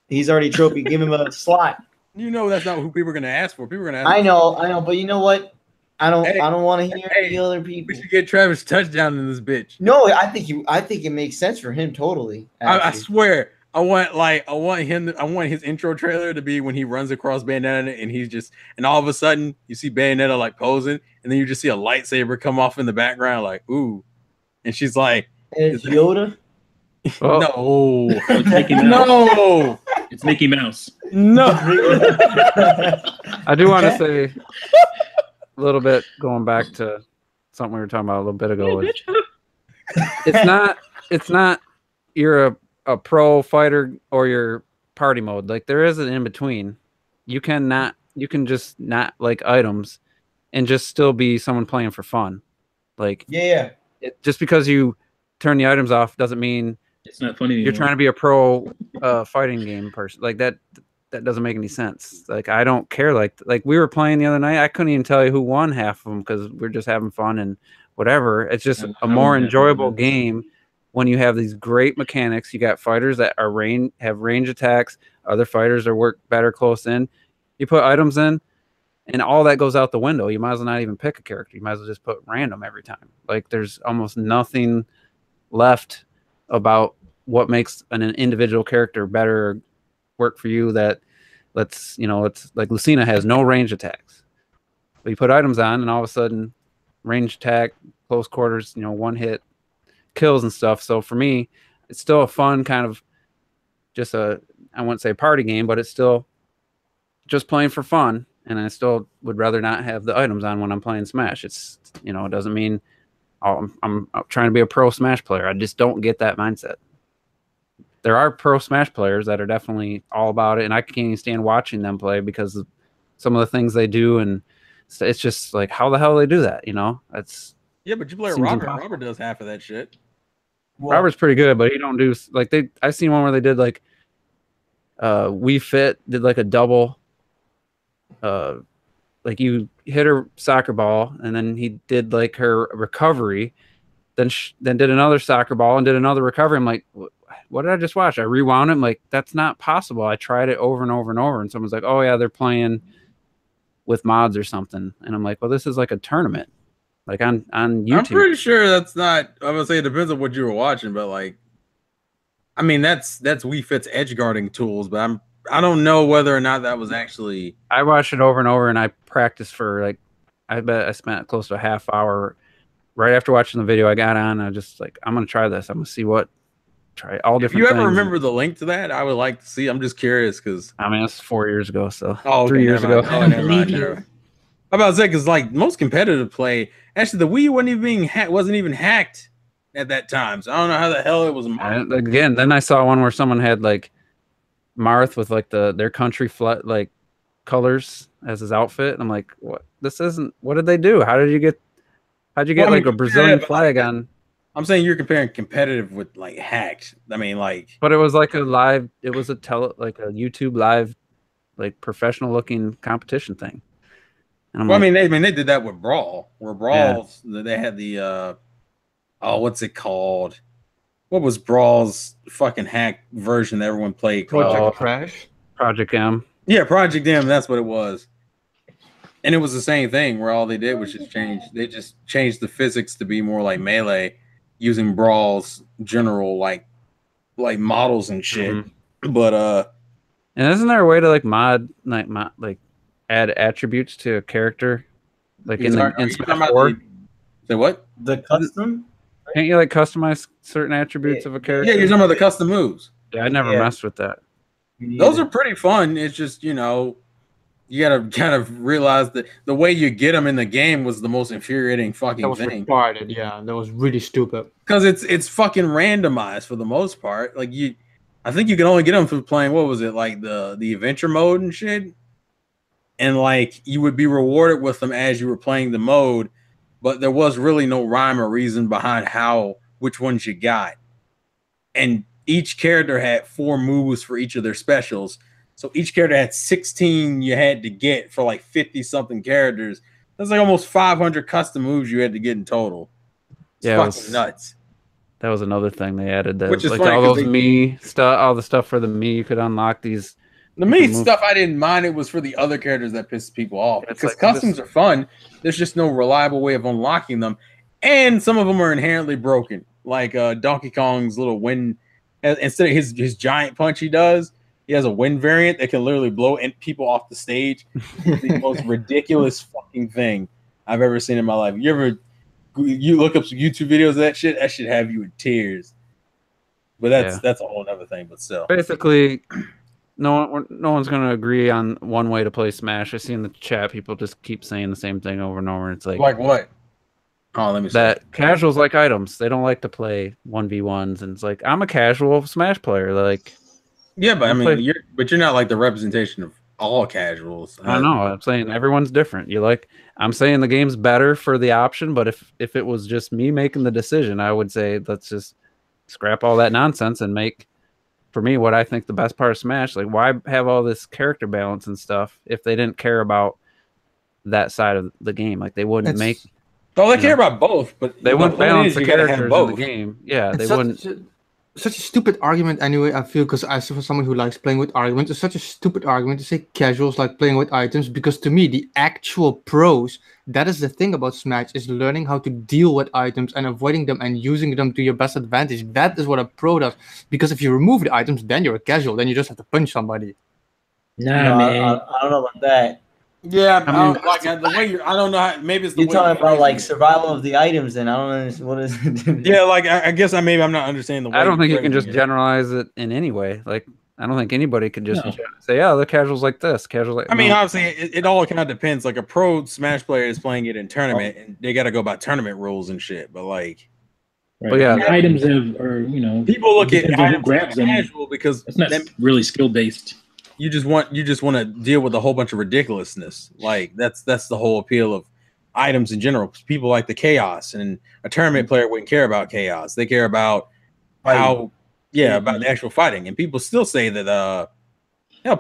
He's already trophy. Give him a slot. You know that's not who people are gonna ask for. People are gonna ask. I know, but you know what? I don't want to hear Hey, the other people. We should get Travis touchdown in this bitch. No, I think it makes sense for him totally. I swear, I want his intro trailer to be when he runs across Bayonetta and all of a sudden you see Bayonetta like posing, and then you just see a lightsaber come off in the background, like ooh, and she's like, It's Yoda. no, It's Mickey Mouse. no, It's Mickey Mouse. no. I do want to say a little bit going back to something we were talking about a little bit ago. It's not you're a pro fighter or your party mode. Like there is an in between. You can just not like items and just still be someone playing for fun. Like Yeah. just because you turn the items off doesn't mean It's not funny. you're trying to be a pro fighting game person. Like that doesn't make any sense. Like I don't care. Like we were playing the other night. I couldn't even tell you who won half of them because we're just having fun and whatever. It's just a more enjoyable game when you have these great mechanics. You got fighters that have range attacks. Other fighters are work better close in. You put items in, and all that goes out the window. You might as well not even pick a character. You might as well just put random every time. Like there's almost nothing left about what makes an individual character better work for you. That it's like Lucina has no range attacks, but you put items on and all of a sudden range attack, close quarters, one hit kills and stuff. So for me, it's still a fun kind of just I wouldn't say party game, but it's still just playing for fun. And I still would rather not have the items on when I'm playing Smash. It's, it doesn't mean I'm trying to be a pro Smash player. I just don't get that mindset. There are pro Smash players that are definitely all about it, and I can't even stand watching them play because of some of the things they do, and it's just like, how the hell do they do that? That's Yeah, but you play Seems Robert. impossible. Robert does half of that shit. Robert's pretty good, but he don't do like I seen one where they did like Wii Fit did like a double, like you hit her soccer ball and then he did like her recovery, then did another soccer ball and did another recovery. I'm like, what did I just watch? I rewound it. I'm like, that's not possible. I tried it over and over and over, and someone's like, oh yeah, they're playing with mods or something, and I'm like, well, this is like a tournament, like on YouTube. I'm pretty sure that's not. I'm gonna say it depends on what you were watching, but like, I mean, that's Wii Fit's edge guarding tools, but I don't know whether or not that was actually. I watched it over and over, and I practiced for like, I bet I spent close to a half hour. Right after watching the video, I got on. I just like, I'm gonna try this. I'm gonna see try all different. If you ever things. remember the link to that, I would like to see. I'm just curious because I mean, that's 4 years ago, so okay, 3 years never ago. mind. Oh, never mind. Believe you. I'm about to say because like most competitive play, actually the Wii wasn't even hacked at that time, so I don't know how the hell it was. And again, then I saw one where someone had like Marth with like their country like colors as his outfit, and I'm like, what? This isn't. What did they do? How'd you get like a Brazilian flag on? I'm saying you're comparing competitive with like hacked. I mean, like, But it was like a live. It was like a YouTube live like professional looking competition thing. And I'm Well, like, I mean, they did that with Brawl, where Brawls they had the what's it called? What was Brawl's fucking hack version that everyone played called? Project Crash. Project M. Yeah, Project M. That's what it was. And it was the same thing where all they did was just change. They just changed the physics to be more like Melee, using Brawl's general like models and shit. Mhm. But And isn't there a way to like like add attributes to a character, like in Smash 4? Say what? The custom? Can't you like customize certain attributes of a character? Yeah, you're talking about the custom moves. Yeah, I never messed with that. Those are pretty fun. It's just, you gotta kind of realize that the way you get them in the game was the most infuriating fucking That was thing. retarded. Yeah, that was really stupid. Because it's fucking randomized for the most part. Like I think you can only get them through playing, what was it, like the adventure mode and shit. And like you would be rewarded with them as you were playing the mode, but there was really no rhyme or reason behind which ones you got. And each character had 4 moves for each of their specials. So each character had 16 you had to get for like 50 something characters. That's like almost 500 custom moves you had to get in total. It's fucking nuts. That was another thing they added. That Which is like funny, all those Mii stuff, all the stuff for the Mii, you could unlock these. The Mii stuff I didn't mind. It was for the other characters that pissed people off. It's Because like customs are fun. There's just no reliable way of unlocking them. And some of them are inherently broken. Like Donkey Kong's little wind. Instead of his giant punch he does, he has a wind variant that can literally blow people off the stage. It's the most ridiculous fucking thing I've ever seen in my life. You look up some YouTube videos of that shit have you in tears. But that's a whole other thing. But still, basically, no one's gonna agree on one way to play Smash. I see in the chat people just keep saying the same thing over and over. It's like what? Oh, let me see. That casuals like items. They don't like to play 1v1s, and it's like I'm a casual Smash player. Like, yeah, but I mean, you're not like the representation of all casuals. I know. I'm saying everyone's different. I'm saying the game's better for the option, but if it was just me making the decision, I would say let's just scrap all that nonsense and make, for me, what I think the best part of Smash. Like, why have all this character balance and stuff if they didn't care about that side of the game? Like, they wouldn't make. Well, they care about both, but they wouldn't balance the characters in the game. Yeah, they wouldn't. Such a stupid argument anyway, I feel, because as for someone who likes playing with arguments, it's such a stupid argument to say casuals like playing with items, because to me, the actual pros, that is the thing about Smash, is learning how to deal with items and avoiding them and using them to your best advantage. That is what a pro does, because if you remove the items, then you're a casual, then you just have to punch somebody. Nah, man. I don't know about that. Yeah, I mean, the way I don't know how, maybe it's the you're talking about like survival of the items, and I don't understand what is it. Yeah, like I guess I'm not understanding the way. I don't think you can just generalize it in any way. Like, I don't think anybody could just say, "Yeah, the casuals like this, casuals like." I mean, obviously, it all kind of depends. Like a pro Smash player is playing it in tournament, and they got to go by tournament rules and shit. But like, right. But yeah, items are people look at items grabs them casual because it's not really skill based. You just want to deal with a whole bunch of ridiculousness. Like that's the whole appeal of items in general. People like the chaos, and a tournament player wouldn't care about chaos. They care about about the actual fighting. And people still say that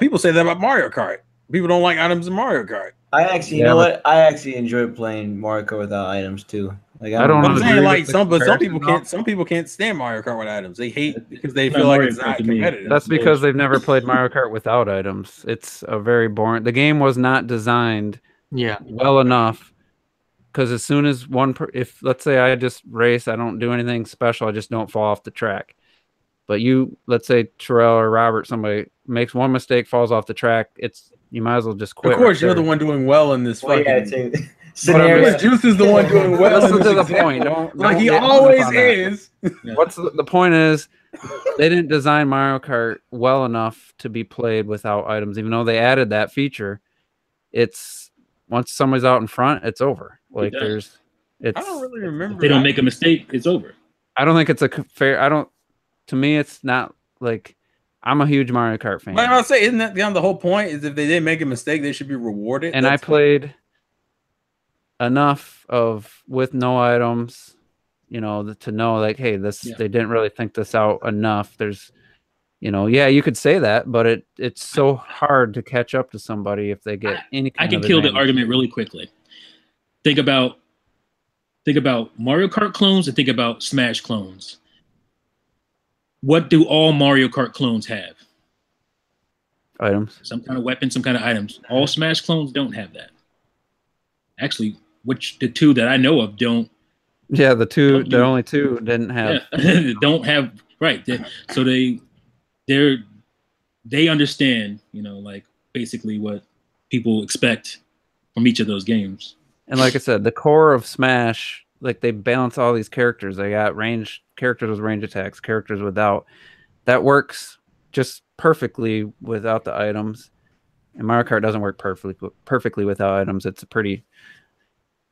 people say that about Mario Kart. People don't like items in Mario Kart. I actually, you know what? I actually enjoy playing Mario Kart without items too. Like I don't know. I'm saying like some people can't. Some people can't stand Mario Kart with items. They hate because they feel like it's not competitive. That's because they've never played Mario Kart without items. It's a very boring. The game was not designed well enough, because as soon as if let's say I just race, I don't do anything special. I just don't fall off the track. But let's say Terrell or Robert, somebody makes one mistake, falls off the track. You might as well just quit. Of course, you're the one doing well in this fucking. Scenario. Juice is the one doing well. Listen to the point. Don't he always is. What's the point is, they didn't design Mario Kart well enough to be played without items. Even though they added that feature, it's once somebody's out in front, it's over. Like I don't really remember. If they don't make a mistake, it's over. I don't think it's a fair. To me, it's not like. I'm a huge Mario Kart fan. But I'll say, isn't that the whole point? Is if they didn't make a mistake, they should be rewarded. And I played enough with no items, to know like, hey, they didn't really think this out enough. Yeah, you could say that, but it's so hard to catch up to somebody if they get any kind I can of kill the advantage. argument really quickly. Think about Mario Kart clones and think about Smash clones. What do all Mario Kart clones have? Items. Some kind of weapon, some kind of items. All Smash clones don't have that. Actually, the two that I know of don't. Yeah, the only two didn't have. Yeah, don't have right. So they understand, like basically what people expect from each of those games. And like I said, the core of Smash, like they balance all these characters. They got characters with range attacks, characters without. That works just perfectly without the items. And Mario Kart doesn't work perfectly without items.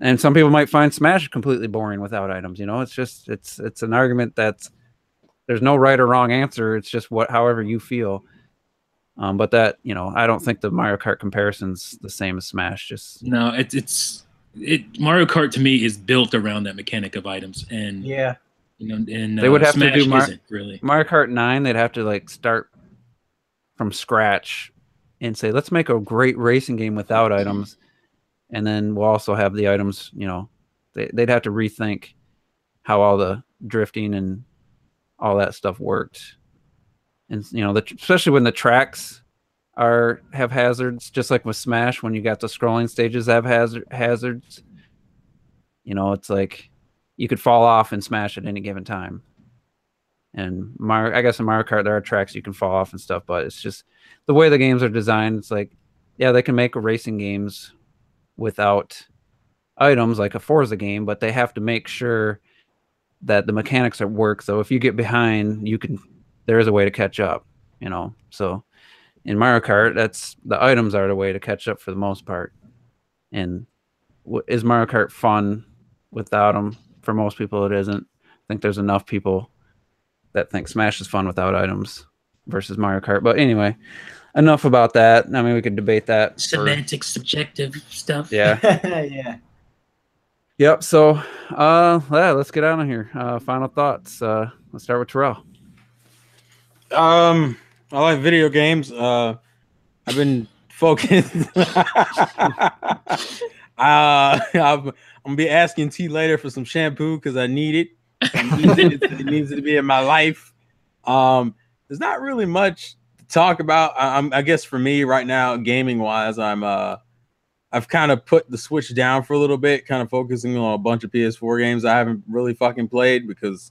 And some people might find Smash completely boring without items. It's an argument there's no right or wrong answer. It's just however you feel. But that, I don't think the Mario Kart comparison's the same as Smash. No, Mario Kart to me is built around that mechanic of items, and and they would have Smash to do isn't really Mario Kart 9. They'd have to like start from scratch and say, let's make a great racing game without items, and then we'll also have the items. They'd have to rethink how all the drifting and all that stuff worked, and especially when the tracks have hazards, just like with Smash, when you got the scrolling stages have hazards. It's like you could fall off in Smash at any given time. And I guess in Mario Kart there are tracks you can fall off and stuff, but it's just the way the games are designed. It's like, yeah, they can make racing games without items like a Forza game, but they have to make sure that the mechanics work. So if you get behind, there is a way to catch up. So. In Mario Kart, the items are the way to catch up for the most part. And is Mario Kart fun without them? For most people, it isn't. I think there's enough people that think Smash is fun without items versus Mario Kart. But anyway, enough about that. I mean, we could debate that. Semantic, subjective stuff. Yeah. Yeah. Yep. So, let's get out of here. Final thoughts. Let's start with Terrell. I like video games. I've been focused. I'm gonna be asking T later for some shampoo because I need it. It needs to be in my life. There's not really much to talk about. I guess for me right now, gaming wise, I've kind of put the Switch down for a little bit, kind of focusing on a bunch of PS4 games I haven't really fucking played because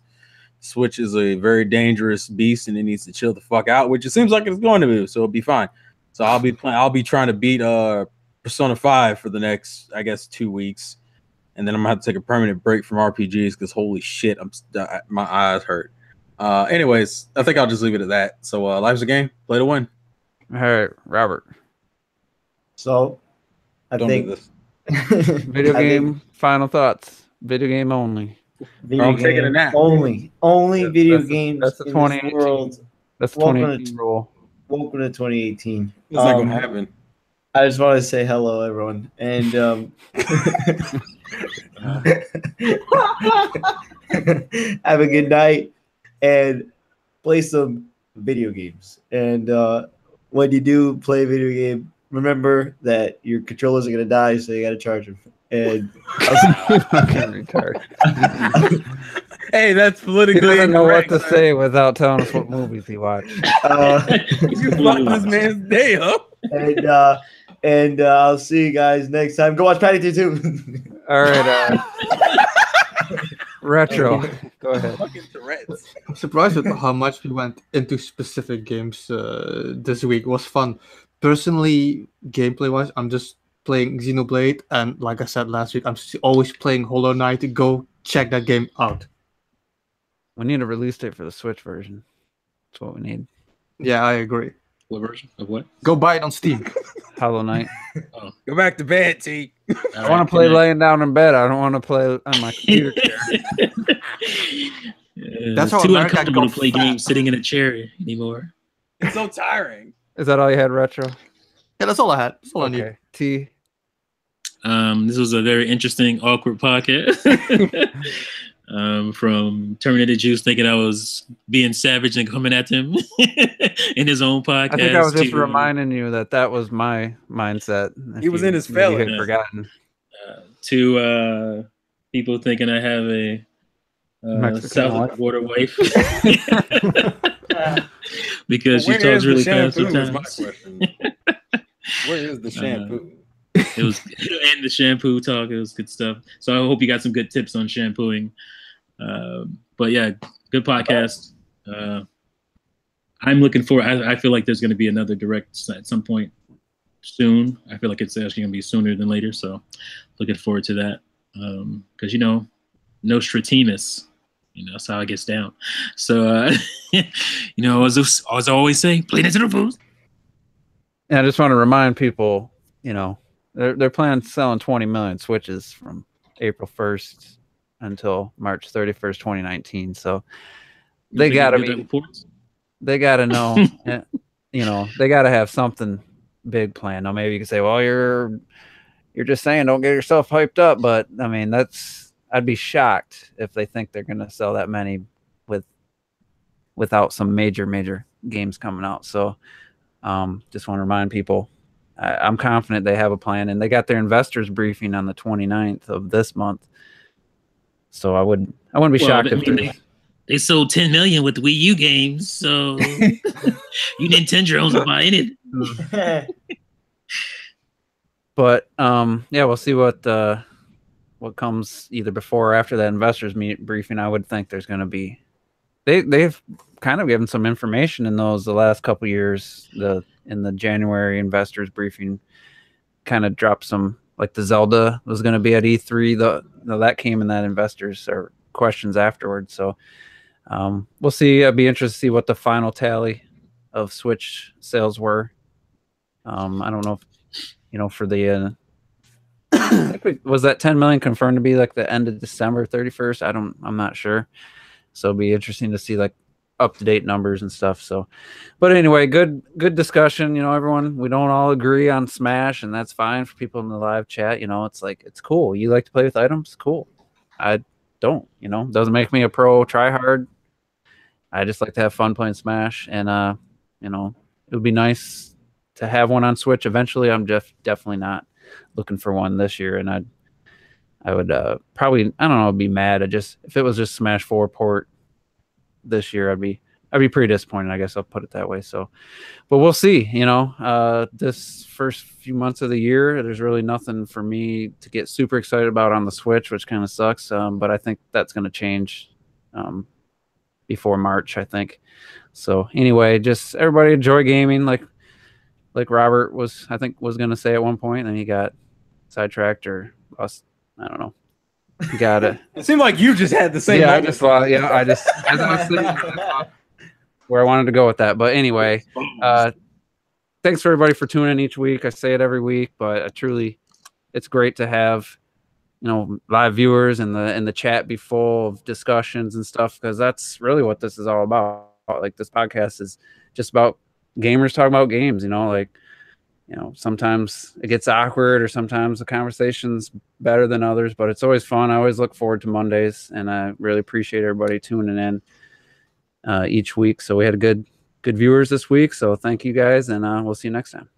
Switch is a very dangerous beast and it needs to chill the fuck out, which it seems like it's going to be, so it'll be fine. So I'll be trying to beat Persona 5 for the next, I guess, 2 weeks, and then I'm gonna have to take a permanent break from RPGs because holy shit, my eyes hurt. Anyways, I think I'll just leave it at that. So life's a game, play to win. All right, Robert. So I Don't think do this. Video game. Final thoughts. Video game only. I'm taking a nap. Only video games that's the in 2018. this world. That's the Welcome 2018 rule. Welcome to 2018. It's not gonna happen. I just want to say hello, everyone, and have a good night and play some video games. And when you do play a video game, remember that your controllers are gonna die, so you gotta charge them. And hey, that's politically. He doesn't know what to man. say without telling us what movies he watched. You fucked this man's day up. And I'll see you guys next time. Go watch Paddington 2. All right, Retro. Go ahead. Fucking Tourette's. I'm surprised with how much we went into specific games this week. It was fun. Personally, gameplay-wise, I'm just playing Xenoblade, and like I said last week, I'm always playing Hollow Knight. Go check that game out. We need a release date for the Switch version. That's what we need. Yeah, I agree. What version of what? Go buy it on Steam. Hollow Knight. Oh, Go back to bed, T. I want to play laying down in bed. I don't want to play on my computer chair. That's how too America uncomfortable got to play fat. games sitting in a chair anymore. It's so tiring. Is that all you had, Retro? Yeah, that's all I had. That's all I need. Okay. T. This was a very interesting, awkward podcast. From Terminator Juice thinking I was being savage and coming at him in his own podcast. I think I was just reminding you that was my mindset. He was in his maybe you feelings. had forgotten. To people thinking I have a Mexican south of wife. the border wife. Because Where she talks is the really fast shampoo is my sometimes. question. Where is the shampoo? It was and the shampoo talk. It was good stuff. So I hope you got some good tips on shampooing. But yeah, good podcast. I'm looking for. I feel like there's going to be another direct at some point soon. I feel like it's actually going to be sooner than later. So looking forward to that. Because Nostratimus. That's how it gets down. So as I always say, play into the booth. And I just want to remind people, they're planning on selling 20 million Switches from April 1st until March 31st, 2019. So they gotta they gotta know, they gotta have something big planned. Now maybe you can say, well, you're just saying don't get yourself hyped up, but I mean I'd be shocked if they think they're gonna sell that many without some major games coming out. So just want to remind people, I'm confident they have a plan, and they got their investors briefing on the 29th of this month. So I wouldn't be shocked if they sold 10 million with Wii U games. So you Nintendo's will buy anything. But we'll see what comes either before or after that investors briefing. I would think there's going to be they've kind of given some information in those the last couple years. In the January investors briefing, kind of dropped some, like the Zelda was going to be at E3. That came in that investors or questions afterwards. So we'll see. I'd be interested to see what the final tally of Switch sales were. I don't know if for the was that 10 million confirmed to be like the end of December 31st? I'm not sure. So it'll be interesting to see like up-to-date numbers and stuff. So, but anyway, good discussion. Everyone, we don't all agree on Smash, and that's fine for people in the live chat. It's like, it's cool. You like to play with items? Cool. I don't, doesn't make me a pro try hard. I just like to have fun playing Smash, and it would be nice to have one on Switch eventually. I'm definitely not looking for one this year, and I would probably, I don't know, be mad. If it was just Smash 4 port this year, I'd be pretty disappointed. I guess I'll put it that way. So, but we'll see. This first few months of the year, there's really nothing for me to get super excited about on the Switch, which kind of sucks. But I think that's going to change before March, I think. So anyway, just everybody enjoy gaming, like Robert was going to say at one point, and then he got sidetracked or lost. I don't know. Got it. It seemed like you just had the same. Yeah, I just where I wanted to go with that. But anyway, thanks for everybody for tuning in each week. I say it every week, but it's great to have live viewers and the chat be full of discussions and stuff, because that's really what this is all about. Like, this podcast is just about gamers talking about games. Sometimes it gets awkward, or sometimes the conversation's better than others, but it's always fun. I always look forward to Mondays, and I really appreciate everybody tuning in each week. So we had good viewers this week. So thank you guys, and we'll see you next time.